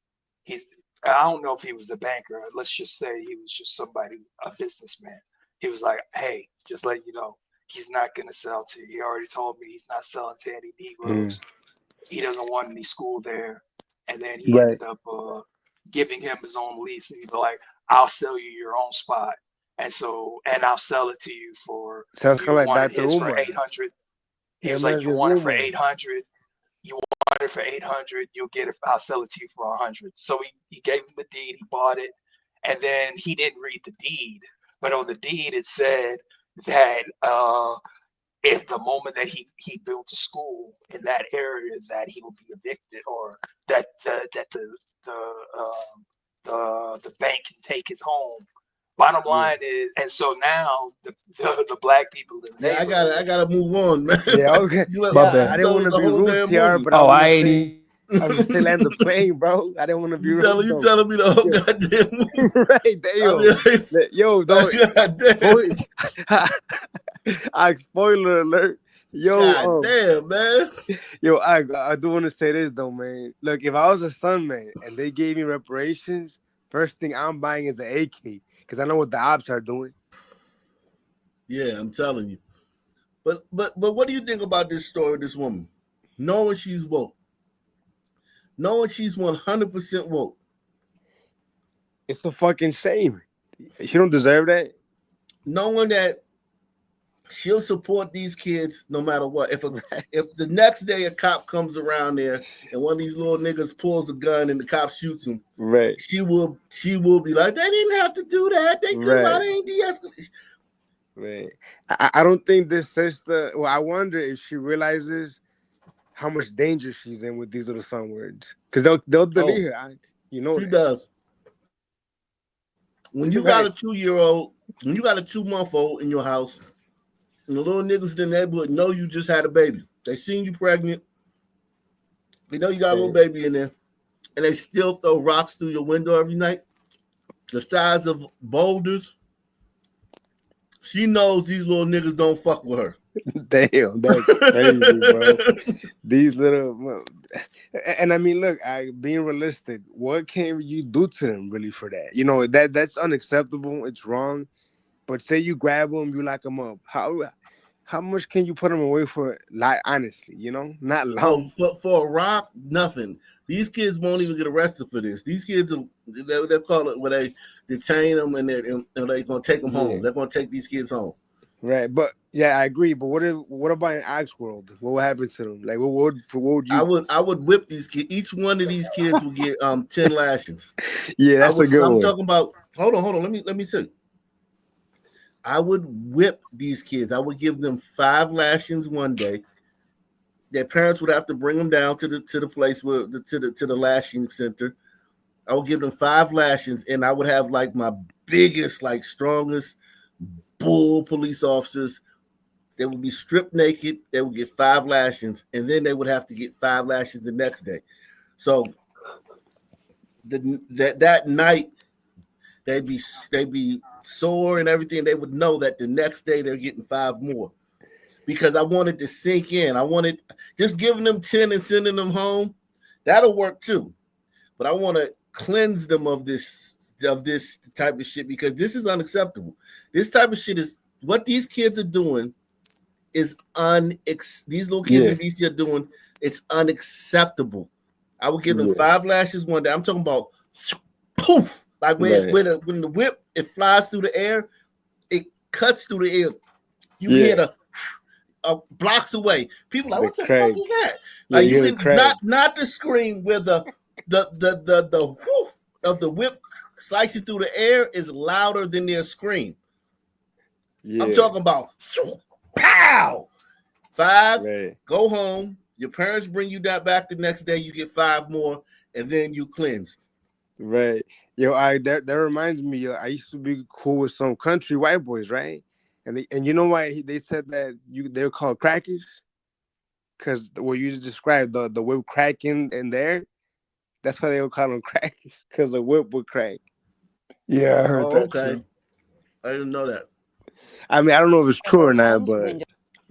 he's I don't know if he was a banker. Let's just say he was just somebody, a businessman." He was like, "Hey, just letting you know, he's not gonna sell to you. He already told me he's not selling to any Mm. Negroes. He doesn't want any school there." And then he Right. ended up giving him his own lease. And he's like, "I'll sell you your own spot, and I'll sell it to you for Sounds kind you of like wanted Dr. his for Umar. 800." He It was like, reminds "You me of want it for Umar. 800. You want it for 800. You'll get it. I'll sell it to you for 100." So he gave him the deed. He bought it, and then he didn't read the deed. But on the deed, it said that if the moment that he built a school in that area, that he would be evicted, or that the bank can take his home. Bottom Yeah. line is, and so now the black people in the Yeah, I neighborhood. gotta move on, man. Yeah. Okay. My Yeah. bad. I You didn't told want me to the be whole rude, damn TR, movie. but Oh, I ain't even. I was still land the plane, bro. I didn't want to be You rude you though. telling me the whole Yeah. goddamn movie. Right. Yo, don't. Goddamn. Spoiler alert. Yo, God damn, man. Yo, I do want to say this though, man. Look, if I was a son, man, and they gave me reparations, first thing I'm buying is an AK because I know what the ops are doing. Yeah, I'm telling you. But what do you think about this story of this woman? Knowing she's woke. Knowing she's 100% woke. It's a fucking shame. She don't deserve that. Knowing that She'll support these kids no matter what. If the next day a cop comes around there and one of these little niggas pulls a gun and the cop shoots him, right, she will be like, they didn't have to do that. They came out and de-escalated. Right. I don't think this sister. Well, I wonder if she realizes how much danger she's in with these little son words, because they'll delete her. You know she that. does. When you got a 2-year-old, when you got a 2-month-old in your house, and the little niggas in the neighborhood know you just had a baby. They seen you pregnant. They know you got a little baby in there, and they still throw rocks through your window every night, the size of boulders. She knows these little niggas don't fuck with her. Damn, that's crazy, bro. These little, and I mean, look, being realistic, what can you do to them really for that? You know, that's unacceptable. It's wrong. But say you grab them, you lock them up. How much can you put them away for? Like, honestly, you know, not long. For a rock, nothing. These kids won't even get arrested for this. These kids, they call it where they detain them and they're gonna take them home. They're gonna take these kids home. Right, but yeah, I agree. But what about in Axe World? What would happen to them? Like, what would you? I would whip these kids. Each one of these kids would get 10 lashings. Yeah, that's a good one. I'm talking about. Hold on. Let me see. I would whip these kids. I would give them 5 lashings one day. Their parents would have to bring them down to the place where to the lashing center. I would give them 5 lashings, and I would have like my biggest, like strongest bull police officers. They would be stripped naked. They would get 5 lashings, and then they would have to get 5 lashings the next day. So that night they'd be sore and everything. They would know that the next day they're getting 5 more, because I wanted to sink in. I wanted just giving them 10 and sending them home. That'll work too, but I want to cleanse them of this type of shit, because this is unacceptable. This type of shit is what these kids are doing is these little kids in DC are doing. It's unacceptable. I would give them 5 lashes one day. I'm talking about poof, like when the whip, it flies through the air, it cuts through the air. You hear the blocks away. People are like, what the fuck is that? Like you can not the scream where the whoof of the whip slicing through the air is louder than their scream. I'm talking about pow. 5, go home. Your parents bring you that back the next day. You get 5 more, and then you cleanse. Right. Yo, that reminds me. I used to be cool with some country white boys, right? And you know why they said that they're called crackers? Because what you just described, the whip cracking in there, that's why they would call them crackers, because the whip would crack. Yeah, I heard that too. I didn't know that. I mean, I don't know if it's true or not, but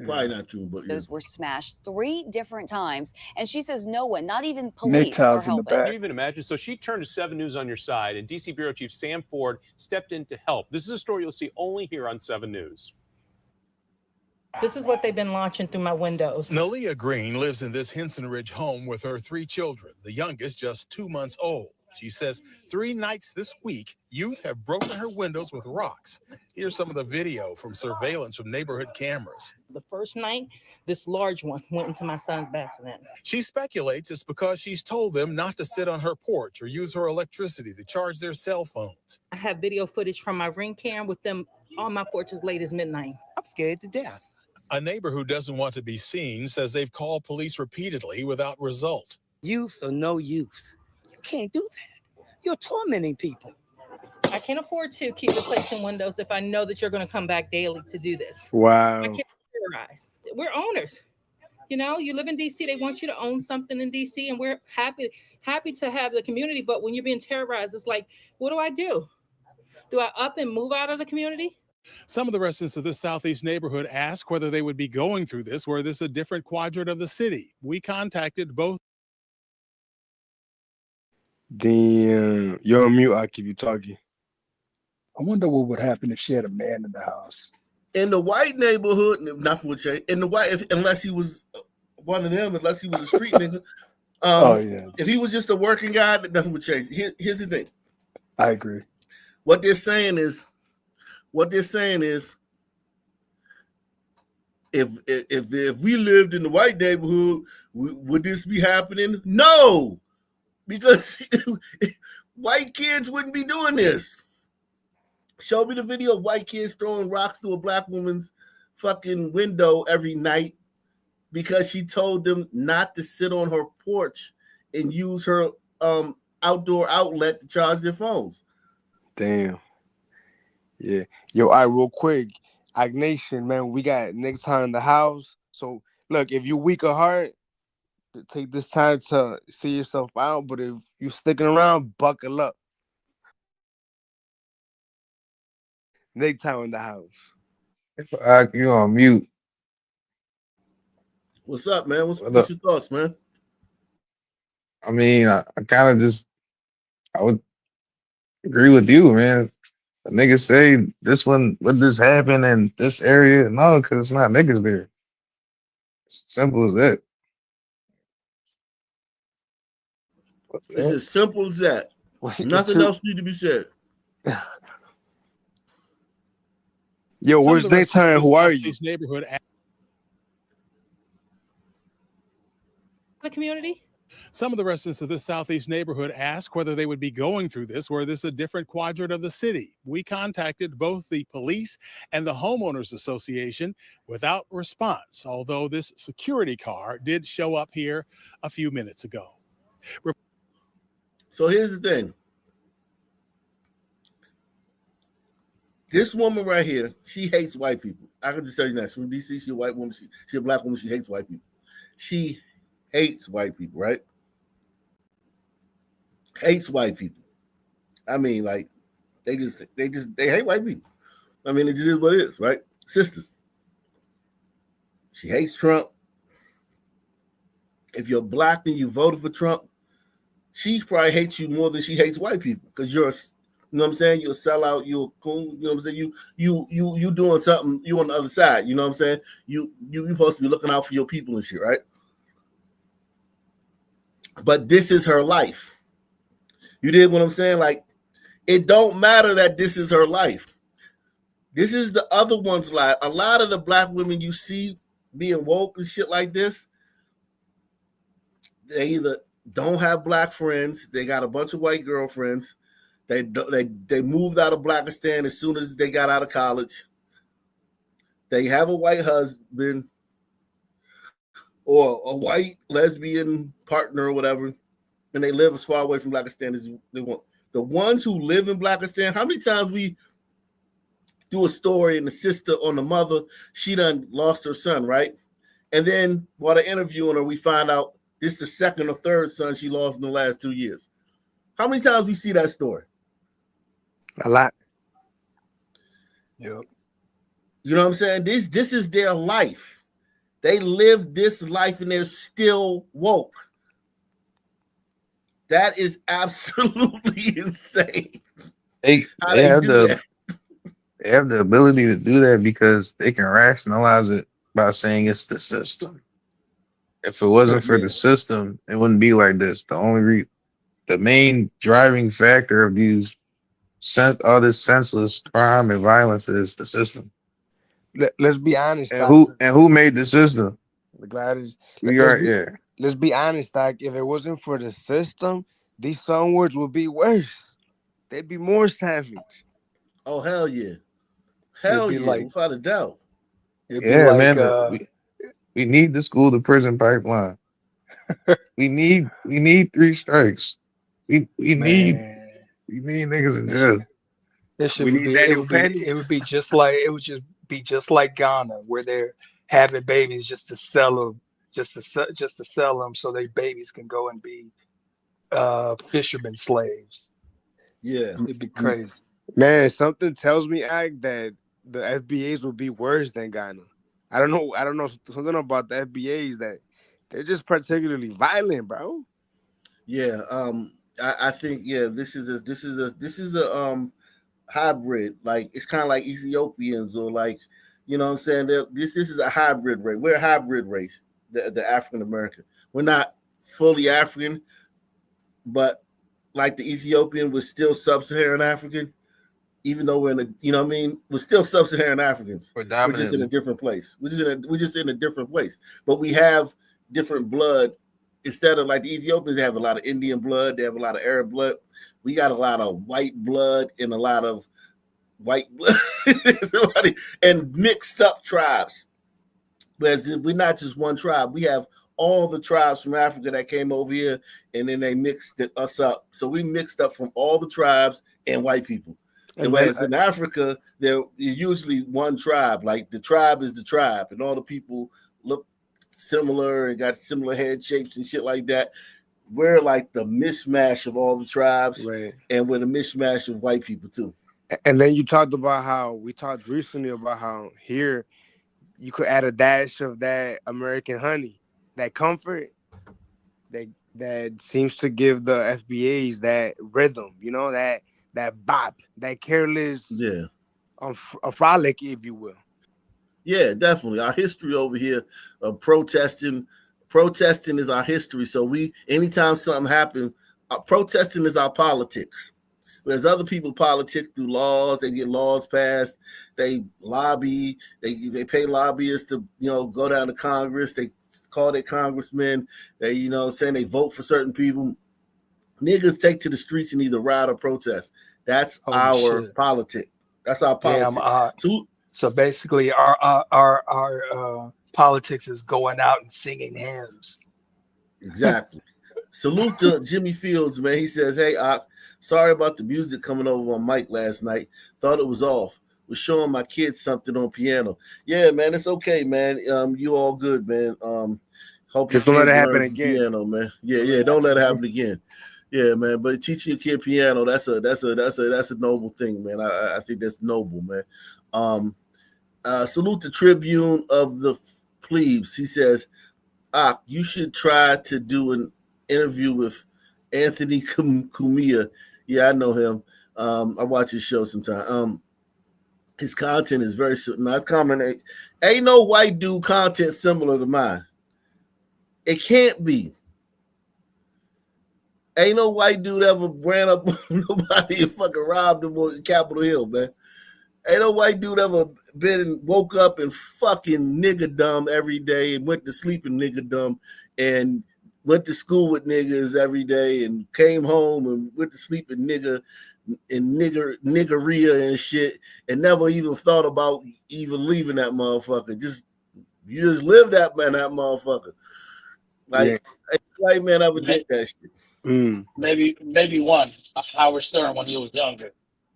probably not true. But those were smashed 3 different times, and she says no one, not even police, are helping. Can you even imagine? So she turned to 7 News on your side, and DC Bureau Chief Sam Ford stepped in to help. This is a story you'll see only here on 7 News. This is what they've been launching through my windows. Nalia Green lives in this Henson Ridge home with her 3 children, the youngest just 2 months old. She says 3 nights this week, youth have broken her windows with rocks. Here's some of the video from surveillance from neighborhood cameras. The first night, this large one went into my son's bassinet. She speculates it's because she's told them not to sit on her porch or use her electricity to charge their cell phones. I have video footage from my Ring cam with them on my porch as late as midnight. I'm scared to death. A neighbor who doesn't want to be seen says they've called police repeatedly without result. Youth or no youth, you can't do that. You're tormenting people. I can't afford to keep replacing windows if I know that you're going to come back daily to do this. Wow. My kids are terrorized. We're owners. You know, you live in DC, they want you to own something in DC, and we're happy to have the community. But when you're being terrorized, it's like, what do I do? Do I up and move out of the community? Some of the residents of this southeast neighborhood ask whether they would be going through this were this a different quadrant of the city. We contacted both. Damn. You're on mute. I'll keep you talking. I wonder what would happen if she had a man in the house. In the white neighborhood, nothing would change. In the white, unless he was one of them, unless he was a street nigga. If he was just a working guy, nothing would change. Here's the thing. I agree. What they're saying is if we lived in the white neighborhood, would this be happening? No, because white kids wouldn't be doing this. Show me the video of white kids throwing rocks through a black woman's fucking window every night because she told them not to sit on her porch and use her outdoor outlet to charge their phones. Damn. Yeah. Yo, all right, real quick. Nation, man, we got next time in the house. So look, if you're weak of heart, take this time to see yourself out. But if you're sticking around, buckle up. Next time in the house. If you on mute. What's up, man? What's your thoughts, man? I mean, I kind of just I would agree with you, man. The niggas say this one would this happen in this area? No, because it's not niggas there. It's simple as that. It's as simple as that. Nothing else need to be said. Yo, Some where's of the residents Daytime? of the Who are you? Southeast neighborhood The community. Some of the residents of this Southeast neighborhood ask whether they would be going through this were this a different quadrant of the city. We contacted both the police and the homeowners association without response, although this security car did show up here a few minutes ago. So here's the thing. This woman right here, she hates white people. I can just tell you that. She's from DC, she's a white woman. She's a black woman. She hates white people. She hates white people, right? Hates white people. I mean, like, they hate white people. I mean, it just is what it is, right? Sisters. She hates Trump. If you're black and you voted for Trump, she probably hates you more than she hates white people because you're, you know what I'm saying? You're a sellout. You're a coon. You know what I'm saying? You doing something. You on the other side. You know what I'm saying? You supposed to be looking out for your people and shit, right? But this is her life. You did what I'm saying? Like, it don't matter that this is her life. This is the other one's life. A lot of the black women you see being woke and shit like this, they either don't have black friends, they got a bunch of white girlfriends, they moved out of Blackistan as soon as they got out of college, they have a white husband or a white lesbian partner or whatever, and they live as far away from Blackistan as they want. The ones who live in Blackistan, how many times we do a story and the sister or the mother, she done lost her son, right? And then while they're interviewing her, we find out this is the second or third son she lost in the last 2 years. How many times we see that story? A lot. Yep. You know what I'm saying? This is their life. They live this life and they're still woke. That is absolutely insane. They have the ability to do that because they can rationalize it by saying it's the system. If it wasn't for the system, it wouldn't be like this. The main driving factor of all this senseless crime and violence is the system. Let's be honest. And who made the system? The Gladiators. Yeah. Let's be honest, Doc. If it wasn't for the system, these song words would be worse. They'd be more savage. Oh, hell yeah. Hell yeah, without a doubt. Yeah, man. We need the school to prison pipeline. we need 3 strikes. We need niggas in jail. It would just be just like Ghana, where they're having babies just to sell them, just to sell them, so their babies can go and be fishermen slaves. Yeah, it'd be crazy. Man, something tells me, that the FBAs would be worse than Ghana. I don't know something about the FBAs that they're just particularly violent, bro. Yeah, I think this is a hybrid. Like, it's kind of like Ethiopians or like, you know what I'm saying? This is a hybrid race. We're a hybrid race, the African American. We're not fully African, but like the Ethiopian was still sub-Saharan African, even though we're in a, you know what I mean, we're still sub-Saharan Africans. We're just in a different place. We're just in a different place. But we have different blood. Instead of like the Ethiopians, they have a lot of Indian blood, they have a lot of Arab blood. We got a lot of white blood and a lot of white blood and mixed up tribes. Whereas we're not just one tribe. We have all the tribes from Africa that came over here, and then they mixed us up. So we mixed up from all the tribes and white people. And whereas in Africa, they're usually one tribe. Like the tribe is the tribe, and all the people look similar and got similar head shapes and shit like that. We're like the mishmash of all the tribes, right? And we're the mishmash of white people too. And then you talked about how we talked recently about how here you could add a dash of that American honey, that comfort that seems to give the FBAs that rhythm, you know, that bop, that careless, a frolic, if you will. Yeah, definitely. Our history over here of protesting is our history. So anytime something happens, protesting is our politics. Whereas other people politic through laws, they get laws passed, they lobby, they pay lobbyists to, you know, go down to Congress, they call their congressmen, they, you know, saying they vote for certain people. Niggas take to the streets and either riot or protest. That's our politic. That's our politics. So basically, our politics is going out and singing hymns. Exactly. Salute to Jimmy Fields, man. He says, "Hey, sorry about the music coming over on mic last night. Thought it was off. Was showing my kids something on piano. Yeah, man, it's okay, man. You all good, man. Hope just don't let it happen again. Piano, man. Yeah, don't let it happen again. Yeah, man. But teaching your kid piano, that's a noble thing, man. I think that's noble, man. Salute the Tribune of the Plebes. He says, you should try to do an interview with Anthony Cumia. Yeah, I know him. I watch his show sometime. His content is very not common. Ain't no white dude content similar to mine. It can't be. Ain't no white dude ever ran up on nobody and fucking robbed them on Capitol Hill, man. Ain't no white dude ever woke up and fucking niggerdom every day and went to sleep in niggerdom and went to school with niggas every day and came home and went to sleep in niggeria and shit and never even thought about even leaving that motherfucker. You just live that motherfucker. Like, white man ever did that shit. Maybe one. Howard Stern when he was younger.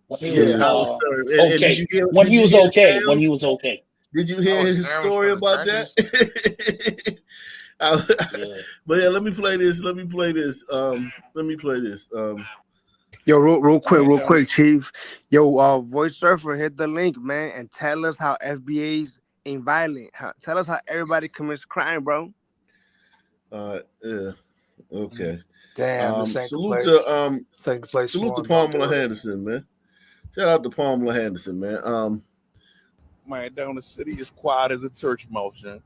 When he was okay. When he was okay. When he was okay. Did you hear his story about that? But yeah, let me play this. Yo, real quick, Chief. Yo, Voice Surfer, hit the link, man, and tell us how FBAs ain't violent. Tell us how everybody commits crime, bro. Yeah. Okay. Damn. Salute to Pamela Henderson, man. Shout out to Pamela Henderson, man. Man, down the city is quiet as a church mouse, man.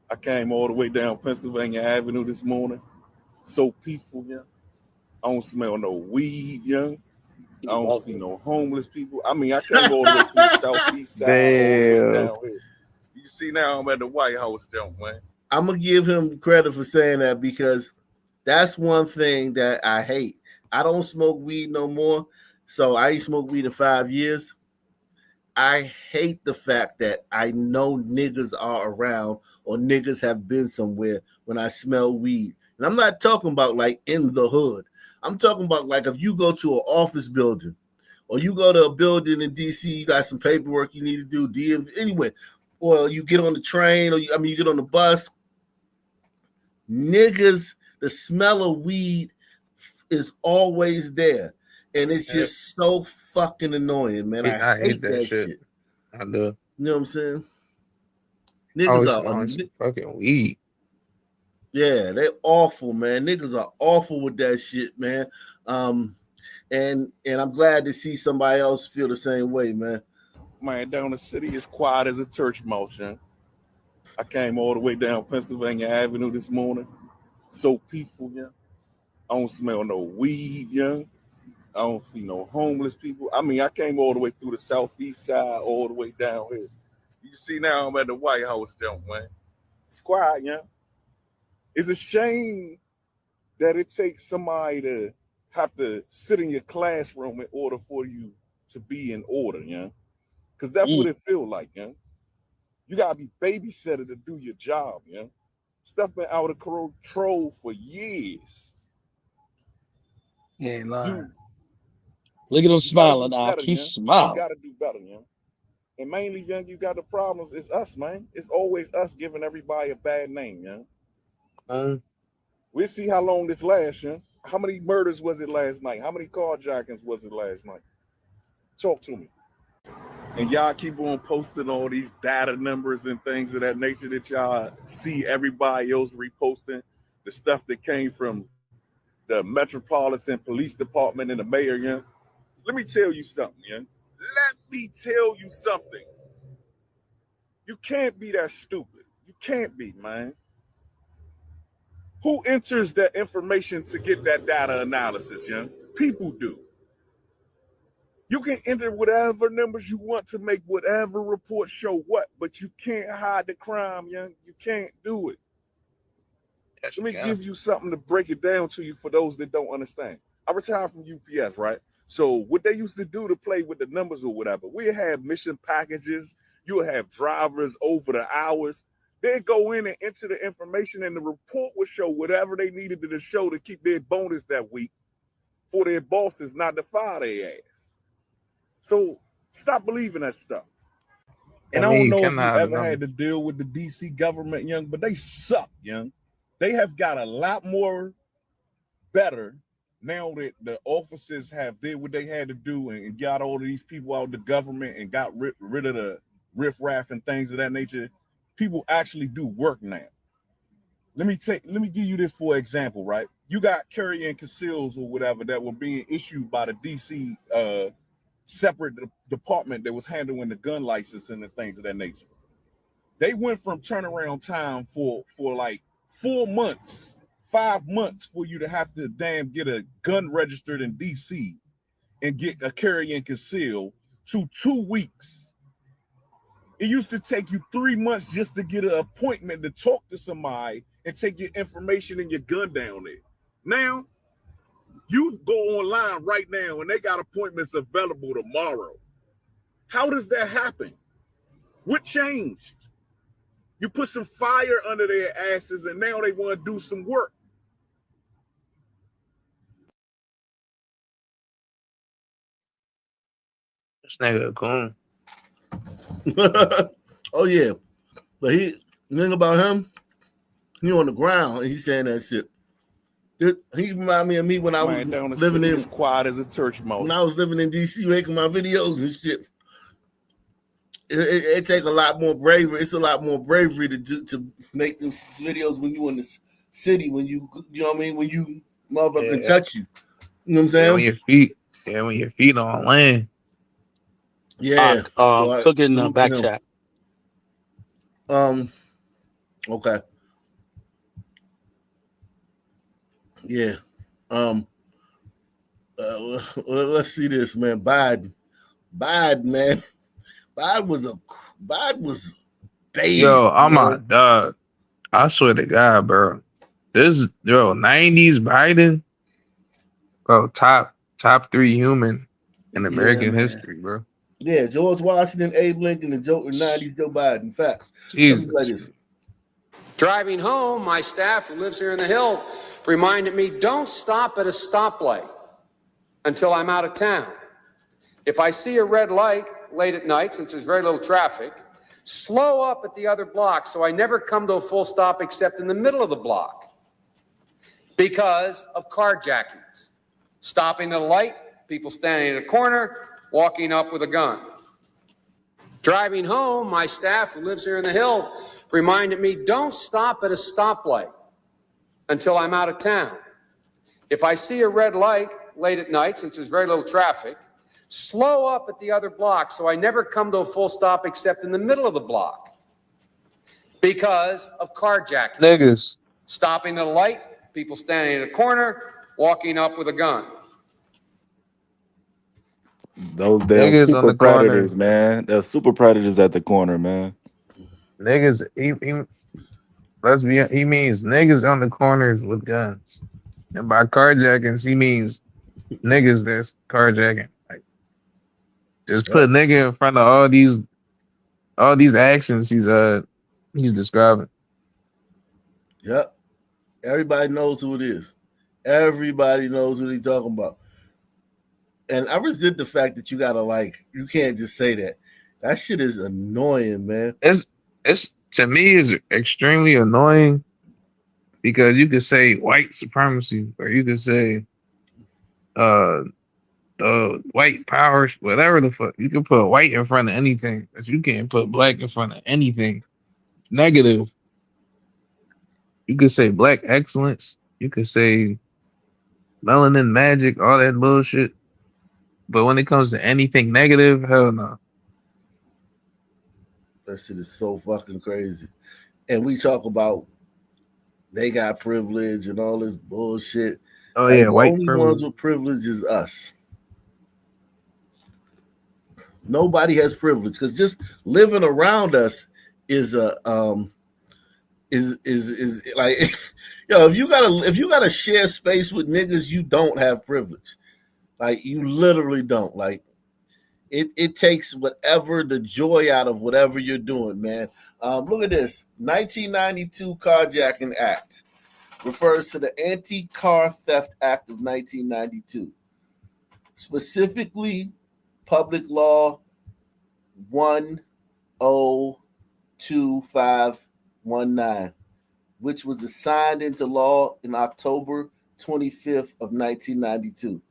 I came all the way down Pennsylvania Avenue this morning. So peaceful, yeah. I don't smell no weed, young. I don't see no homeless people. I mean, I came all the way from the southeast side, all the way down here. You see now I'm at the White House, jump, man. I'm gonna give him credit for saying that because that's one thing that I hate. I don't smoke weed no more. So I ain't smoked weed in 5 years. I hate the fact that I know niggas are around or niggas have been somewhere when I smell weed. And I'm not talking about like in the hood. I'm talking about like if you go to an office building or you go to a building in DC, you got some paperwork you need to do, DMV, anyway, or you get on the train or you get on the bus. Niggas, the smell of weed is always there. And it's just so fucking annoying, man. I hate that shit. I do. You know what I'm saying? Niggas are fucking weed. Yeah, they're awful, man. Niggas are awful with that shit, man. And I'm glad to see somebody else feel the same way, man. Man, down the city is quiet as a church mouse, man. I came all the way down Pennsylvania Avenue this morning. So peaceful, yeah. I don't smell no weed, young. I don't see no homeless people. I mean, I came all the way through the southeast side, all the way down here. You see now I'm at the White House, jump, man. It's quiet, yeah. It's a shame that it takes somebody to have to sit in your classroom in order for you to be in order, yeah. Because that's what it feels like, yeah. You gotta be babysitter to do your job, yeah. Stuff been out of control for years. You ain't lying. Look at him smiling now. Better, He's yeah. smiling. You gotta do better, yeah. And mainly, young, you got the problems. It's us, man. It's always us giving everybody a bad name, yeah. We'll see how long this lasts, yeah. How many murders was it last night? How many carjackings was it last night? Talk to me. And y'all keep on posting all these data numbers and things of that nature that y'all see everybody else reposting. The stuff that came from the Metropolitan Police Department and the mayor, yeah. Let me tell you something, yeah. Let me tell you something. You can't be that stupid. You can't be, man. Who enters that information to get that data analysis, yeah? People do. You can enter whatever numbers you want to make whatever report show what, but you can't hide the crime, young. You can't do it. Yes, Let me give you something to break it down to you for those that don't understand. I retired from UPS, right? So what they used to do to play with the numbers or whatever, we have mission packages. You'll have drivers over the hours. They'd go in and enter the information and the report would show whatever they needed to show to keep their bonus that week for their bosses not to fire their ass. So stop believing that stuff. And I don't know if you ever had to deal with the DC government, young, but they suck, young. They have got a lot more better now that the officers have did what they had to do and got all of these people out of the government and got rid of the riffraff and things of that nature. People actually do work now. Let me give you this for example, right? You got carry and conceals or whatever that were being issued by the DC separate department that was handling the gun license and the things of that nature. They went from turnaround time for like 4 months, 5 months for you to have to get a gun registered in DC and get a carry and conceal to 2 weeks. It used to take you 3 months just to get an appointment to talk to somebody and take your information and your gun down there. Now, you go online right now and they got appointments available tomorrow. How does that happen? What changed? You put some fire under their asses and now they want to do some work. This nigga gone. Oh yeah, but the thing about him, he on the ground and he's saying that shit. He remind me of me when I was living in quiet as a church mouse. When I was living in DC, making my videos and shit. It take a lot more bravery. It's a lot more bravery to make them videos when you in the city, when you know what I mean, when you motherfucker touch you. You know what I'm saying? When your feet on land. Yeah. Cook it in the back chat. Okay. Yeah. Let's see this, man. Biden, man. Biden was based. Yo, I'm my dog. I swear to God, bro. This 90s Biden, bro, top 3 human in American history, bro. Yeah, George Washington, Abe Lincoln, and 90s Joe Biden. Facts. Jesus. Let me play this. Driving home, my staff who lives here in the Hill reminded me, don't stop at a stoplight until I'm out of town. If I see a red light late at night, since there's very little traffic, slow up at the other block so I never come to a full stop except in the middle of the block because of carjackings. Stopping at a light, people standing in a corner, walking up with a gun. Driving home, my staff who lives here in the Hill reminded me, don't stop at a stoplight until I'm out of town. If I see a red light late at night, since there's very little traffic, slow up at the other block so I never come to a full stop except in the middle of the block because of carjackings. Niggas. Stopping at a light, people standing in a corner, walking up with a gun. Those damn Niggas on super the corner. predators, man. They're super predators at the corner, man. Niggas. Let's be. He means niggas on the corners with guns, and by carjackings he means niggas that's carjacking. Like, just put nigga in front of all these actions he's describing. Yep. Everybody knows who it is. Everybody knows who they talking about. And I resent the fact that you can't just say that. That shit is annoying, man. It's to me is extremely annoying because you could say white supremacy or you could say uh white power, whatever the fuck. You can put white in front of anything, but you can't put black in front of anything negative. You could say black excellence. You could say melanin magic, all that bullshit. But when it comes to anything negative, hell no. That shit is so fucking crazy. And we talk about they got privilege and all this bullshit. Oh Like, yeah, the white only privilege. ones with privilege is us. Nobody has privilege because just living around us is a is like yo, if you gotta share space with niggas, you don't have privilege. Like, you literally don't. Like, it takes whatever the joy out of whatever you're doing, man. Look at this. 1992 Carjacking Act refers to the Anti-Car Theft Act of 1992. Specifically, Public Law 102519, which was signed into law in October 25th of 1992.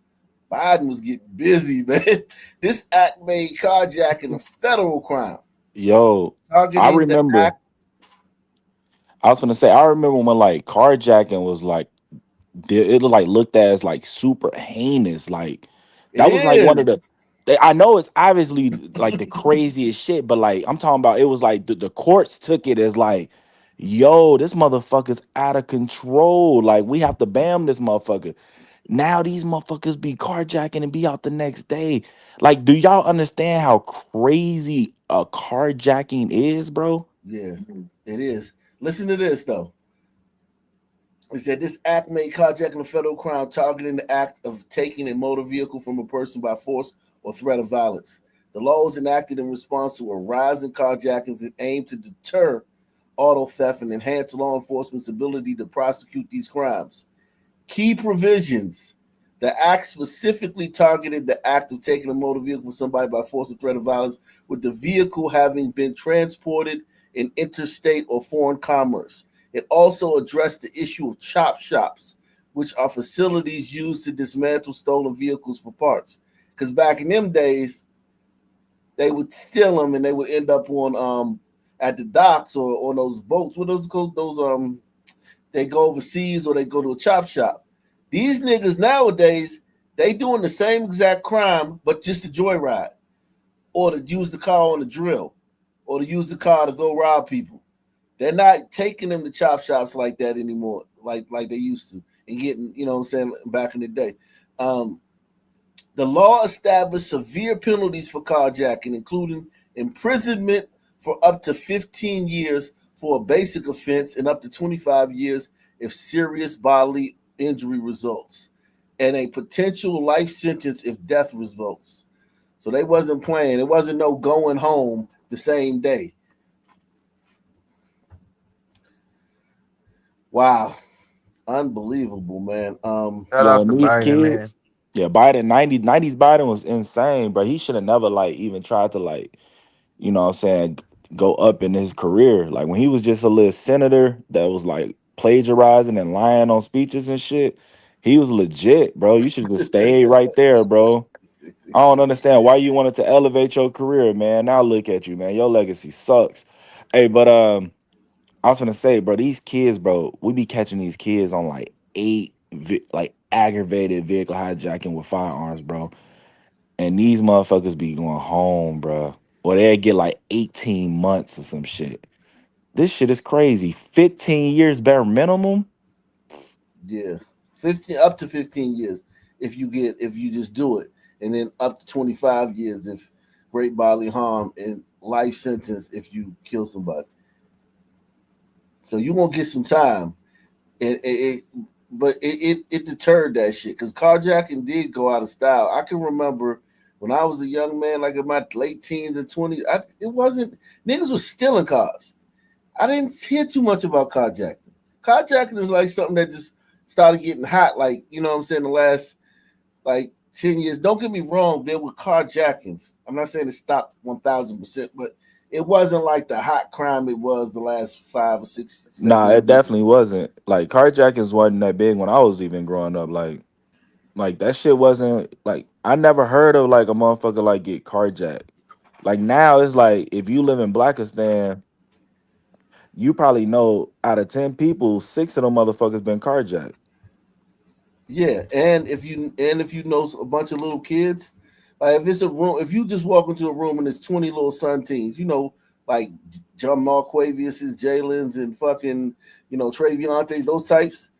Biden was getting busy, man. This act made carjacking a federal crime. Yo, I Targeting the remember. act. I was gonna say, I remember when like carjacking was like it like looked at as like super heinous. Like It that was like one of is. the. I know it's obviously like the craziest shit, but like I'm talking about, it was like the courts took it as like, yo, this motherfucker's out of control. Like, we have to bam this motherfucker. Now these motherfuckers be carjacking and be out the next day. Like, do y'all understand how crazy a carjacking is, bro? Yeah, it is. Listen to this, though. It said this act made carjacking a federal crime, targeting the act of taking a motor vehicle from a person by force or threat of violence. The law was enacted in response to a rise in carjackings and aimed to deter auto theft and enhance law enforcement's ability to prosecute these crimes. Key provisions. The act specifically targeted the act of taking a motor vehicle from somebody by force or threat of violence, with the vehicle having been transported in interstate or foreign commerce. It also addressed the issue of chop shops, which are facilities used to dismantle stolen vehicles for parts. Because back in them days, they would steal them and they would end up on at the docks or on those boats. What those they go overseas or they go to a chop shop. These niggas nowadays, they doing the same exact crime, but just to joyride, or to use the car on the drill, or to use the car to go rob people. They're not taking them to chop shops like that anymore, like they used to, and getting, you know what I'm saying, back in the day. The law established severe penalties for carjacking, including imprisonment for up to 15 years for a basic offense and up to 25 years if serious bodily injury results, and a potential life sentence if death results. So they wasn't playing. It wasn't no going home the same day. Wow. Unbelievable, man. Shout Yo, out to and these Biden, man. kids, yeah, Biden, 90s Biden was insane, bro. He should have never like even tried to like, you know what I'm saying, go up in his career. Like, when he was just a little senator that was like plagiarizing and lying on speeches and shit, he was legit, bro. You should just stay right there, bro. I don't understand why you wanted to elevate your career, man. Now look at you, man. Your legacy sucks. Hey, but I was gonna say, bro, these kids, bro, we be catching these kids on like like aggravated vehicle hijacking with firearms, bro. And these motherfuckers be going home, bro. Or they get like 18 months or some shit. This shit is crazy. 15 years bare minimum. Yeah, 15 up to 15 years if you just do it. and then up to 25 years if great bodily harm, and life sentence if you kill somebody. So you won't get some time, but it deterred that shit because carjacking did go out of style. I can remember when I was a young man, like in my late teens and 20s, it wasn't niggas was stealing cars. I didn't hear too much about carjacking. Carjacking is like something that just started getting hot, like, you know what I'm saying, the last like 10 years. Don't get me wrong, there were carjackings. I'm not saying it stopped 1,000%, but it wasn't like the hot crime it was the last 5 or 6, 7, Nah, 8 it years. definitely wasn't. Like carjackings wasn't that big when I was even growing up. Like that shit wasn't like I never heard of like a motherfucker like get carjacked. Like now it's like if you live in Blackistan, you probably know out of 10 people, 6 of them motherfuckers been carjacked. Yeah, and if you know a bunch of little kids, like if it's a room, if you just walk into a room and there's 20 little son teens, like John Marquavius, Jalen's, and fucking, Traviantes, those types,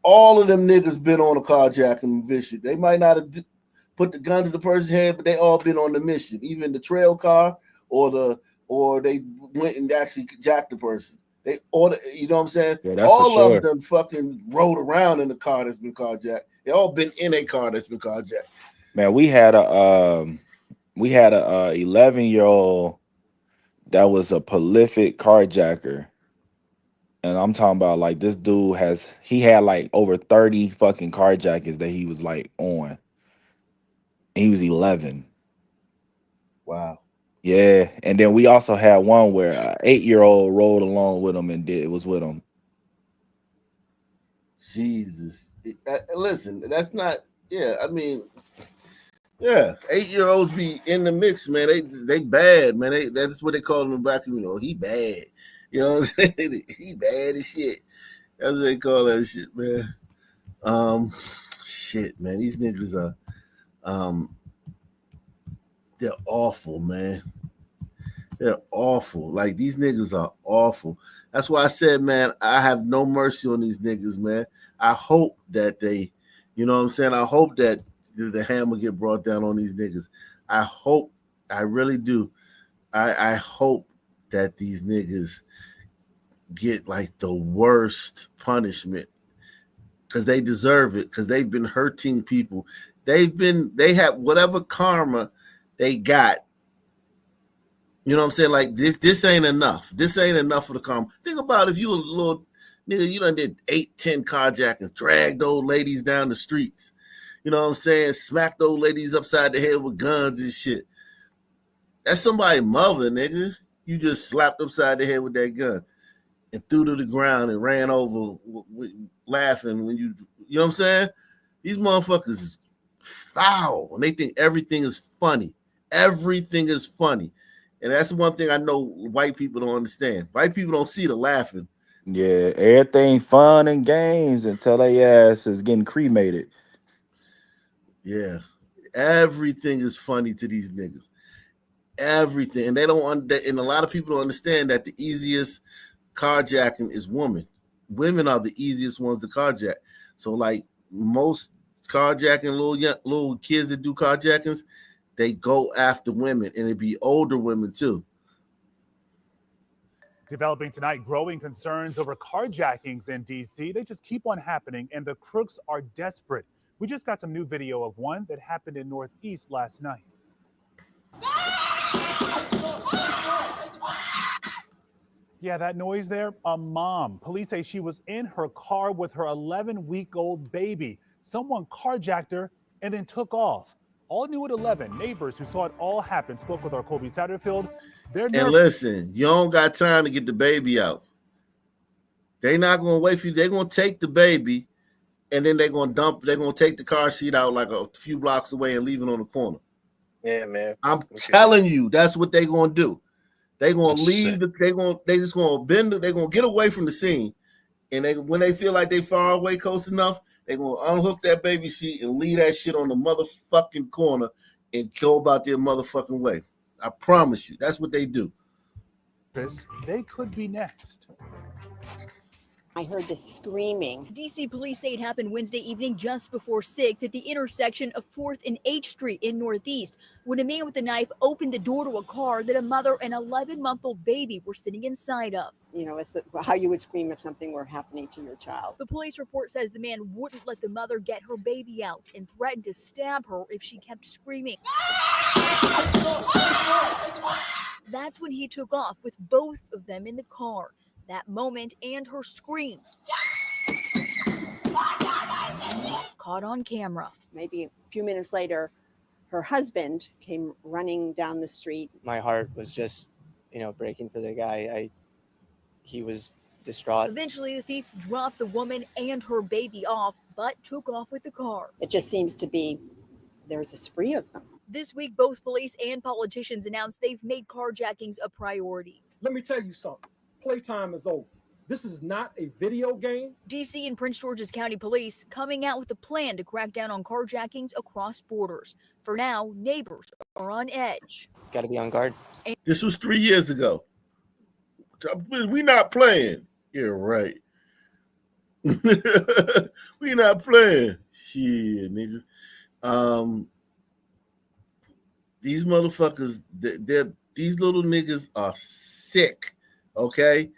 all of them niggas been on a carjacking mission. They might not have put the gun to the person's head, but they all been on the mission. Even the trail car or they went and actually jacked the person. They order, you know what I'm saying? Yeah, that's for All of them sure. done fucking rode around in the car that's been carjacked. They all been in a car that's been carjacked. Man, we had a 11-year-old that was a prolific carjacker. And I'm talking about like this dude had like over 30 fucking carjackings that he was like on. And he was 11. Wow. Yeah. And then we also had one where an 8-year-old rode along with him and was with him. Jesus. Listen, that's not, yeah, I mean, yeah, 8-year-olds be in the mix, man. They bad, man. That's what they call them in black community. He bad. You know what I'm saying? He bad as shit. That's what they call that shit, man. Shit, man. These niggas are, they're awful, man. They're awful. Like these niggas are awful. That's why I said, man, I have no mercy on these niggas, man. I hope that they, you know what I'm saying? I hope that the hammer get brought down on these niggas. I really do. I hope that these niggas get like the worst punishment because they deserve it, because they've been hurting people. They have whatever karma they got. You know what I'm saying? Like this ain't enough. This ain't enough for the karma. Think about if you a little nigga, you done did 8, 10 carjackings, dragged old ladies down the streets. You know what I'm saying? Smacked old ladies upside the head with guns and shit. That's somebody's mother, nigga. You just slapped upside the head with that gun and threw to the ground and ran over laughing when you know what I'm saying? These motherfuckers is foul and they think everything is funny. Everything is funny. And that's one thing I know white people don't understand. White people don't see the laughing. Yeah, everything fun and games until their ass is getting cremated. Yeah. Everything is funny to these niggas. Everything. And they don't and a lot of people don't understand that the easiest carjacking is women. Women are the easiest ones to carjack. So like most carjacking little kids that do carjackings, they go after women, and it be older women too. Developing tonight, growing concerns over carjackings in D.C. They just keep on happening, and the crooks are desperate. We just got some new video of one that happened in Northeast last night. Yeah, that noise there, a mom. Police say she was in her car with her 11-week-old baby. Someone carjacked her and then took off. All new at 11. Neighbors who saw it all happen spoke with our Colby Satterfield. They're nervous. And listen, you don't got time to get the baby out. They're not going to wait for you. They're going to take the baby, and then they're going to take the car seat out like a few blocks away and leave it on the corner. Yeah, man. I'm telling you, that's what they're going to do. They're going to leave. They just going to bend. They're going to get away from the scene, and when they feel like they far away close enough, they're going to unhook that baby seat and leave that shit on the motherfucking corner and go about their motherfucking way. I promise you, that's what they do. They could be next. I heard the screaming. DC police say it happened Wednesday evening just before 6 at the intersection of 4th and H Street in Northeast when a man with a knife opened the door to a car that a mother and 11-month-old baby were sitting inside of. You know, it's how you would scream if something were happening to your child. The police report says the man wouldn't let the mother get her baby out and threatened to stab her if she kept screaming. That's when he took off with both of them in the car. That moment and her screams caught on camera. Maybe a few minutes later, her husband came running down the street. My heart was just, breaking for the guy. He was distraught. Eventually, the thief dropped the woman and her baby off, but took off with the car. It just seems to be there's a spree of them. This week, both police and politicians announced they've made carjackings a priority. Let me tell you something. Playtime is over. This is not a video game. DC and Prince George's County Police coming out with a plan to crack down on carjackings across borders. For now, neighbors are on edge. Got to be on guard. This was 3 years ago. We not playing. Yeah, right. We not playing. Shit, nigga. These motherfuckers, these little niggas are sick. Okay,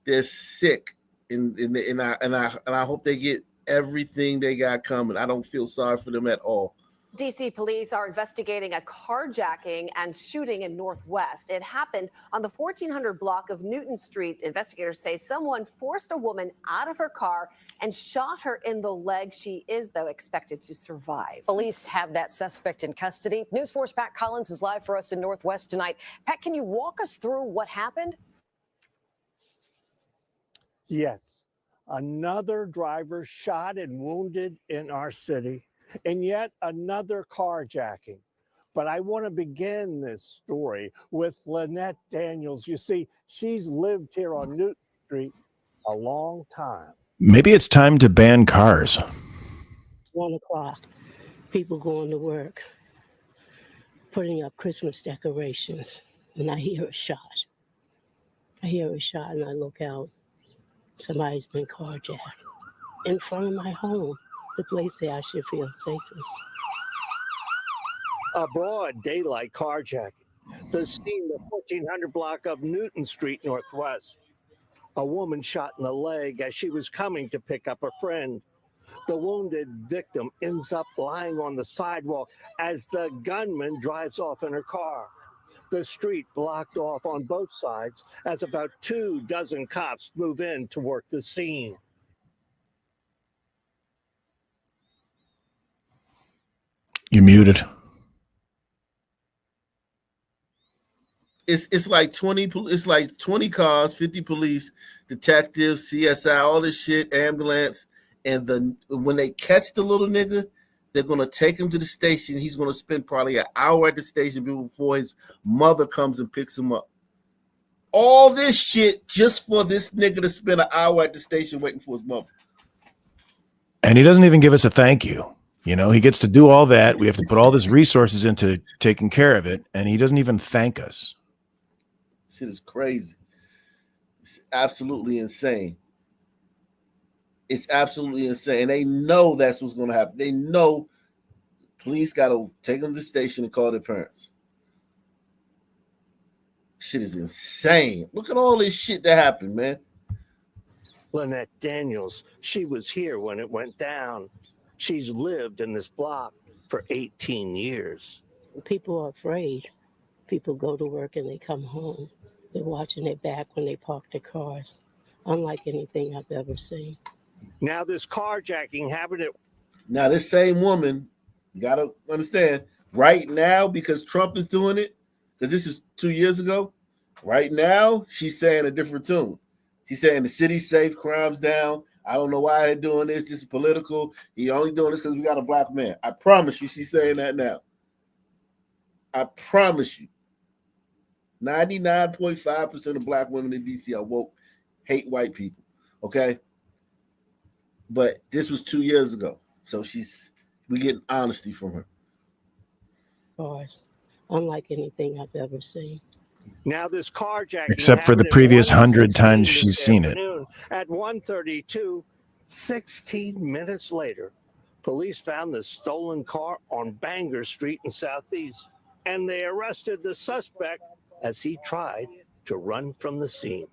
they're sick, and I hope they get everything they got coming. I don't feel sorry for them at all. DC police are investigating a carjacking and shooting in Northwest. It happened on the 1400 block of Newton Street. Investigators say someone forced a woman out of her car and shot her in the leg. She is, though, expected to survive. Police have that suspect in custody. News 4's Pat Collins is live for us in Northwest tonight. Pat, can you walk us through what happened? Yes, another driver shot and wounded in our city, and yet another carjacking. But I want to begin this story with Lynette Daniels. You see, she's lived here on Newton Street a long time. Maybe it's time to ban cars. 1 o'clock, people going to work, putting up Christmas decorations, and I hear a shot. And I look out. Somebody's been carjacked in front of my home, the place that I should feel safest. A broad daylight carjacking. The scene, the 1400 block of Newton Street Northwest. A woman shot in the leg as she was coming to pick up a friend. The wounded victim ends up lying on the sidewalk as the gunman drives off in her car. The street blocked off on both sides as about 24 cops move in to work the scene. You're muted. It's like 20. It's like 20 cars, 50 police, detectives, CSI, all this shit, ambulance, and when they catch the little nigga, they're gonna take him to the station. He's gonna spend probably an hour at the station before his mother comes and picks him up. All this shit just for this nigga to spend an hour at the station waiting for his mother. And he doesn't even give us a thank you. You know, he gets to do all that. We have to put all this resources into taking care of it, and he doesn't even thank us. Shit is crazy. It's absolutely insane. It's absolutely insane. And they know that's what's going to happen. They know police got to take them to the station and call their parents. Shit is insane. Look at all this shit that happened, man. Lynette Daniels, she was here when it went down. She's lived in this block for 18 years. People are afraid. People go to work and they come home. They're watching their back when they park their cars. Unlike anything I've ever seen. Now this carjacking happened. Now this same woman, you got to understand, right now, because Trump is doing it, because this is 2 years ago, right now, she's saying a different tune. She's saying the city's safe, crime's down. I don't know why they're doing this. This is political. You're only doing this because we got a black man. I promise you, she's saying that now. I promise you. 99.5% of black women in DC are woke, hate white people. Okay? But this was 2 years ago. So we getting honesty from her. Cars, unlike anything I've ever seen. Now, this carjacking Except for the happened in previous 100 116 times this she's seen it. afternoon at 1:32. 16 minutes later, police found the stolen car on Bangor Street in Southeast, and they arrested the suspect as he tried to run from the scene.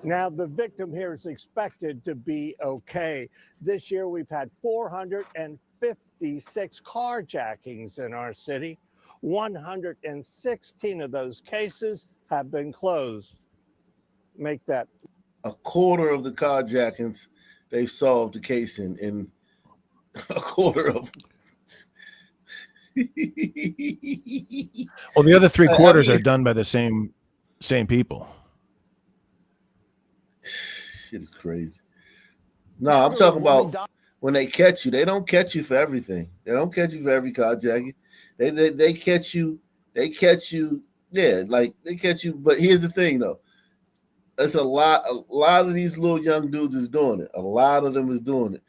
Now, the victim here is expected to be okay. This year, we've had 456 carjackings in our city. 116 of those cases have been closed. Make that a quarter of the carjackings they've solved the case in a quarter of them. Well, the other 3/4 are done by the same people. Shit is crazy. No, I'm talking about when they catch you. They don't catch you for everything. They don't catch you for every carjacking. They catch you. They catch you. Yeah, like they catch you. But here's the thing, though. It's a lot of these little young dudes is doing it. A lot of them is doing it.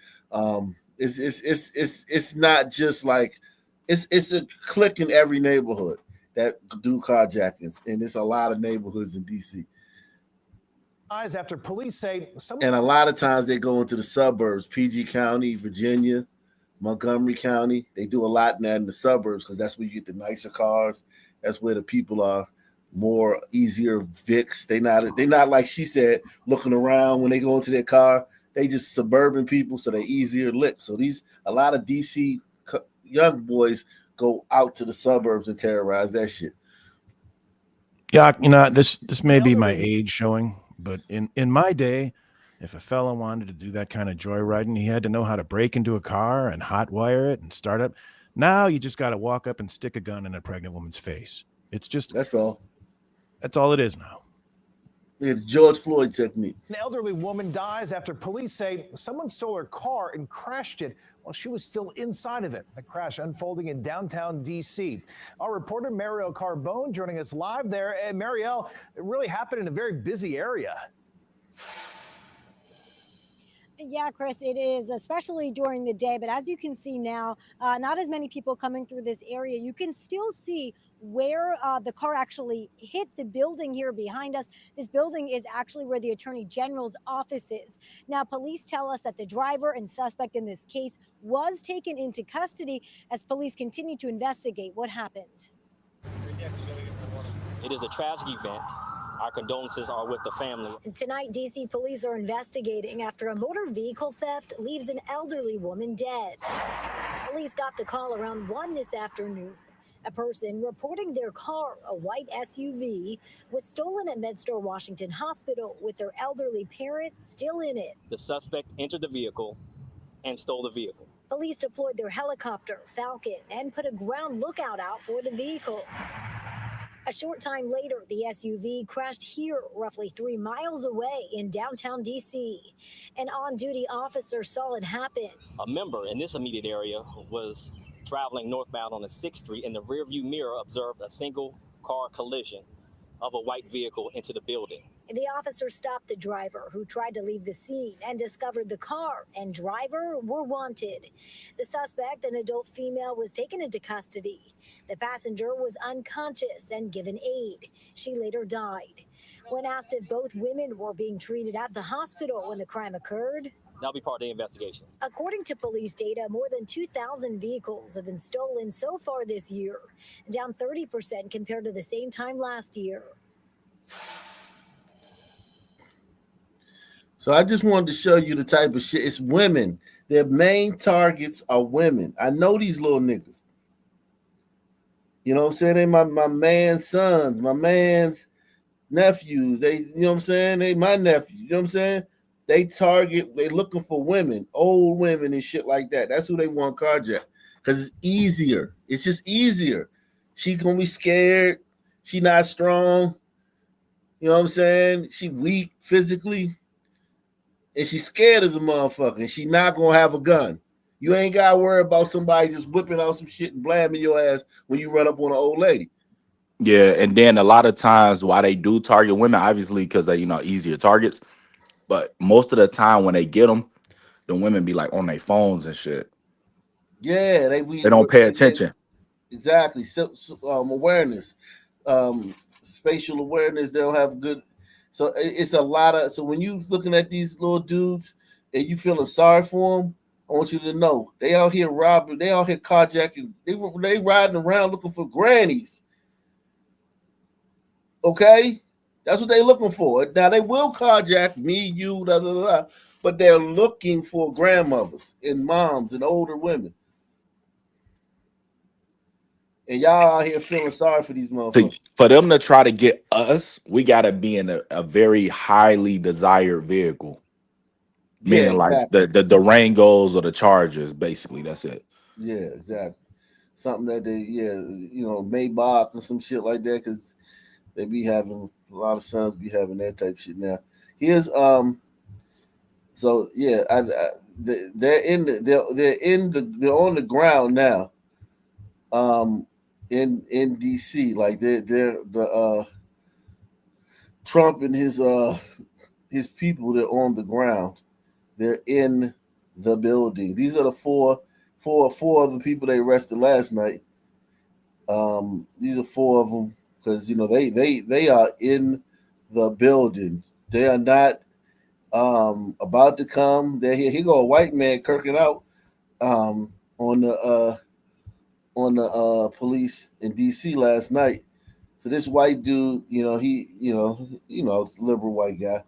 It's not just like it's a clique in every neighborhood that do carjackings, and it's a lot of neighborhoods in DC. After police say And a lot of times they go into the suburbs, PG County, Virginia, Montgomery County. They do a lot in that in the suburbs because that's where you get the nicer cars. That's where the people are more easier Vics. They not like she said, looking around when they go into their car. They just suburban people, so they easier lick. So a lot of DC young boys go out to the suburbs and terrorize that shit. Yeah, this may be my age showing, but in my day, if a fella wanted to do that kind of joyriding, he had to know how to break into a car and hotwire it and start up. Now you just got to walk up and stick a gun in a pregnant woman's face. It's just that's all. That's all it is now. Yeah, the George Floyd technique. An elderly woman dies after police say someone stole her car and crashed it while she was still inside of it. The crash unfolding in downtown D.C. Our reporter Marielle Carbone joining us live there. And Marielle, it really happened in a very busy area. Yeah, Chris, it is, especially during the day. But as you can see now, not as many people coming through this area. You can still see where the car actually hit the building here behind us. This building is actually where the Attorney General's office is. Now, police tell us that the driver and suspect in this case was taken into custody as police continue to investigate what happened. It is a tragic event. Our condolences are with the family. Tonight, DC police are investigating after a motor vehicle theft leaves an elderly woman dead. Police got the call around 1 this afternoon. A person reporting their car, a white SUV, was stolen at MedStar Washington Hospital with their elderly parent still in it. The suspect entered the vehicle and stole the vehicle. Police deployed their helicopter, Falcon, and put a ground lookout out for the vehicle. A short time later, the SUV crashed here, roughly 3 miles away in downtown D.C. An on-duty officer saw it happen. A member in this immediate area was traveling northbound on the 6th Street. In the rearview mirror, observed a single car collision of a white vehicle into the building. The officer stopped the driver, who tried to leave the scene, and discovered the car and driver were wanted. The suspect, an adult female, was taken into custody. The passenger was unconscious and given aid. She later died. When asked if both women were being treated at the hospital when the crime occurred, That'll be part of the investigation. according to police data, more than 2,000 vehicles have been stolen so far this year, down 30% compared to the same time last year. So I just wanted to show you the type of shit. It's women. Their main targets are women. I know these little niggas. You know what I'm saying? They my man's sons, my man's nephews. They, you know what I'm saying? They my nephew. You know what I'm saying? They looking for women, old women and shit like that. That's who they want carjacked. Because it's easier. It's just easier. She's gonna be scared. She not strong. You know what I'm saying? She weak physically. And she's scared as a motherfucker. And she not gonna have a gun. You ain't gotta worry about somebody just whipping out some shit and blaming your ass when you run up on an old lady. Yeah, and then a lot of times why they do target women, obviously because they easier targets. But most of the time when they get them, the women be like on their phones and shit. Yeah, They don't pay attention. exactly. Awareness, spatial awareness. They'll have good. So it's a lot of. So when you looking at these little dudes and you feeling sorry for them, I want you to know they out here robbing. They out here carjacking. They riding around looking for grannies. Okay, that's what they're looking for. Now they will carjack me, you, da da da, but they're looking for grandmothers and moms and older women. And y'all out here feeling sorry for these motherfuckers. For them to try to get us, we gotta be in a very highly desired vehicle. Yeah, Meaning like exactly. the Durangos or the Chargers, basically. That's it. Yeah, exactly. Something that they, Maybach and some shit like that, because they be having a lot of sons be having that type of shit now. Here's so yeah, they're on the ground now, in DC, like they're the Trump and his people. They're on the ground. They're in the building. These are the four of the people they arrested last night. These are four of them because they are in the building. They are not about to come. They're here. Here go a white man kirking out on the police in DC last night. So this white dude, liberal white guy,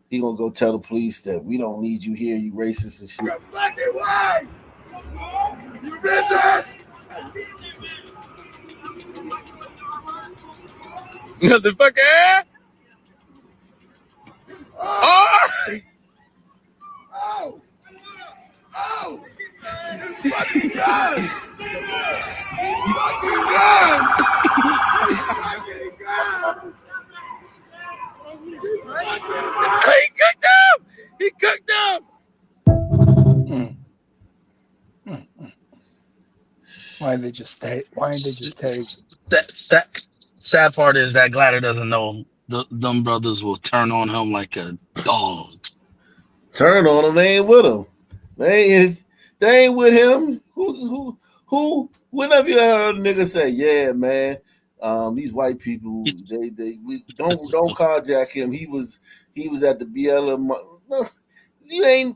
he gonna go tell the police that we don't need you here, you racist and shit. Black and white! You bitches! Motherfucker! Oh! Oh! Oh! It's fucking gun! It's fucking gun! It's fucking gun! He cooked him! He cooked him! Why didn't they just take? Why didn't they just take? Sad part is that Glider doesn't know them brothers will turn on him like a dog. Turn on him, they ain't with him. They ain't with him. Who? When have you heard a nigga say, "Yeah, man, these white people, we don't carjack him. He was at the BLM." No, you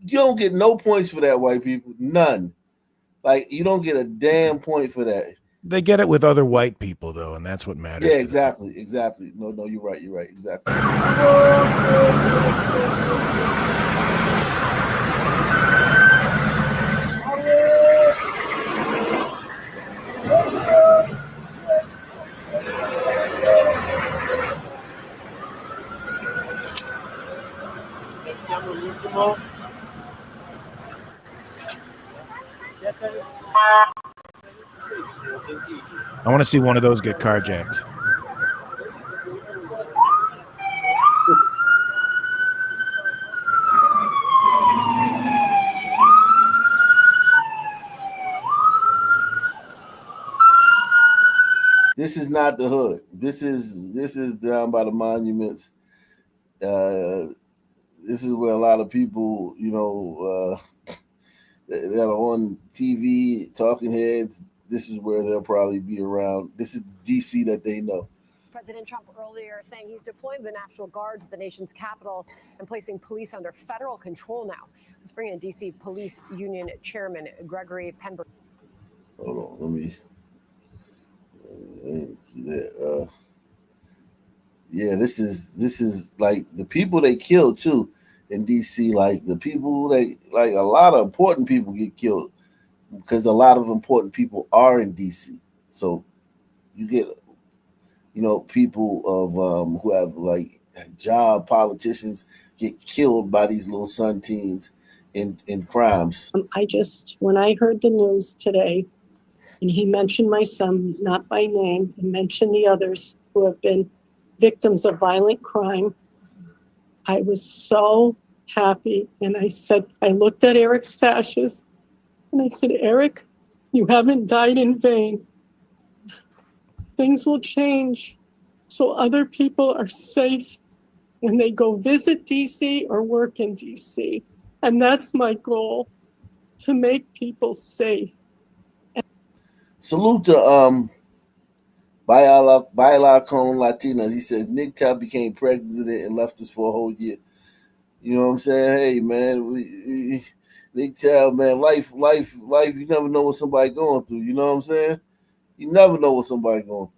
don't get no points for that, white people. None. Like you don't get a damn point for that. They get it with other white people though, and that's what matters. Yeah, exactly. No, you're right. Exactly. I want to see one of those get carjacked. This is not the hood. This is down by the monuments. This is where a lot of people, that are on TV, talking heads. This is where they'll probably be around. This is DC that they know. President Trump earlier saying he's deploying the National Guard to the nation's capital and placing police under federal control now. Let's bring in DC Police Union Chairman Gregory Pemberton. Hold on, let me see that. Yeah, this is like the people they killed too in DC. Like the people a lot of important people get killed because a lot of important people are in DC. So you get people of who have like job politicians get killed by these little son teens in crimes. When I heard the news today, and he mentioned my son, not by name, and mentioned the others who have been victims of violent crime, I was so happy. And I looked at Eric's ashes and I said, Eric, you haven't died in vain. Things will change so other people are safe when they go visit DC or work in DC. And that's my goal, to make people safe. Salute to Baila con Latinas. He says Nick Tap became president and left us for a whole year. You know what I'm saying? Hey man, Nick Tap, man, life. You never know what somebody going through. You know what I'm saying? You never know what somebody going through.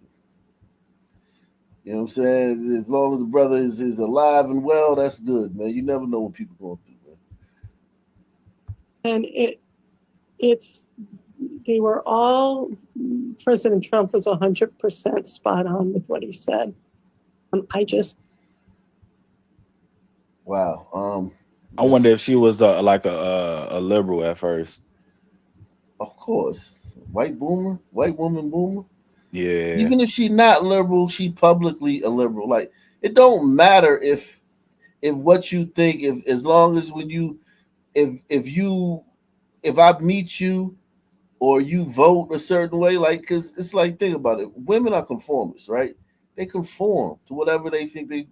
You know what I'm saying? As long as the brother is alive and well, that's good, man. You never know what people going through, man. And they were all, President Trump was 100% spot on with what he said. Wow. I wonder if she was like a liberal at first. Of course, white woman boomer. Yeah. Even if she's not liberal, she publicly a liberal. Like it don't matter if what you think, if as long as when you if I meet you or you vote a certain way, like because it's like think about it, women are conformists, right? They conform to whatever they think they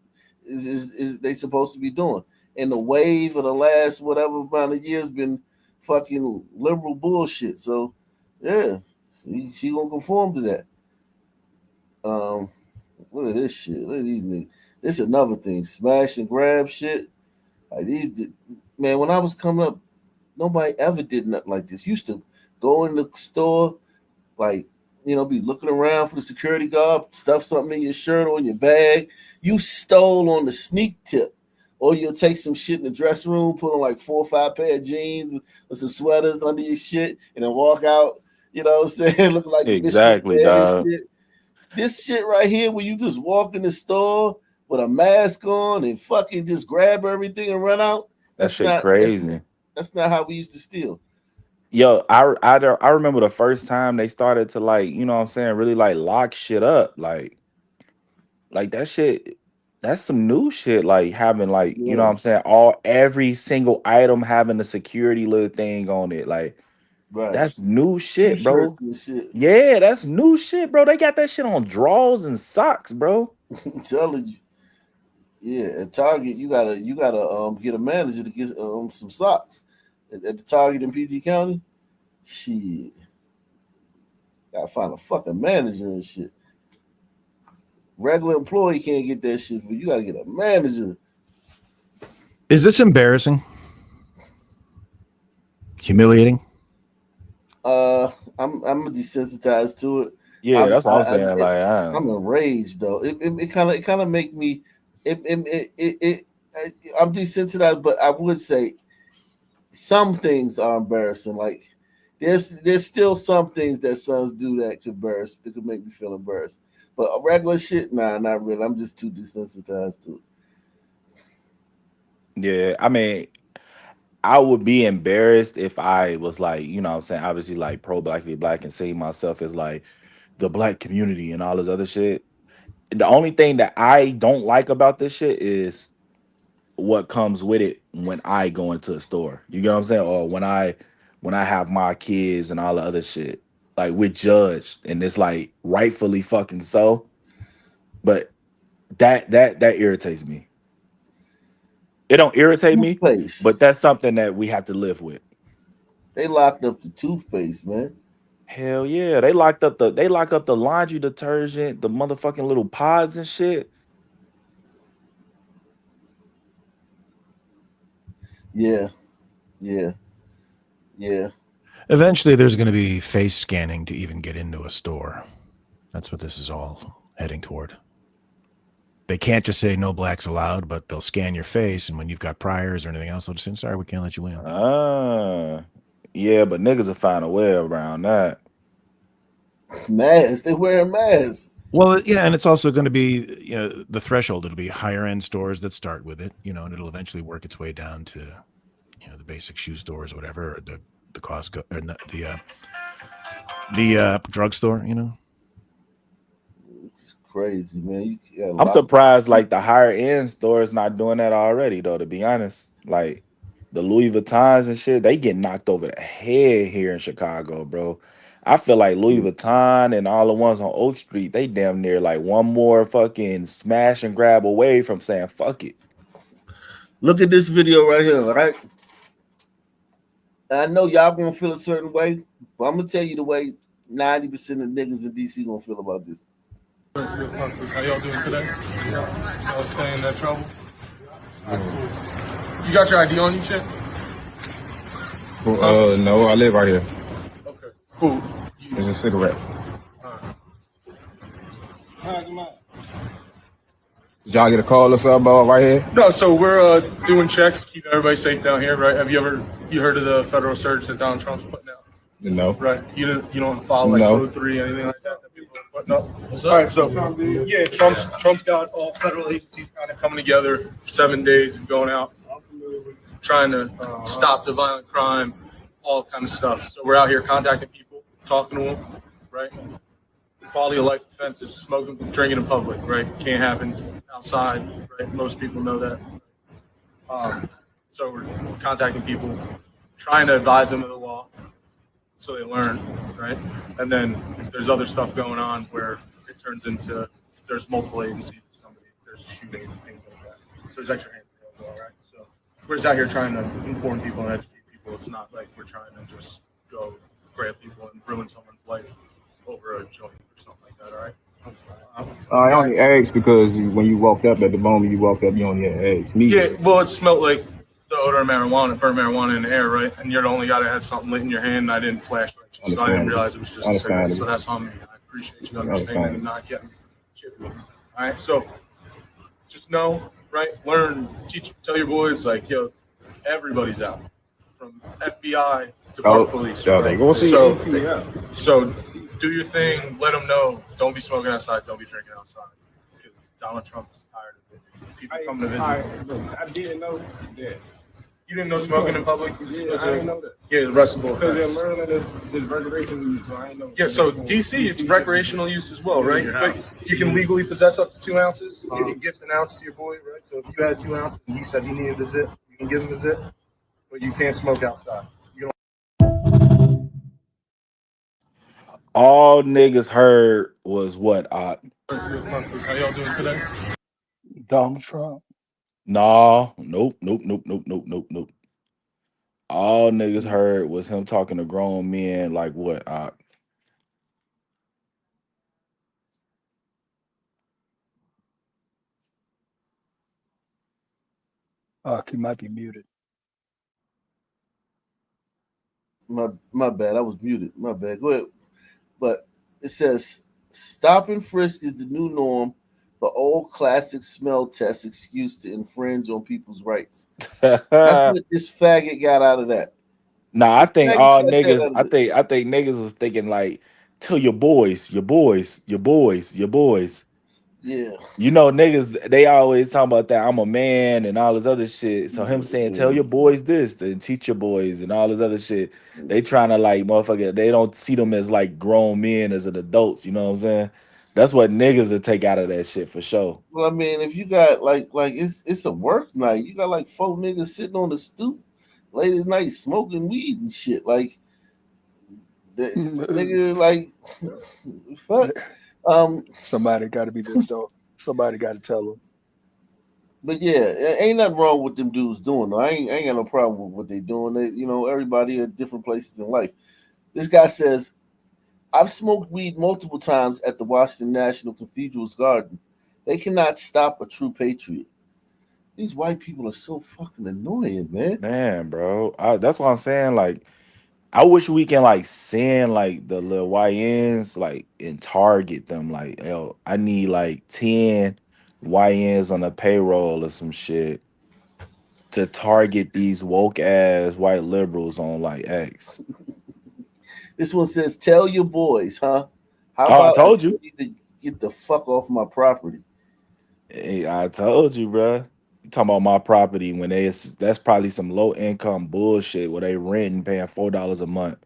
is they supposed to be doing. And the wave of the last whatever amount of years been fucking liberal bullshit. So yeah, she gonna conform to that. Look at this shit. Look at these niggas. This is another thing. Smash and grab shit. Like these man, when I was coming up, nobody ever did nothing like this. Used to go in the store, like, be looking around for the security guard, stuff something in your shirt or in your bag. You stole on the sneak tip. Or you'll take some shit in the dressing room, put on like 4 or 5 pair of jeans or some sweaters under your shit, and then walk out, you know what I'm saying? Looking like the Michelin Exactly, Man and dog. shit. This shit right here, where you just walk in the store with a mask on and fucking just grab everything and run out. That shit crazy. That's not how we used to steal. Yo, I remember the first time they started to like, you know what I'm saying, really like lock shit up. Like that shit, that's some new shit. Like having like, you know what Yeah. I'm saying, every single item having a security little thing on it. Like Right. that's new shit, T-shirts bro. and shit. Yeah, that's new shit, bro. They got that shit on drawers and socks, bro. I'm telling you. Yeah, at Target, you gotta get a manager to get some socks. At the Target in PG County, shit, gotta find a fucking manager and shit. Regular employee can't get that shit for you. Gotta get a manager. Is this embarrassing? Humiliating? I'm desensitized to it. Yeah, that's what I'm saying. Like, I'm enraged though. It kind of make me. I'm desensitized, but I would say some things are embarrassing. Like there's still some things that sons do that could make me feel embarrassed. But regular shit, nah, not really. I'm just too desensitized to it. yeah, I mean, I would be embarrassed if I was like, you know what I'm saying, obviously like pro black and see myself as like the black community and all this other shit. The only thing that I don't like about this shit is what comes with it when I go into a store. You get what I'm saying? Or when I have my kids and all the other shit. Like we're judged and it's like rightfully fucking so. But that irritates me. It don't irritate me, Toothpaste. but that's something that we have to live with. They locked up the toothpaste, man. Hell yeah. They lock up the laundry detergent, the motherfucking little pods and shit. Yeah. Eventually, there's going to be face scanning to even get into a store. That's what this is all heading toward. They can't just say no blacks allowed, but they'll scan your face, and when you've got priors or anything else, they'll just say, sorry, we can't let you in. Yeah, but niggas will find a way around that. Masks. They wearing masks. Well, yeah, and it's also going to be, the threshold. It'll be higher end stores that start with it, and it'll eventually work its way down to, the basic shoe stores, or whatever, or the Costco, or the drugstore. It's crazy, man. I'm surprised like the higher end stores not doing that already, though, to be honest. Like the Louis Vuittons and shit, they get knocked over the head here in Chicago, bro. I feel like Louis Vuitton and all the ones on Oak Street, they damn near like one more fucking smash and grab away from saying fuck it. Look at this video right here, all right? I know y'all gonna feel a certain way, but I'm gonna tell you the way 90% of niggas in DC gonna feel about this. How y'all doing today? Y'all staying in that trouble? You got your ID on you, Chip? No, I live right here. Okay, cool. It's a cigarette. Did y'all get a call or something right here? No, so we're doing checks, keeping everybody safe down here, right? Have you heard of the federal surge that Donald Trump's putting out? No. Right. You don't follow like No. Code 3, anything like that people are putting up? All right, so yeah, Trump's got all federal agencies kind of coming together 7 days and going out, trying to stop the violent crime, all kind of stuff. So we're out here contacting people, talking to them, right? Quality of life offenses, smoking, drinking in public, right? Can't happen outside, right? Most people know that. So we're contacting people, trying to advise them of the law so they learn, right? And then if there's other stuff going on where it turns into there's multiple agencies, there's a shooting and things like that. So there's extra hands as well, right? So we're just out here trying to inform people and educate people. It's not like we're trying to just go grab people and ruin someone's life over a joint or something like that, all right? I only asked because when you walked up, at the moment you walked up, you only had asked me. Yeah, well, it smelled like the odor of marijuana, burnt marijuana in the air, right? And you're the only guy that had something lit in your hand, and I didn't flash you, so I didn't realize it was just a cigarette. So that's on me. I appreciate you understanding and not getting chippy. All right, so just know, right? Learn, teach, tell your boys, like, yo, everybody's out, from FBI to park police. Right? So do your thing. Let them know. Don't be smoking outside. Don't be drinking outside. Because Donald Trump is tired of it. People come to visit. I didn't know that. You didn't know smoking in public? Yeah, I didn't know that. Yeah, the rest of the Because in Maryland, there's recreational use, so I didn't know. Yeah, so DC, it's recreational use as well, right? But you can legally possess up to 2 ounces. You can gift an ounce to your boy, right? So if you had 2 ounces and he said he needed a zip, you can give him a zip, but you can't smoke outside. You don't. All niggas heard was what? How y'all doing today? Donald Trump. Nah, nope. All niggas heard was him talking to grown men like what? He might be muted. My bad. I was muted. My bad. Go ahead. But it says stop and frisk is the new norm. The old classic smell test excuse to infringe on people's rights. That's what this faggot got out of that. Nah, I This think faggot all got that niggas. out of it. I think niggas was thinking like, tell your boys. Yeah. You know, niggas, they always talking about that I'm a man and all this other shit. So him saying, tell your boys this and teach your boys and all this other shit. They trying to like motherfucker, they don't see them as like grown men as an adults, you know what I'm saying? That's what niggas will take out of that shit for sure. Well, I mean, if you got like it's a work night, you got like 4 niggas sitting on the stoop late at night smoking weed and shit. Like the nigga like fuck. Somebody got to be this though. Somebody got to tell them. But yeah, ain't nothing wrong with them dudes doing. Though. I ain't got no problem with what they doing. They, you know, everybody at different places in life. This guy says, "I've smoked weed multiple times at the Washington National Cathedral's garden. They cannot stop a true patriot." These white people are so fucking annoying, man. Man, bro. That's what I'm saying. Like, I wish we can like send like the little YNs like and target them. Like, yo, I need like 10 YNs on the payroll or some shit to target these woke ass white liberals on like X. This one says, "Tell your boys, huh? How Oh, I about told you. to get the fuck off my property?" Hey, I told you, bro. You talking about my property when that's probably some low income bullshit where they rent and paying $4 a month.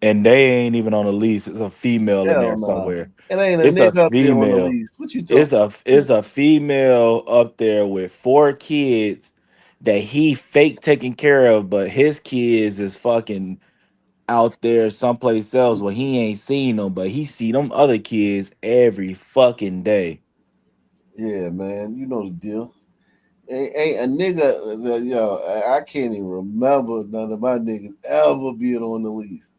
And they ain't even on a lease. It's a female in there Hell no. somewhere. It ain't a It's a nigga up there on the female. lease. What you talking? It's a female up there with 4 kids that he fake taking care of, but his kids is fucking out there someplace else where he ain't seen them, but he see them other kids every fucking day. Yeah, man. You know the deal. Ain't a nigga, yo, I can't even remember none of my niggas ever being on the lease.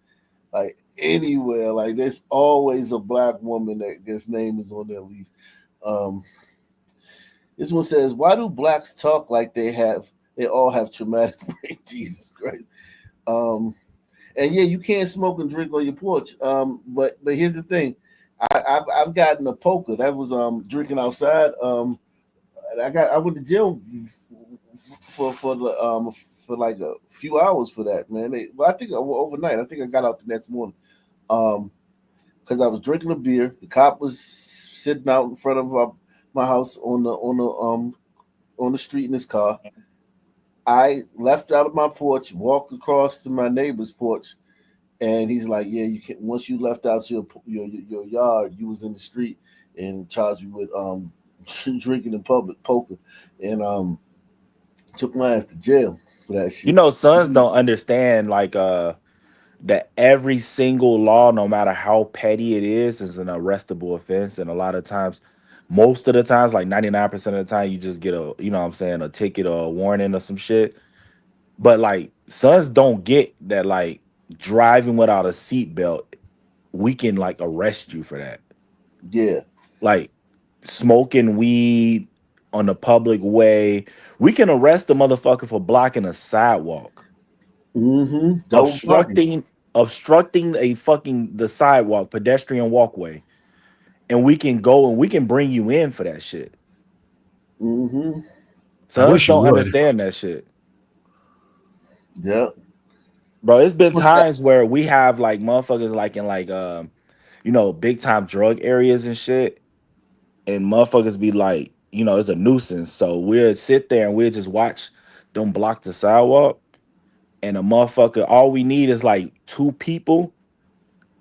Like anywhere. Like there's always a black woman that this name is on their list. Um, this one says, "Why do blacks talk like they all have traumatic brain?" Jesus Christ. Um, and yeah, you can't smoke and drink on your porch. But here's the thing, I've gotten a poker that was drinking outside. I went to jail for like a few hours for that, man. I think overnight. I think I got out the next morning. Because I was drinking a beer. The cop was sitting out in front of my house on the street in his car. I left out of my porch, walked across to my neighbor's porch, and he's like, "Yeah, you can." Once you left out your yard, you was in the street, and charged me with drinking in public poker, and took my ass to jail for that You shit. know, sons don't understand like that every single law, no matter how petty it is an arrestable offense. And a lot of times, most of the times, like 99% of the time, you just get a, you know what I'm saying, a ticket or a warning or some shit. But like sons don't get that like driving without a seatbelt, we can like arrest you for that. Yeah. Like smoking weed on a public way, we can arrest the motherfucker for blocking a sidewalk. Double parking. Obstructing a fucking the sidewalk, pedestrian walkway, and we can go and we can bring you in for that shit. I Sons wish you don't would. understand that shit. Yeah. Bro, it's been What's that? times where we have like motherfuckers like in like big time drug areas and shit, and motherfuckers be like, it's a nuisance. So we'll sit there and we'll just watch them block the sidewalk. And a motherfucker, all we need is like two people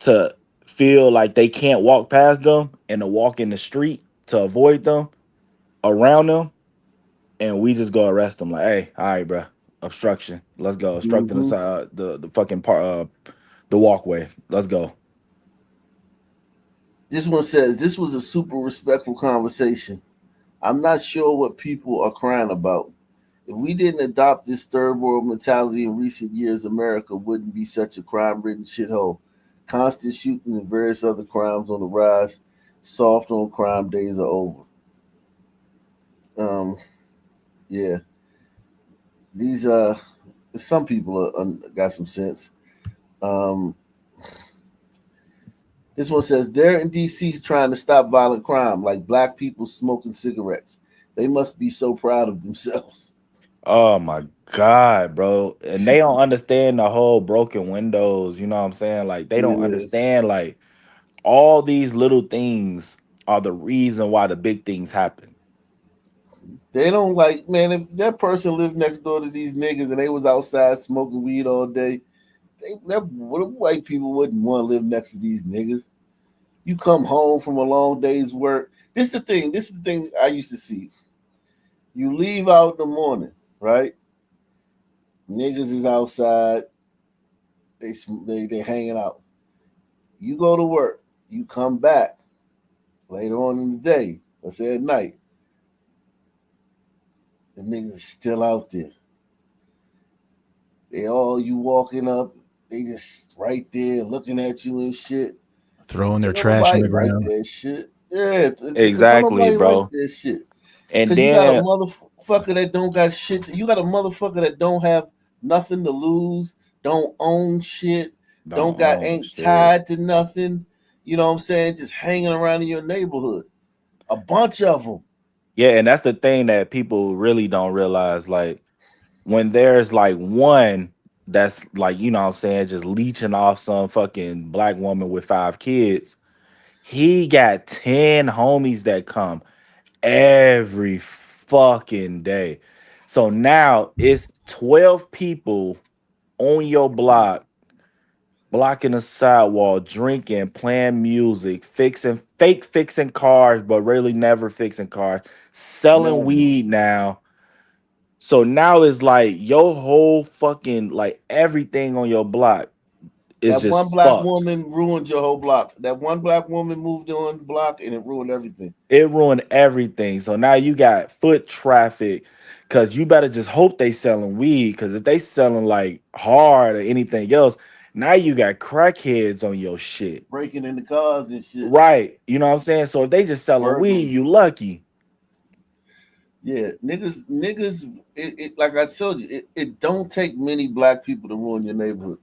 to feel like they can't walk past them and to walk in the street to avoid them around them. And we just go arrest them like, hey, all right, bro. Obstruction. Let's go. Obstructing the Mhm. side, the fucking part, the walkway. Let's go. This one says this was a super respectful conversation. I'm not sure what people are crying about. If we didn't adopt this third world mentality in recent years, America wouldn't be such a crime ridden shithole. Constant shootings and various other crimes on the rise. Soft on crime days are over. Um, yeah. These some people got some sense. Um, this one says they're in DC trying to stop violent crime, like black people smoking cigarettes. They must be so proud of themselves. Oh my God, bro. And they don't understand the whole broken windows. You know what I'm saying? Like they don't Yeah. understand like all these little things are the reason why the big things happen. They don't like, man, if that person lived next door to these niggas and they was outside smoking weed all day, white people wouldn't want to live next to these niggas. You come home from a long day's work. This is the thing I used to see. You leave out in the morning, right? Niggas is outside. They hanging out. You go to work. You come back later on in the day. Let's say at night. The niggas is still out there. You walking up. They just right there looking at you and shit. Throwing their Ain't trash in nobody the like ground. that shit. Yeah, because don't Exactly, nobody like bro. that shit. And Because you got a then motherfucker that don't got shit. You got a motherfucker that don't have nothing to lose, don't own shit, don't own ain't shit. tied to nothing. You know what I'm saying? Just hanging around in your neighborhood. A bunch of them. Yeah, and that's the thing that people really don't realize. Like when there's like one that's like, you know what I'm saying, just leeching off some fucking black woman with 5 kids, he got 10 homies that come every fucking day. So now it's 12 people on your block blocking the sidewall, drinking, playing music, fixing cars, but really never fixing cars, selling Never. weed now. So now it's like your whole fucking like everything on your block is That one just black fucked. woman ruined your whole block. That one black woman moved on the block and it ruined everything. It ruined everything. So now you got foot traffic because you better just hope they selling weed. Because if they selling like hard or anything else, Now you got crackheads on your shit. Breaking into cars and shit. Right. You know what I'm saying? So if they just selling weed, you lucky. Yeah, niggas. It like I told you, it don't take many black people to ruin your neighborhood.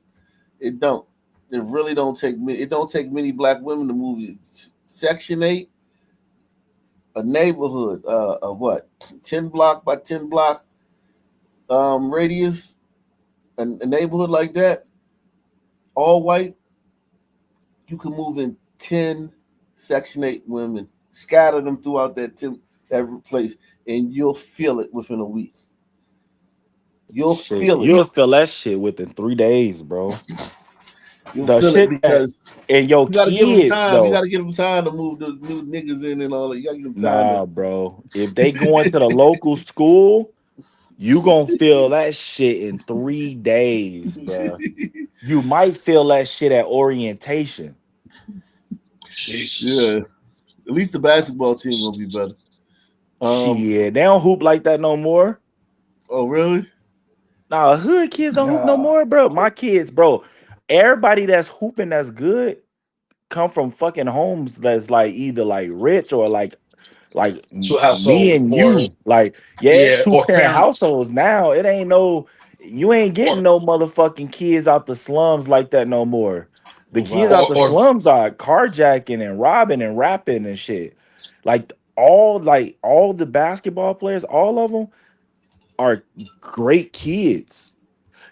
It don't. It really don't take many. It don't take many black women to move you. Section 8, a neighborhood of what 10 block by 10 block radius, a neighborhood like that, all white. You can move in 10 Section 8 women, scatter them throughout that place, and you'll feel it within a week. You'll feel it. You'll feel that shit within 3 days, bro. You'll The feel shit it because and your you gotta give them kids time. though. You gotta give them time to move the new niggas in and all that. You gotta give them time. Nah, bro. If they go into the local school, you gonna feel that shit in 3 days, bro. You might feel that shit at orientation. Yeah. At least the basketball team will be better. Shit, they don't hoop like that no more. Oh, really? Nah, hood kids don't hoop no more, bro. My kids, bro. Everybody that's hooping that's good come from fucking homes that's like either like rich or like Two me households and or you. Like, yeah, it's or 2-parent parents. households now. It ain't no, you ain't getting no motherfucking kids out the slums like that no more. The kids out the slums are carjacking and robbing and rapping and shit. Like all the basketball players, all of them are great kids.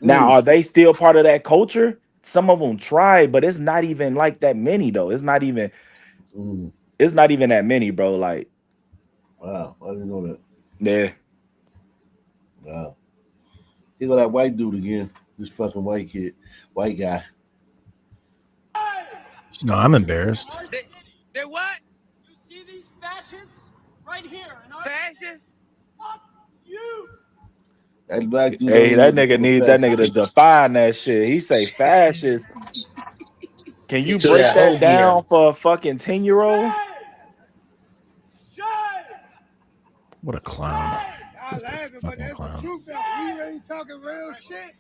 Now, are they still part of that culture? Some of them try, but it's not even like that many though. It's not even that many, bro. Like, wow, I didn't know that. Yeah. Wow. Here go that white dude again. This fucking white guy. No, I'm embarrassed. They what? You see these fascists right here? Fascists? Fuck you! That black dude. Hey, that nigga need that nigga to define that shit. He say fascist. Can you To break that that whole gear. down for a fucking 10-year-old? What a clown. Y'all laughing, but that's the truth though. We really talking real shit.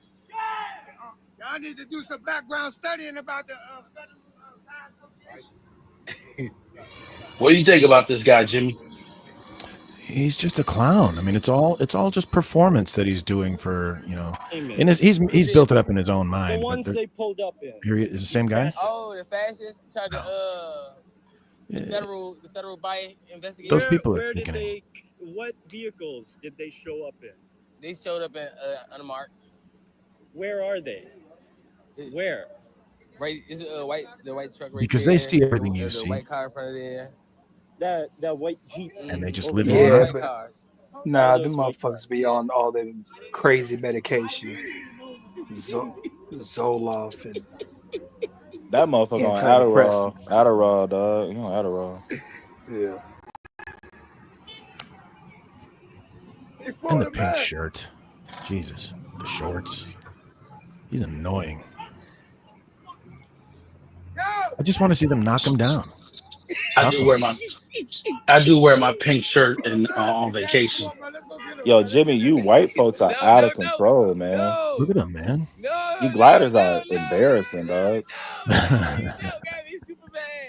Y'all need to do some background studying about the Federal Bar Association. What do you think about this guy, Jimmy? He's just a clown. I mean, it's all just performance that he's doing for, in his, he's built it up in his own mind. The ones they pulled up in. Here he is, the same guy. Oh, the fascists tried to the federal bite investigation. Those people are Where did beginning. what vehicles did they show up in? They showed up in unmarked. Where are they? Where? Right, is it the white truck right Because there? they see everything you the see. white car in front of there. That white Jeep. And they just over live there. in Yeah, but nah, them motherfuckers be on all them crazy medication, Zoloft and That motherfucker on antidepressants. Adderall, dog. You know Adderall. Yeah. And the pink shirt. Jesus. The shorts. He's annoying. I just want to see them knock him down. I do wear my pink shirt and on vacation. Yo, Jimmy, you white folks are out of control, man. Look at him, man. You gliders are embarrassing, dog.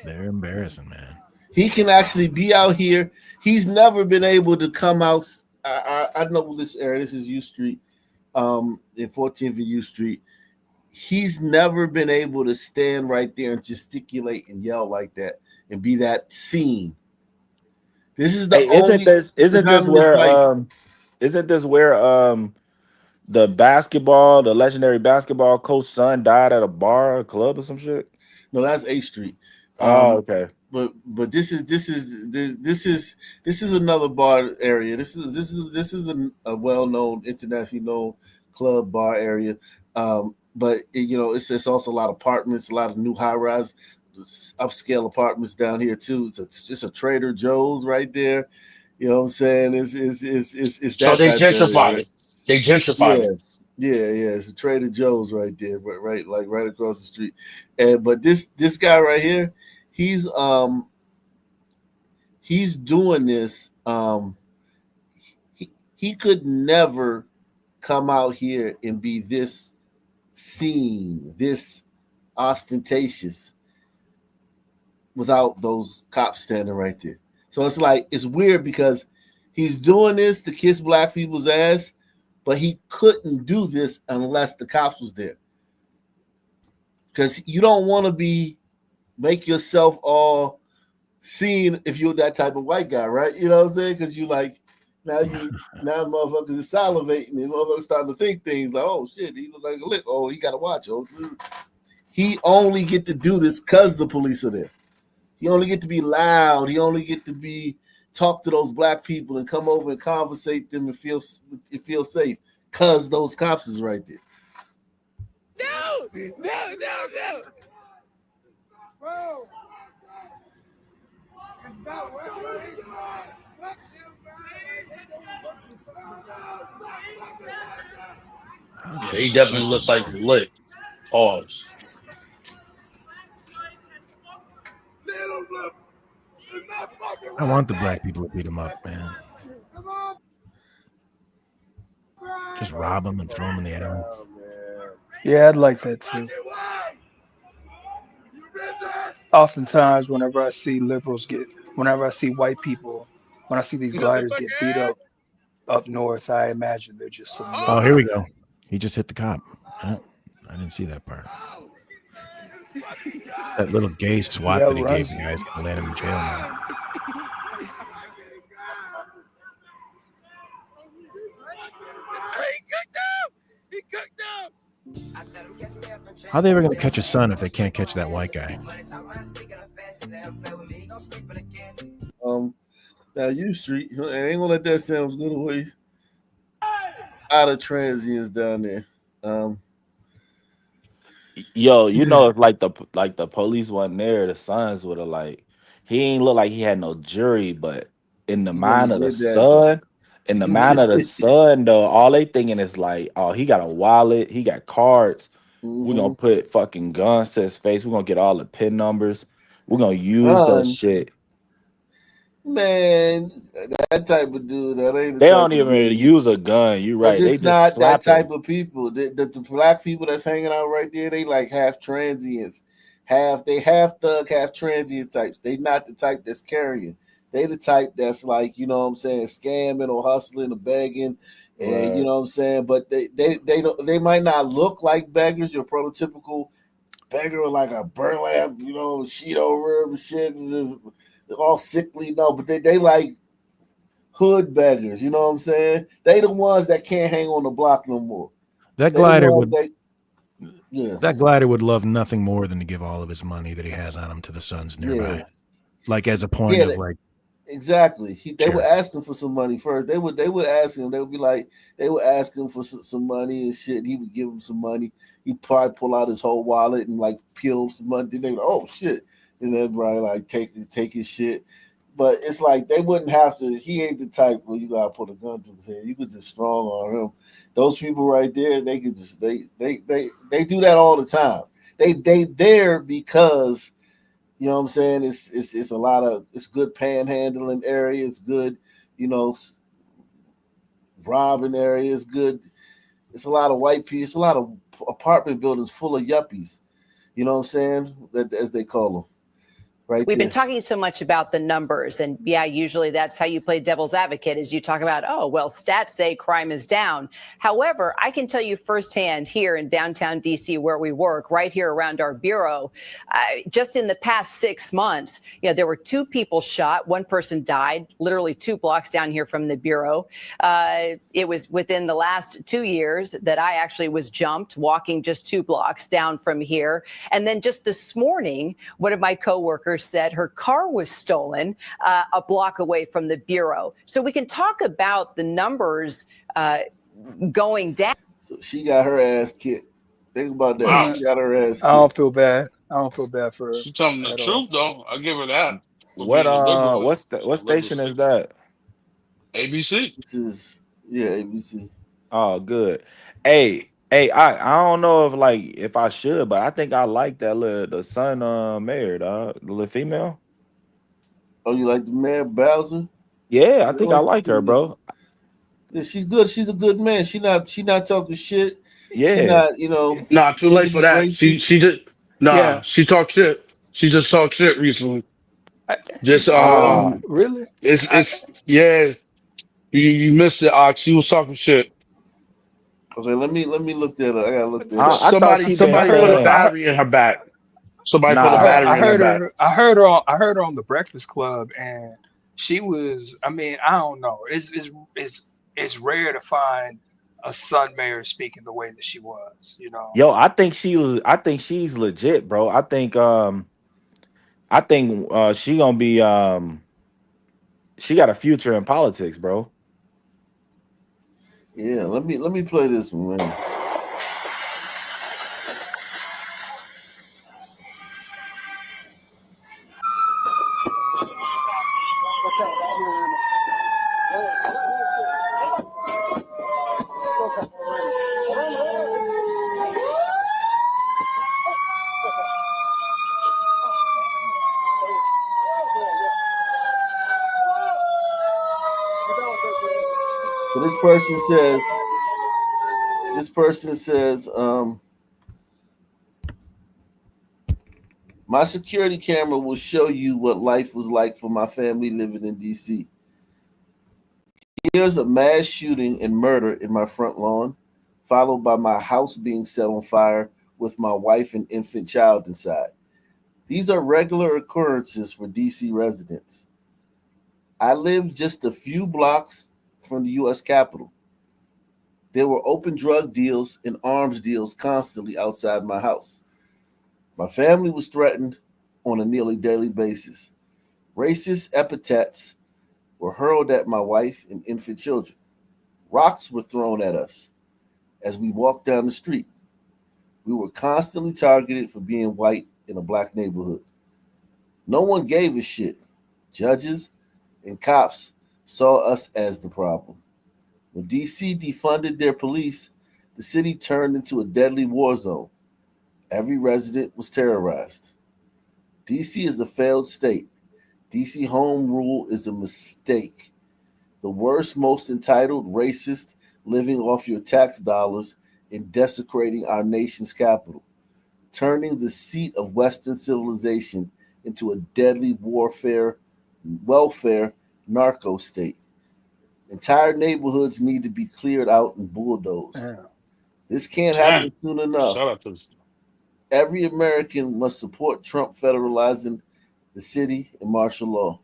They're embarrassing, man. He can actually be out here. He's never been able to come out. I know this area. This is U Street, in 14th and U Street. He's never been able to stand right there and gesticulate and yell like that and be that seen. This is the Isn't this where the legendary basketball coach son died at a bar or club or some shit? No, that's 8th Street. Okay. But this is another bar area. This is a well-known, internationally known club bar area. But it's also a lot of apartments, a lot of new high-rise, upscale apartments down here too. It's just a Trader Joe's right there. You know what I'm saying? It's that. So they gentrified area. it. They gentrified it. Yeah. It's a Trader Joe's right there, right across the street. But this guy right here, he's doing this. He could never come out here and be this seen, this ostentatious without those cops standing right there. So it's like, it's weird because he's doing this to kiss black people's ass, but he couldn't do this unless the cops was there. Because you don't want to make yourself all seen if you're that type of white guy, right? You know what I'm saying? Because you like, now motherfuckers is salivating and motherfuckers starting to think things like, oh shit, he look like a lick. Oh, he got to watch. Oh, dude. He only get to do this because the police are there. He only get to be loud. He only get to talk to those black people and come over and conversate them and feel safe because those cops is right there. No! Bro! Yeah, he definitely looked like lit. Pause. I want the black people to beat him up, man. Just rob him and throw him in the alley. Yeah, I'd like that too. Oftentimes, whenever I see white people, when I see these gliders get beat up north, I imagine they're just some. Oh, here we go. He just hit the cop. I didn't see that part. That little gay swat that he gave the guys to land him in jail now. He cooked up. How are they ever going to catch a son if they can't catch that white guy? Now U Street, I ain't gonna let that sound good away. Out of transients down there. Yo, you know, if like the police wasn't there, the sons would have he ain't look like he had no jury, but in the mind of the son, though, all they thinking is like, oh, he got a wallet, he got cards. We're gonna put fucking guns to his face. We're gonna get all the PIN numbers. We're gonna use that shit. Man, that type of dude, that ain't. They don't even use a gun. You're right. They It's just not slap that type him. of people. The black people that's hanging out right there, they like half transients, half thug, half transient types. They not the type that's carrying. They the type that's like, you know what I'm saying, scamming or hustling or begging, and you know what I'm saying. But they might not look like beggars. Your prototypical beggar with like a burlap, sheet over him and shit, and all sickly. No, but they like hood beggars, you know what I'm saying? They the ones that can't hang on the block no more. That glider would love nothing more than to give all of his money that he has on him to the sons nearby. Like as a point of like. Exactly. They would ask him for some money first. They would ask him. They would be like, they would ask him for some money and shit. He would give him some money. He'd probably pull out his whole wallet and like peel some money. Then they would, oh shit. And then everybody like take his shit. But it's like they wouldn't have to. He ain't the type where you gotta put a gun to his head. You could just strong on him. Those people right there, they could just they do that all the time. They there because, you know what I'm saying, it's a lot of, it's good panhandling area. It's good, robbing area. It's good. It's a lot of white people. It's a lot of apartment buildings full of yuppies. You know what I'm saying? That, as they call them. Right. We've been talking so much about the numbers, and yeah, usually that's how you play devil's advocate, is you talk about, oh, well, stats say crime is down. However, I can tell you firsthand here in downtown DC, where we work, right here around our bureau, just in the past 6 months, there were 2 people shot. 1 person died, literally 2 blocks down here from the bureau. It was within the last 2 years that I actually was jumped walking just 2 blocks down from here. And then just this morning, one of my coworkers said her car was stolen a block away from the bureau. So we can talk about the numbers going down. So she got her ass kicked. Think about that. Wow. She got her ass kicked. I don't feel bad for her. She telling the truth though. I give her that. What station is that? ABC. This is ABC. Oh, good. Hey, I don't know if I should, but I think I like that the son mayor, the little female. Oh, you like the mayor Bowser? Yeah, I think I like her, bro. Yeah, she's good. She's a good man. She not talking shit. Yeah. She not, Not too late for that. She Nah, Yeah. she talked shit. She just talked shit recently. Just Ah, Really? it's yeah. You missed it, Ox. She was talking shit. Okay, let me look that up. I gotta look that up. I thought Somebody she been I somebody heard put a her. saying battery in her back. Somebody put a nah. battery in her back. I heard her on the Breakfast Club, and she was. I mean, I don't know. It's rare to find a Sun mayor speaking the way that she was. You know. Yo, I think she's legit, bro. I think she gonna be she got a future in politics, bro. Yeah, let me play this one. Man. So this person says, my security camera will show you what life was like for my family living in DC. Here's a mass shooting and murder in my front lawn, followed by my house being set on fire with my wife and infant child inside. These are regular occurrences for DC residents. I live just a few blocks from the US Capitol. There were open drug deals and arms deals constantly outside my house. My family was threatened on a nearly daily basis. Racist epithets were hurled at my wife and infant children. Rocks were thrown at us as we walked down the street. We were constantly targeted for being white in a black neighborhood. No one gave a shit. Judges and cops saw us as the problem. When DC defunded their police, the city turned into a deadly war zone. Every resident was terrorized. DC is a failed state. DC home rule is a mistake. The worst, most entitled, racist, living off your tax dollars and desecrating our nation's capital, turning the seat of Western civilization into a deadly welfare narco state. Entire neighborhoods need to be cleared out and bulldozed. Yeah. This can't Damn. happen soon enough. Shout out to this. Every American must support Trump federalizing the city and martial law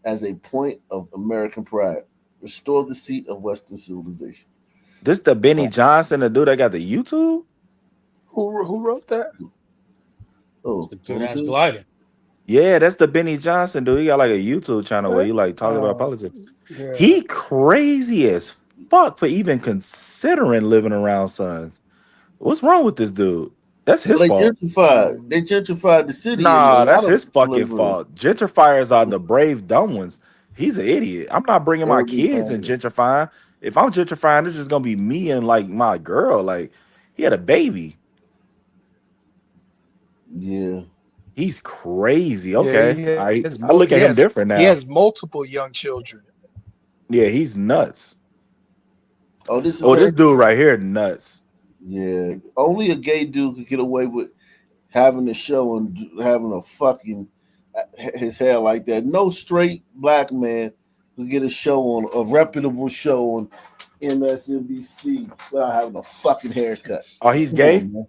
as a point of American pride. Restore the seat of Western civilization. This the Benny Johnson, the dude that got the YouTube? Who wrote that? Oh, The good ass glider. Yeah, that's the Benny Johnson dude. He got like a YouTube channel where he like talk about politics. Yeah. He crazy as fuck for even considering living around sons. What's wrong with this dude? That's his Well, fault. they gentrified the city, and a Nah, lot that's of his people fucking live with it. fault. Gentrifiers are the brave dumb ones. He's an idiot. I'm not bringing my They'll be kids in fine. gentrifying. If I'm gentrifying, this is gonna be me and like my girl. Like he had a baby. Yeah. He's crazy. Yeah, Okay, he has I look at him different he now. has multiple young children. Yeah, he's nuts. Oh, this is This dude right here nuts. Yeah, only a gay dude could get away with having a show and having a fucking his hair like that. No straight black man could get a show on a reputable show on MSNBC without having a fucking haircut. Oh, he's Come gay? on, man.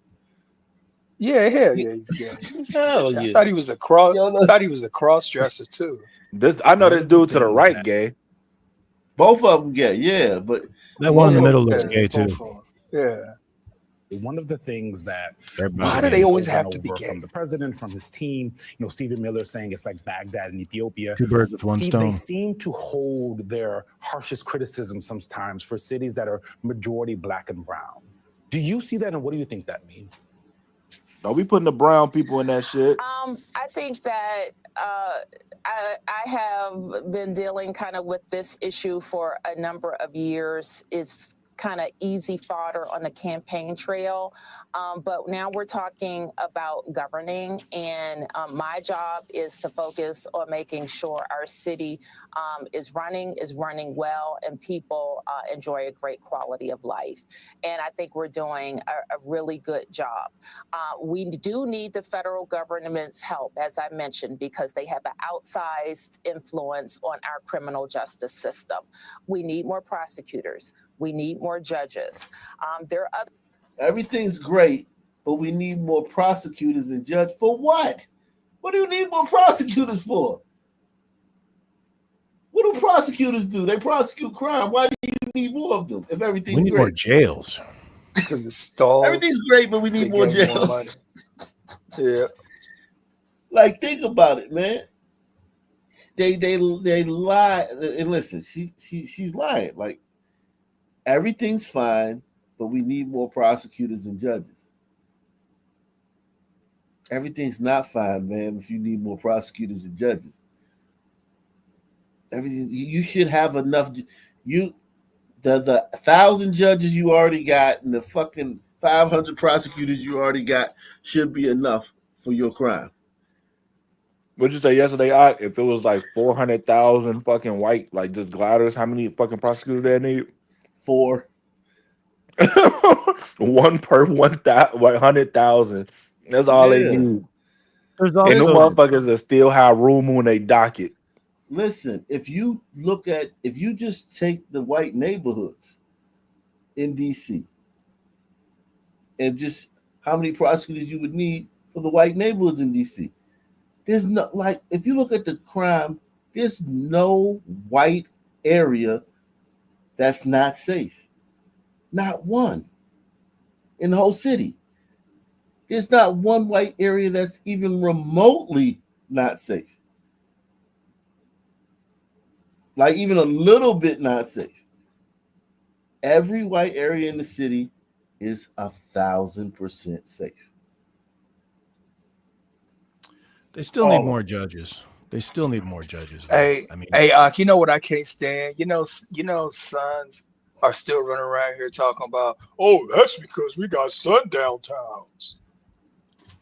Yeah, hell yeah, he's gay. Hell I yeah. thought he was a cross dresser too. I know this dude to the right gay. Both of them gay, yeah, but That one in the both middle of looks them, gay both too. of them. Yeah. One of the things that They're Why both do they gay. always over have and to be over gay? from the president, from his team, Stephen Miller saying it's like Baghdad in Ethiopia. Two birds with one They stone. seem to hold their harshest criticism sometimes for cities that are majority black and brown. Do you see that, and what do you think that means? Don't be putting the brown people in that shit. I think that I have been dealing kind of with this issue for a number of years. It's kind of easy fodder on the campaign trail. But now we're talking about governing, and my job is to focus on making sure our city is running well, and people enjoy a great quality of life. And I think we're doing a really good job. We do need the federal government's help, as I mentioned, because they have an outsized influence on our criminal justice system. We need more prosecutors. We need more judges. There are other. Everything's great, but we need more prosecutors and judges. For what? What do you need more prosecutors for? What do prosecutors do? They prosecute crime. Why do you need more of them if everything's We need more great? jails. Because it stalls. Everything's great, but we need more jails. Yeah. Like, think about it, man. They lie. And listen, she's lying. Like, everything's fine, but we need more prosecutors and judges. Everything's not fine, man, if you need more prosecutors and judges. Everything, you should have enough. The 1,000 judges you already got and the fucking 500 prosecutors you already got should be enough for your crime. What'd you say yesterday? If it was like 400,000 fucking white, like just gliders, how many fucking prosecutors they need? 4. One per 100,000. That's all they need. There's And the also motherfuckers that still have room when they dock it. Listen, if you just take the white neighborhoods in DC and just how many prosecutors you would need for the white neighborhoods in DC, there's no, like, if you look at the crime, there's no white area that's not safe. Not one in the whole city. There's not one white area that's even remotely not safe. Like, even a little bit not safe. Every white area in the city is 1,000% safe. they still need more judges. They still need more judges. Though. Hey, I mean, you know what I can't stand? You know, sons are still running around here talking about, oh, that's because we got sundown towns.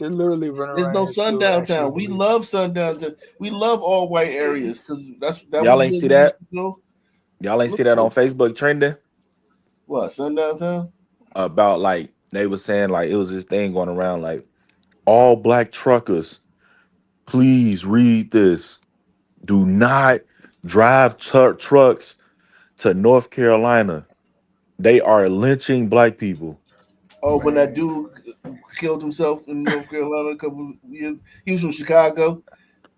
They're literally running There's around no here still sundown actually town. We believe. love sundown town. We love all white areas because that Y'all was ain't where see we used that? to go. Y'all ain't see that on Facebook trending? What, sundown town? About like they were saying like it was this thing going around like all black truckers, please read this. Do not drive trucks to North Carolina. They are lynching black people. Oh, when that dude killed himself in North Carolina a couple of years, he was from Chicago,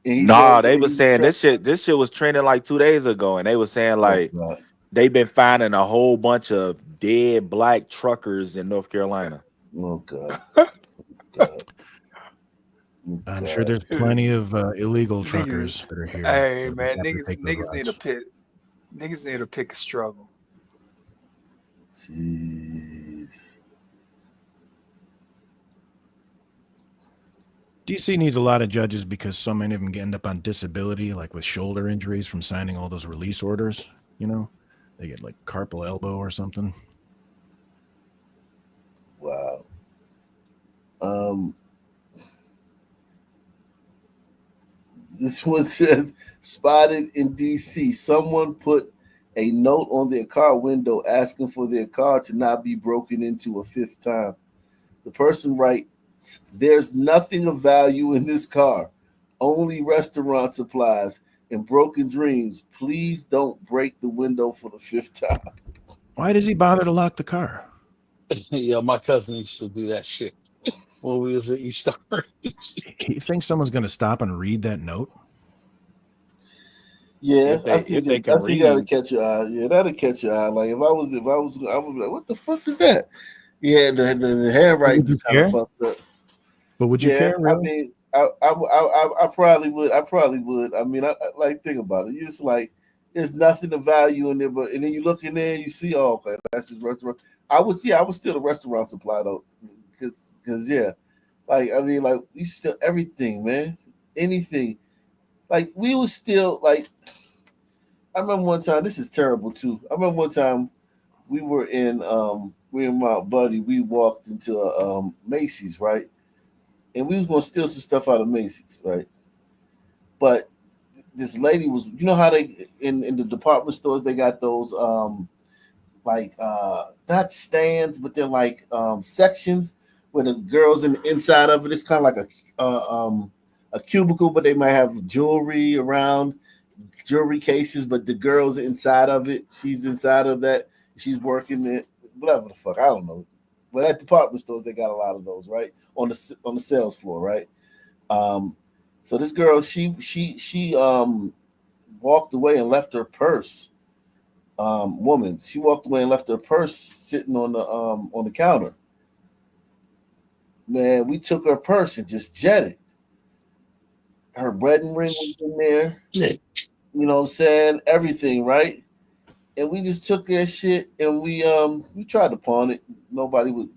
and he Nah, said they he was was saying this shit was trending like 2 days ago, and they was saying like God. they've been finding a whole bunch of dead black truckers in North Carolina. Oh God. I'm sure there's plenty of illegal truckers that are here. Hey that we man, have to take niggas need routes. niggas need to pick a struggle. Jeez. DC needs a lot of judges because so many of them end up on disability, like with shoulder injuries from signing all those release orders. You know, they get like carpal elbow or something. Wow. This one says, spotted in DC. Someone put a note on their car window asking for their car to not be broken into a 5th time. The person writes, there's nothing of value in this car, only restaurant supplies and broken dreams. Please don't break the window for the 5th time. Why does he bother to lock the car? Yeah, my cousin used to do that shit when we was at East Orange. He thinks someone's going to stop and read that note. Yeah, I think that'll read. catch your eye. Yeah, that'll catch your eye. Like, I would be like, what the fuck is that? Yeah, the handwriting's kind of fucked up. But would you Yeah, care? Really? I mean, I probably would. I probably would. I mean, I like, think about it. You're just like, there's nothing of value in there, and then you look in there and you see, oh, okay, that's just restaurant. I would still a restaurant supply though, because yeah, like, I mean, like, we still everything, man, anything. Like, we was still like, I remember one time. This is terrible too. I remember one time we were in me and my buddy, we walked into a Macy's, right? And we was gonna steal some stuff out of Macy's, right? But this lady was, you know how they in the department stores they got those like not stands, but they're like sections where the girls in the inside of it. It's kind of like a cubicle, but they might have jewelry around, jewelry cases, but the girls inside of it. She's inside of that. She's working it, whatever the fuck. I don't know. But at department stores, they got a lot of those, right? On the sales floor, right? Um, so this girl, she walked away and left her purse. Woman, she walked away and left her purse sitting on the counter. Man, we took her purse and just jetted. Her wedding ring was in there. You know what I'm saying? Everything, right? And we just took that shit and we tried to pawn it. Nobody would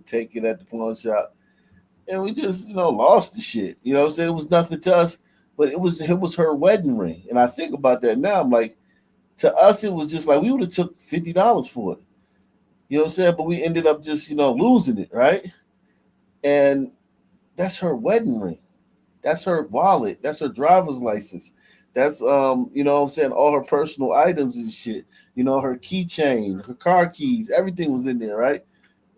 take it at the pawn shop. And we just, lost the shit. You know what I'm saying? It was nothing to us, but it was her wedding ring. And I think about that now. I'm like, to us, it was just like we would have took $50 for it. You know what I'm saying? But we ended up just, losing it, right? And that's her wedding ring. That's her wallet. That's her driver's license. That's you know what I'm saying, all her personal items and shit. Her keychain, her car keys, everything was in there, right?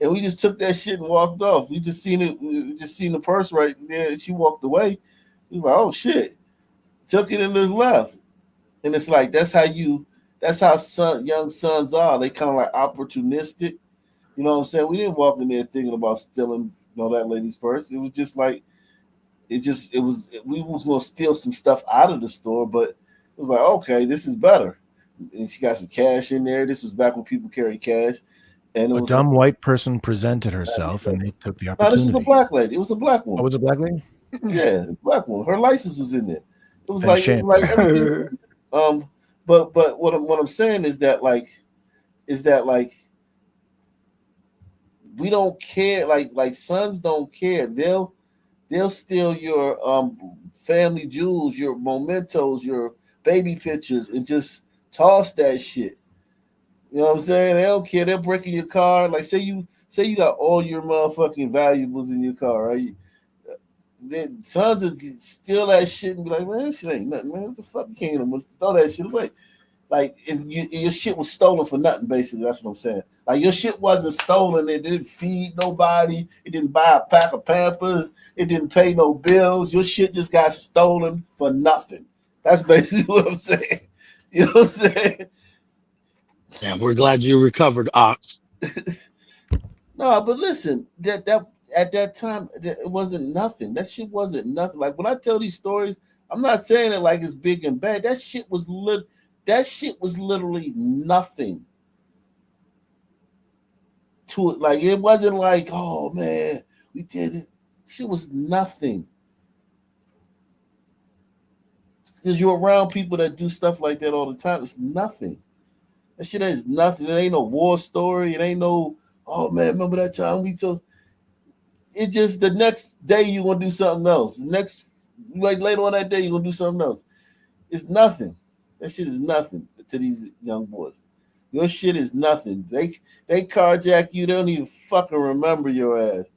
And we just took that shit and walked off. We just seen the purse right there, and she walked away. He was like, oh shit. Took it and just left. And it's like that's how young sons are. They kind of like opportunistic. You know what I'm saying? We didn't walk in there thinking about stealing, that lady's purse. It was just like we was gonna steal some stuff out of the store, but it was like, okay, this is better. And she got some cash in there. This was back when people carried cash. And it A was dumb white person presented herself, and they took the no, opportunity. this is a black lady. It was a black woman. Oh, it was a black lady? Yeah, black woman. Her license was in there. It was Then like shame. everything. But what I'm saying is that we don't care. Like sons don't care. They'll steal your family jewels, your mementos, your baby pictures, and just toss that shit. You know what I'm saying? They don't care. They're breaking your car. Like say you got all your motherfucking valuables in your car, right? The sons will steal that shit and be like, man, that shit ain't nothing, man. What the fuck? You can't even throw that shit away. Like, your shit was stolen for nothing, basically. That's what I'm saying. Like, your shit wasn't stolen. It didn't feed nobody. It didn't buy a pack of Pampers. It didn't pay no bills. Your shit just got stolen for nothing. That's basically what I'm saying. You know what I'm saying? Yeah, we're glad you recovered, Ox. No, but listen, that at that time, it wasn't nothing. That shit wasn't nothing. Like, when I tell these stories, I'm not saying it like it's big and bad. That shit was literally nothing to it. Like, it wasn't like, oh man, we did it. Shit was nothing. Because you're around people that do stuff like that all the time. It's nothing. That shit is nothing. It ain't no war story. It ain't no, oh man, remember that time we took. It just the next day you're gonna do something else. Later on that day, you're gonna do something else. It's nothing. That shit is nothing to these young boys. Your shit is nothing. They carjack you. They don't even fucking remember your ass.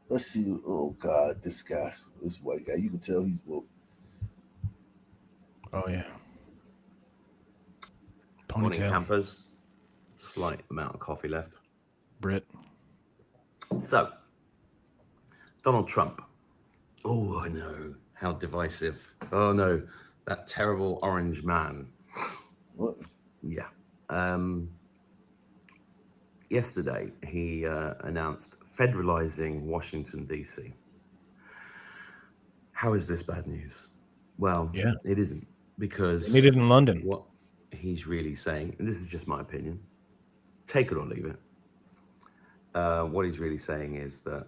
Let's see. Oh God, this white guy. You can tell he's woke. Oh yeah. Morning, Ponytail. campers. Slight amount of coffee left. Brit. So, Donald Trump. Oh, I know. How divisive. Oh, no. That terrible orange man. What? Yeah. Yesterday, he announced federalizing Washington, D.C. How is this bad news? Well, yeah, it isn't, because they need it in London. What he's really saying, and this is just my opinion, take it or leave it. What he's really saying is that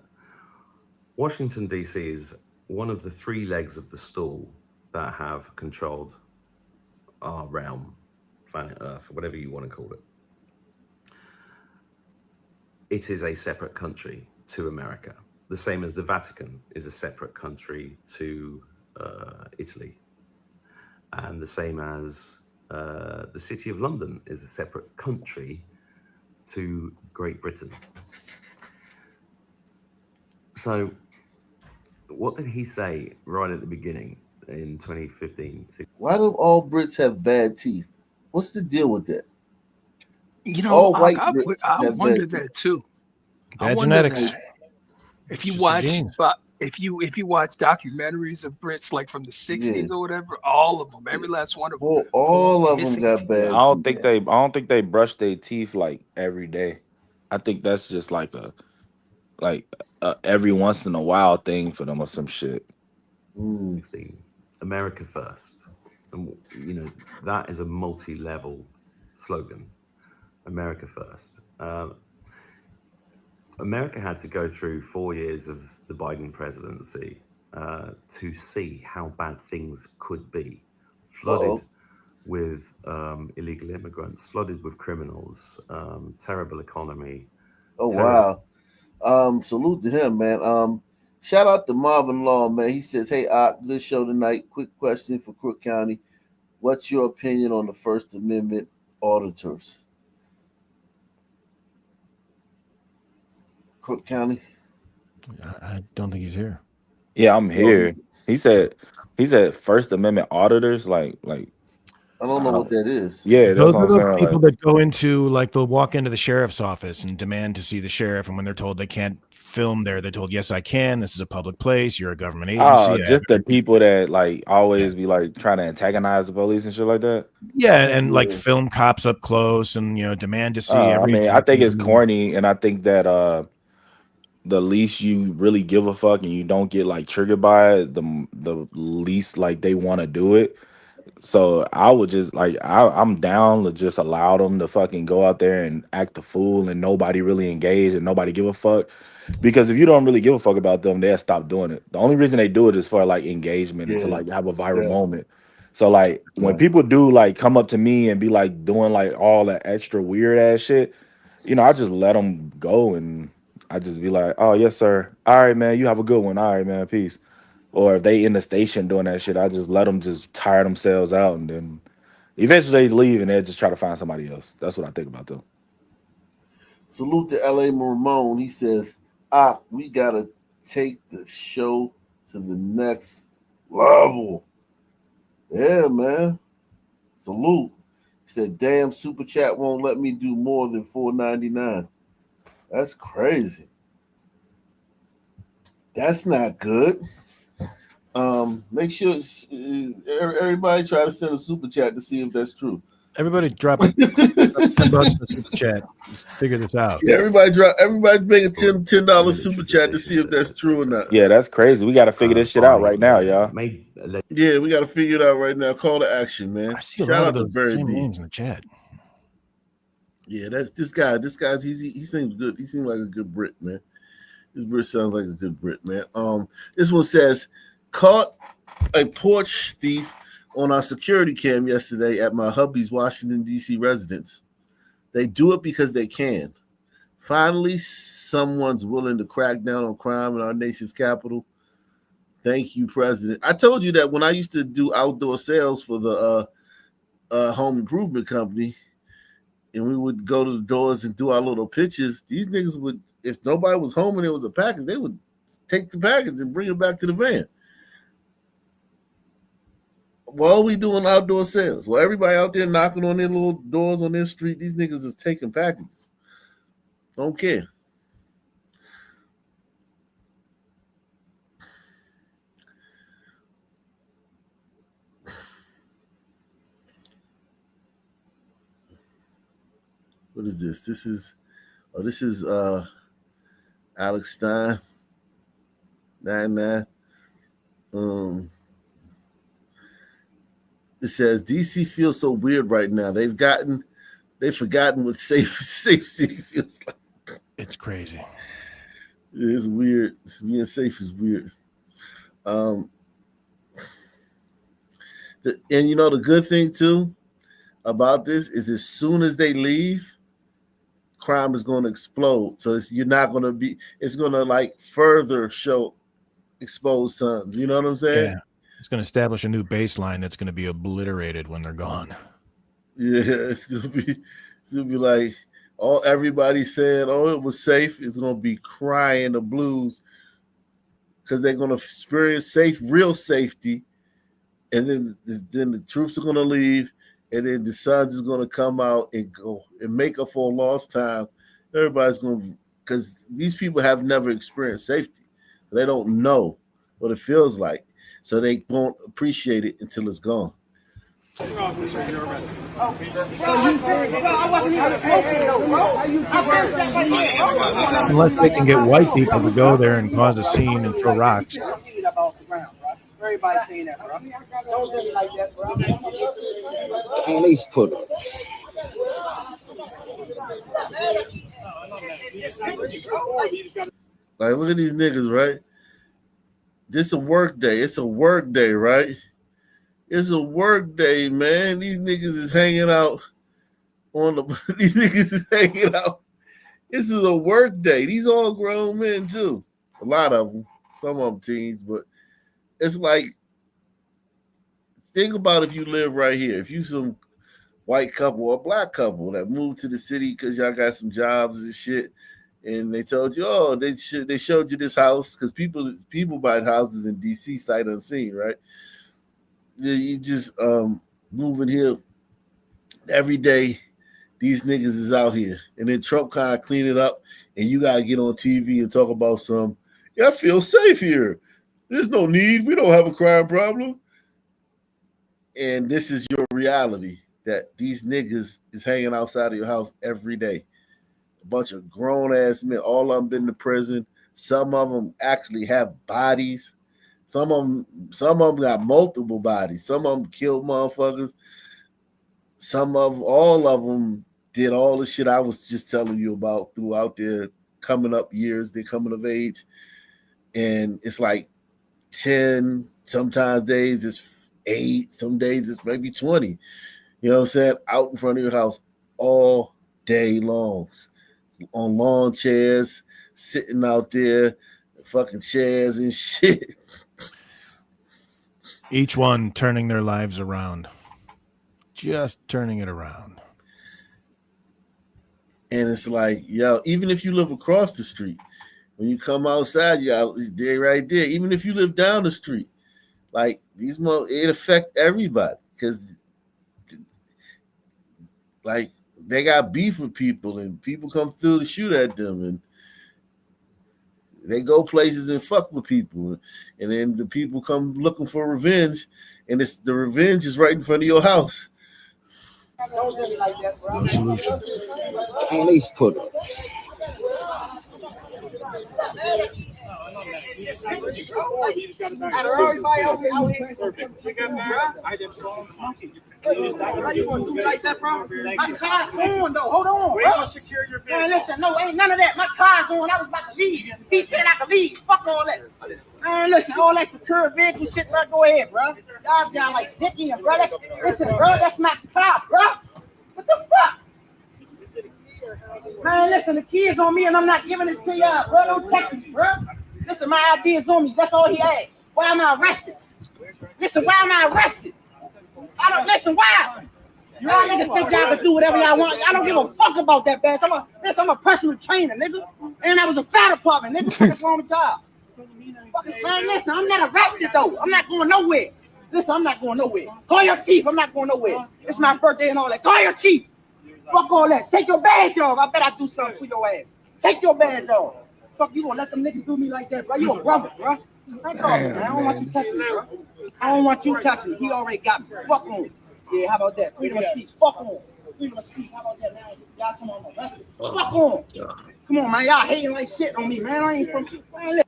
Washington, D.C. is one of the three legs of the stool that have controlled our realm, planet Earth, whatever you want to call it. It is a separate country to America, the same as the Vatican is a separate country to Italy. And the same as the City of London is a separate country to Great Britain. So what did he say right at the beginning in 2015? Why do all Brits have bad teeth? What's the deal with that? You know, All white I Brits have bad wondered teeth. that too. I Bad wonder genetics. that if you Just the watch, genes. but if you watch documentaries of Brits like from the Yeah. 60s or whatever, all of them, every last one of them, Well, pull all of them missing got teeth. I bad don't teeth. think they brush their teeth like every day. I think that's just like a every once in a while thing for them or some shit. Mm. America first. And, you know, that is a multi-level slogan. America first. America had to go through 4 years of the Biden presidency to see how bad things could be. Flooded with illegal immigrants, flooded with criminals, terrible economy. Oh wow. Salute to him, man. Shout out to Marvin Law, man. He says, "Hey, good show tonight. Quick question for Crook County. What's your opinion on the First Amendment auditors?" Crook County. I don't think he's here. Yeah, I'm here. He said First Amendment auditors, like I don't know what that is. yeah, that's Those what are I'm the saying. people Like, that go into, like, they'll walk into the sheriff's office and demand to see the sheriff, and when they're told they can't film there, they're told, "Yes, I can. This is a public place. You're a government agency." just the people that like always be like trying to antagonize the police and shit like that. Yeah, and like film cops up close and demand to see I every. mean, I think it's corny, and I think that the least you really give a fuck and you don't get like triggered by it, the least like they want to do it. So I would just like I'm down to just allow them to fucking go out there and act the fool and nobody really engage and nobody give a fuck. Because if you don't really give a fuck about them, they'll stop doing it. The only reason they do it is for like engagement and to Yeah, like have a viral exactly. moment. So like when Right. people do like come up to me and be like doing like all that extra weird ass shit, I just let them go and I just be like, "Oh yes, sir. All right, man. You have a good one. All right, man. Peace." Or if they in the station doing that shit, I just let them just tire themselves out and then eventually they leave and they'll just try to find somebody else. That's what I think about them. Salute to L.A. Ramon. He says, we gotta take the show to the next level." Yeah, man. Salute. He said, "Damn, Super Chat won't let me do more than $4.99. That's crazy. That's not good." Make sure everybody try to send a Super Chat to see if that's true. Everybody drop $10 in the Super Chat. Let's figure this out. Yeah, everybody make a $10 Super Chat to see if that's true or not. Yeah, that's crazy. We got to figure this shit out right now, y'all. Yeah, we got to figure it out right now. Call to action, man. I see a Shout lot out of to those Barry same B. names in the chat. Yeah, that's this guy. This guy, he seems good. He seems like a good Brit, man. This Brit sounds like a good Brit, man. This one says, "Caught a porch thief on our security cam yesterday at my hubby's Washington, D.C. residence. They do it because they can. Finally, someone's willing to crack down on crime in our nation's capital. Thank you, President." I told you that when I used to do outdoor sales for the home improvement company, and we would go to the doors and do our little pitches, these niggas would, if nobody was home and there was a package, they would take the package and bring it back to the van. What are we doing outdoor sales? Well, everybody out there knocking on their little doors on their street, these niggas is taking packages. Don't care. What is this? This is Alex Stein. 99. It says DC feels so weird right now. They've forgotten what safe city feels like. It's crazy. It's weird. Being safe is weird. And the good thing too about this is as soon as they leave, crime is going to explode. So you're not going to be. It's going to like further show exposed sons. You know what I'm saying? Yeah. It's going to establish a new baseline that's going to be obliterated when they're gone. Yeah, it's gonna be like everybody saying, "Oh, it was safe." It's gonna be crying the blues because they're gonna experience real safety, and then the troops are gonna leave, and then the sons is gonna come out and go and make up for a lost time. Everybody's gonna, because these people have never experienced safety, they don't know what it feels like, so they won't appreciate it until it's gone. Unless they can get white people to go there and cause a scene and throw rocks. Everybody's saying that, bro. Don't do it like that, bro. At least put it. Like, look at these niggas, right? This a work day. It's a work day, right? It's a work day, man. These niggas is hanging out on the. These niggas is hanging out. This is a work day. These all grown men too. A lot of them. Some of them teens, but it's like, think about if you live right here. If you some white couple or black couple that moved to the city because y'all got some jobs and shit, and they told you, oh, they showed you this house because people buy houses in DC sight unseen, right? You just moving here every day. These niggas is out here, and then Trump kind of clean it up, and you gotta get on TV and talk about some. Yeah, I feel safe here. There's no need. We don't have a crime problem. And this is your reality, that these niggas is hanging outside of your house every day. A bunch of grown ass men. All of them been to prison. Some of them actually have bodies. Some of them got multiple bodies. Some of them killed motherfuckers. All of them did all the shit I was just telling you about throughout their coming up years, their coming of age. And it's like 10, sometimes days it's 8, some days it's maybe 20. You know what I'm saying? Out in front of your house all day long. On lawn chairs, sitting out there, fucking chairs and shit. Each one turning their lives around. Just turning it around. And it's like, yo, even if you live across the street, when you come outside, they're right there. Even if you live down the street, like it affect everybody because, like, they got beef with people, and people come through to shoot at them, and they go places and fuck with people, and then the people come looking for revenge, and the revenge is right in front of your house. Don't do it like that, bro. No solution. At least put it. How you gonna do it like that, bro? My car's on, though. Hold on, bro. Secure your business. Man, listen, no, ain't none of that. My car's on. I was about to leave. He said I could leave. Fuck all that. Man, listen, all that secure vehicle shit, bro. Go ahead, bro. Y'all like Dickie, bro. Listen, bro, that's my car, bro. What the fuck? Man, listen, the key is on me, and I'm not giving it to y'all, bro. Don't text me, bro. Listen, my ID is on me. That's all he asked. Why am I arrested? Listen, why am I arrested? I don't listen. Why? Y'all niggas think y'all can do whatever y'all want. I don't give a fuck about that badge. I'm a personal trainer, nigga. And I was a fire department, nigga. What's wrong with y'all? Man, listen, I'm not arrested, though. I'm not going nowhere. Listen, I'm not going nowhere. Call your chief. I'm not going nowhere. It's my birthday and all that. Call your chief. Fuck all that. Take your badge off. I bet I do something to your ass. Take your badge off. Fuck, you gonna let them niggas do me like that, bro? You a brother, bro. I don't want you touching me, bro. I don't want you touching me. He already got me. Fuck on. Yeah, how about that? Freedom of speech. Fuck on. Freedom of speech. How about that? Now y'all come on. Fuck on. Come on, man. Y'all hating like shit on me, man. I ain't from. Man,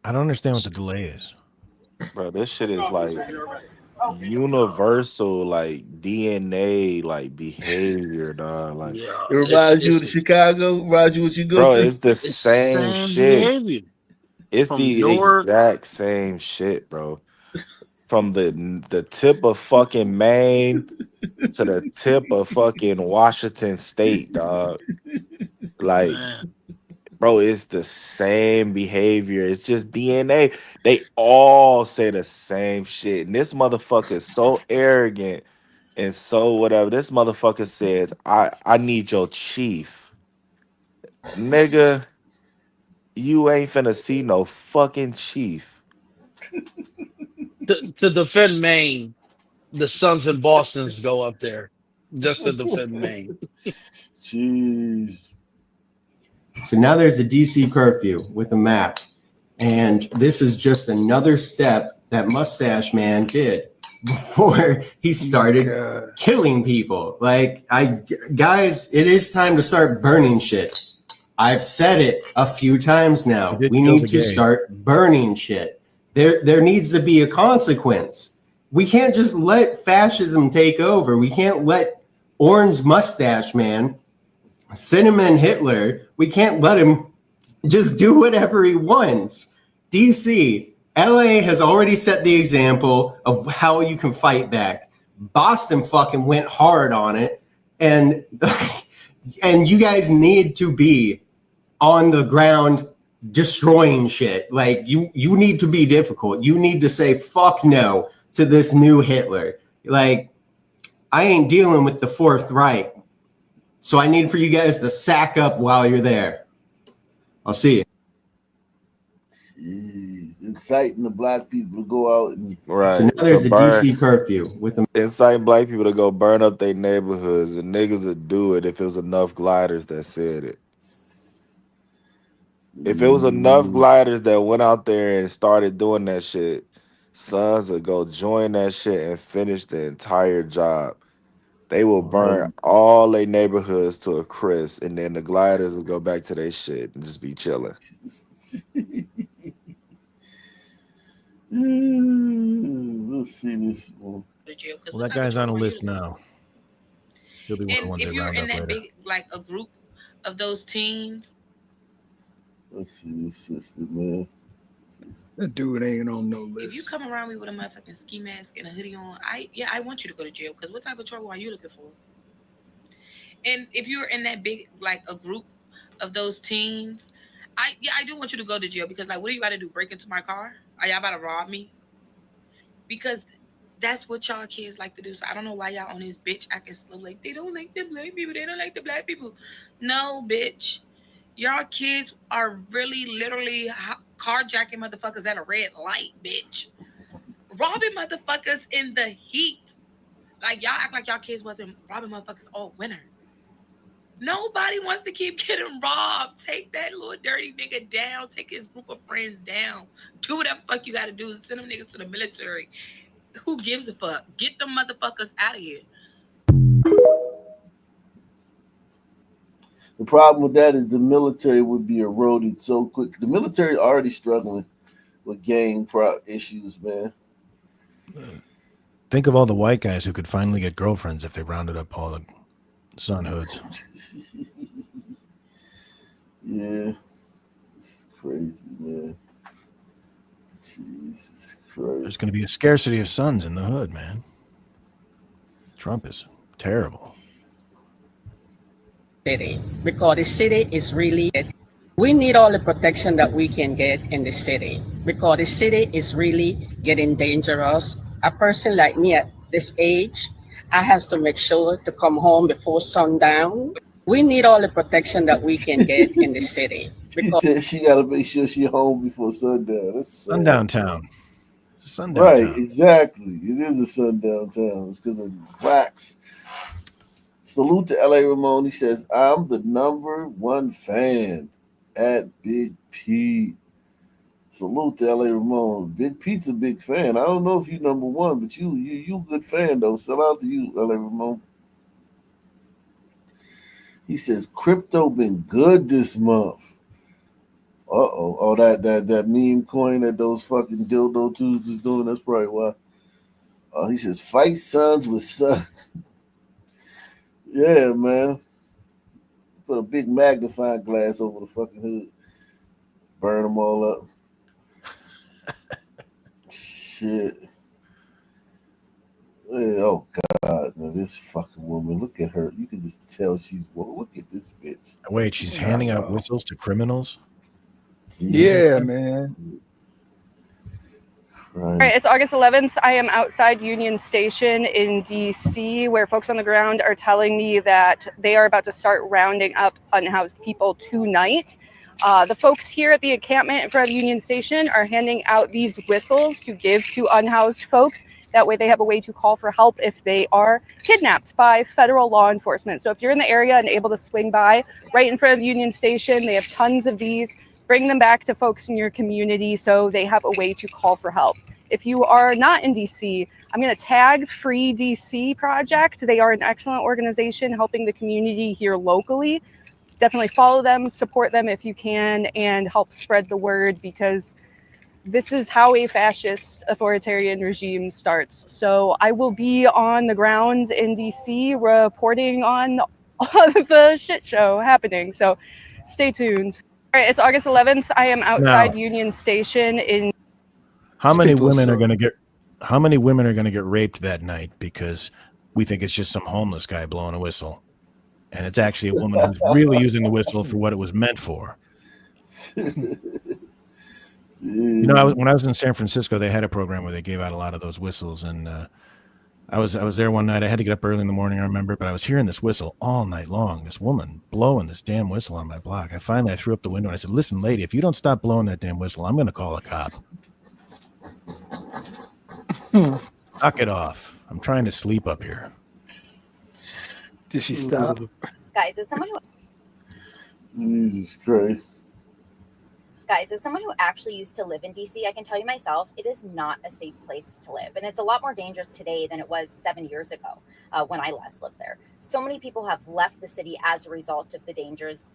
I don't understand what the delay is. Bro, this shit is like universal, like DNA, like behavior, dog. Like it reminds you of Chicago. Reminds you what you go bro, through. it's the same shit. Behavior. It's From the Newark. exact same shit, bro. From the tip of fucking Maine to the tip of fucking Washington State, dog. Like, Bro, it's the same behavior. It's just DNA. They all say the same shit. And this motherfucker is so arrogant and so whatever. This motherfucker says, I need your chief. Nigga, you ain't finna see no fucking chief. To defend Maine, the Suns and Boston's go up there just to defend Maine. Jeez. So now there's a DC curfew with a map. And this is just another step that Mustache Man did before he started killing people. Like, guys, it is time to start burning shit. I've said it a few times now. We need to start burning shit. There needs to be a consequence. We can't just let fascism take over. We can't let Orange Mustache Man, Cinnamon Hitler, we can't let him just do whatever he wants. DC, LA has already set the example of how you can fight back. Boston fucking went hard on it. And you guys need to be on the ground destroying shit. Like, you need to be difficult. You need to say fuck no to this new Hitler. Like, I ain't dealing with the Fourth Reich. So I need for you guys to sack up while you're there. I'll see you. Jeez. Inciting the black people to go out and Right. So now there's a DC curfew with them. Inciting black people to go burn up their neighborhoods, and niggas would do it if it was enough gliders that said it. If it was enough gliders that went out there and started doing that shit, Sons would go join that shit and finish the entire job. They will burn all their neighborhoods to a crisp, and then the gliders will go back to their shit and just be chilling. Let's see this one. Well, that guy's on a list now. He'll be one of the ones If they you're round in up that later. big, like a group of those teens, Let's see this sister, man. That dude ain't on no if you list. come around me with a motherfucking ski mask and a hoodie on, I want you to go to jail. Because what type of trouble are you looking for? And if you're in that big, like a group of those teens, I do want you to go to jail. Because like, what are you about to do? Break into my car? Are y'all about to rob me? Because that's what y'all kids like to do. So I don't know why y'all on this bitch acting slow. Like, they don't like the black people. They don't like the black people. No, bitch. Y'all kids are really literally carjacking motherfuckers at a red light, bitch. Robbing motherfuckers in the heat. Like, y'all act like y'all kids wasn't robbing motherfuckers all winter. Nobody wants to keep getting robbed. Take that little dirty nigga down. Take his group of friends down. Do whatever fuck you gotta do. Send them niggas to the military. Who gives a fuck? Get them motherfuckers out of here. The problem with that is the military would be eroded so quick. The military already struggling with gang issues, man. Think of all the white guys who could finally get girlfriends if they rounded up all the son hoods. Yeah, it's crazy, man. Jesus Christ. There's going to be a scarcity of sons in the hood, man. Trump is terrible. City, because the city is really, we need all the protection that we can get in the city, because the city is really getting dangerous. A person like me at this age, I has to make sure to come home before sundown. We need all the protection that we can get in the city. She said she got to make sure she's home before sundown. That's sad. Sundown town. It's a sundown right, town. exactly. It is a sundown town. It's because of blacks. Salute to LA Ramon. He says, I'm the #1 fan at Big Pete. Salute to LA Ramon. Big Pete's a big fan. I don't know if you #1, but you good fan though. Shout out to you, LA Ramon. He says crypto been good this month. Oh, that meme coin that those fucking dildo tubes is doing. That's probably why. He says fight sons with sons. Yeah, man. Put a big magnifying glass over the fucking hood. Burn them all up. Shit. Oh God, now this fucking woman. Look at her. You can just tell she's. Well, look at this bitch. Wait, she's handing out whistles to criminals? Yeah, man. All right, it's August 11th. I am outside Union Station in DC, where folks on the ground are telling me that they are about to start rounding up unhoused people tonight. The folks here at the encampment in front of Union Station are handing out these whistles to give to unhoused folks. That way they have a way to call for help if they are kidnapped by federal law enforcement. So if you're in the area and able to swing by right in front of Union Station, they have tons of these. Bring them back to folks in your community so they have a way to call for help. If you are not in DC, I'm going to tag Free DC Project. They are an excellent organization helping the community here locally. Definitely follow them, support them if you can, and help spread the word, because this is how a fascist authoritarian regime starts. So I will be on the ground in DC reporting on the shit show happening. So stay tuned. All right, it's August 11th. I am outside Union Station in. How many women are going to get raped that night because we think it's just some homeless guy blowing a whistle, and it's actually a woman who's really using the whistle for what it was meant for? You know, when I was in San Francisco, they had a program where they gave out a lot of those whistles, and I was there one night. I had to get up early in the morning, I remember, but I was hearing this whistle all night long. This woman blowing this damn whistle on my block. I threw up the window and I said, "Listen, lady, if you don't stop blowing that damn whistle, I'm going to call a cop." Knock it off. I'm trying to sleep up here. Did she stop? Guys, as someone Jesus Christ. as someone who actually used to live in DC, I can tell you myself, it is not a safe place to live. And it's a lot more dangerous today than it was 7 years ago when I last lived there. So many people have left the city as a result of the dangers.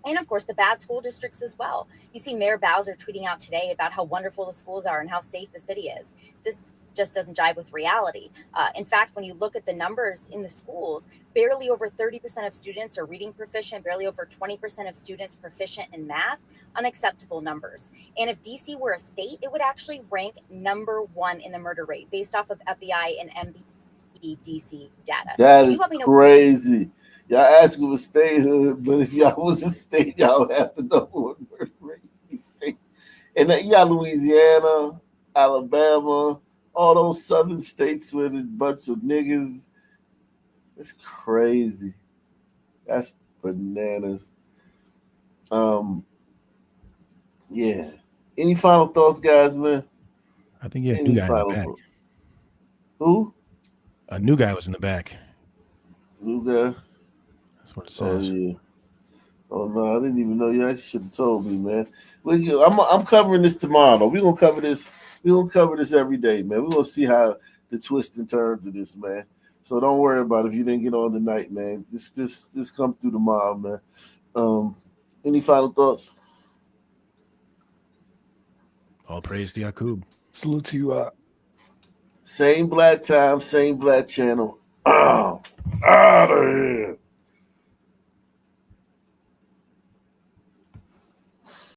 And of course, the bad school districts as well. You see Mayor Bowser tweeting out today about how wonderful the schools are and how safe the city is. This just doesn't jive with reality. In fact, when you look at the numbers in the schools, barely over 30% of students are reading proficient, barely over 20% of students proficient in math, unacceptable numbers. And if DC were a state, it would actually rank #1 in the murder rate based off of FBI and MBE DC data. That is crazy. Y'all asking for statehood, but if y'all was a state, y'all have to know what murder rate state. And then you got Louisiana, Alabama, all those southern states with a bunch of niggas. It's crazy. That's bananas. Yeah. Any final thoughts, guys, man? I think you had a new guy in the back. Who? A new guy was in the back. New guy? That's what it says. Yeah. Oh no, I didn't even know. You should have told me, man. I'm covering this tomorrow. We're gonna cover this. We're gonna cover this every day, man. We're gonna see how the twists and turns of this, man. So don't worry about it if you didn't get on tonight, man. Just come through tomorrow, man. Any final thoughts? All praise to Yakub. Salute to you. Same black time, same black channel. Out of here.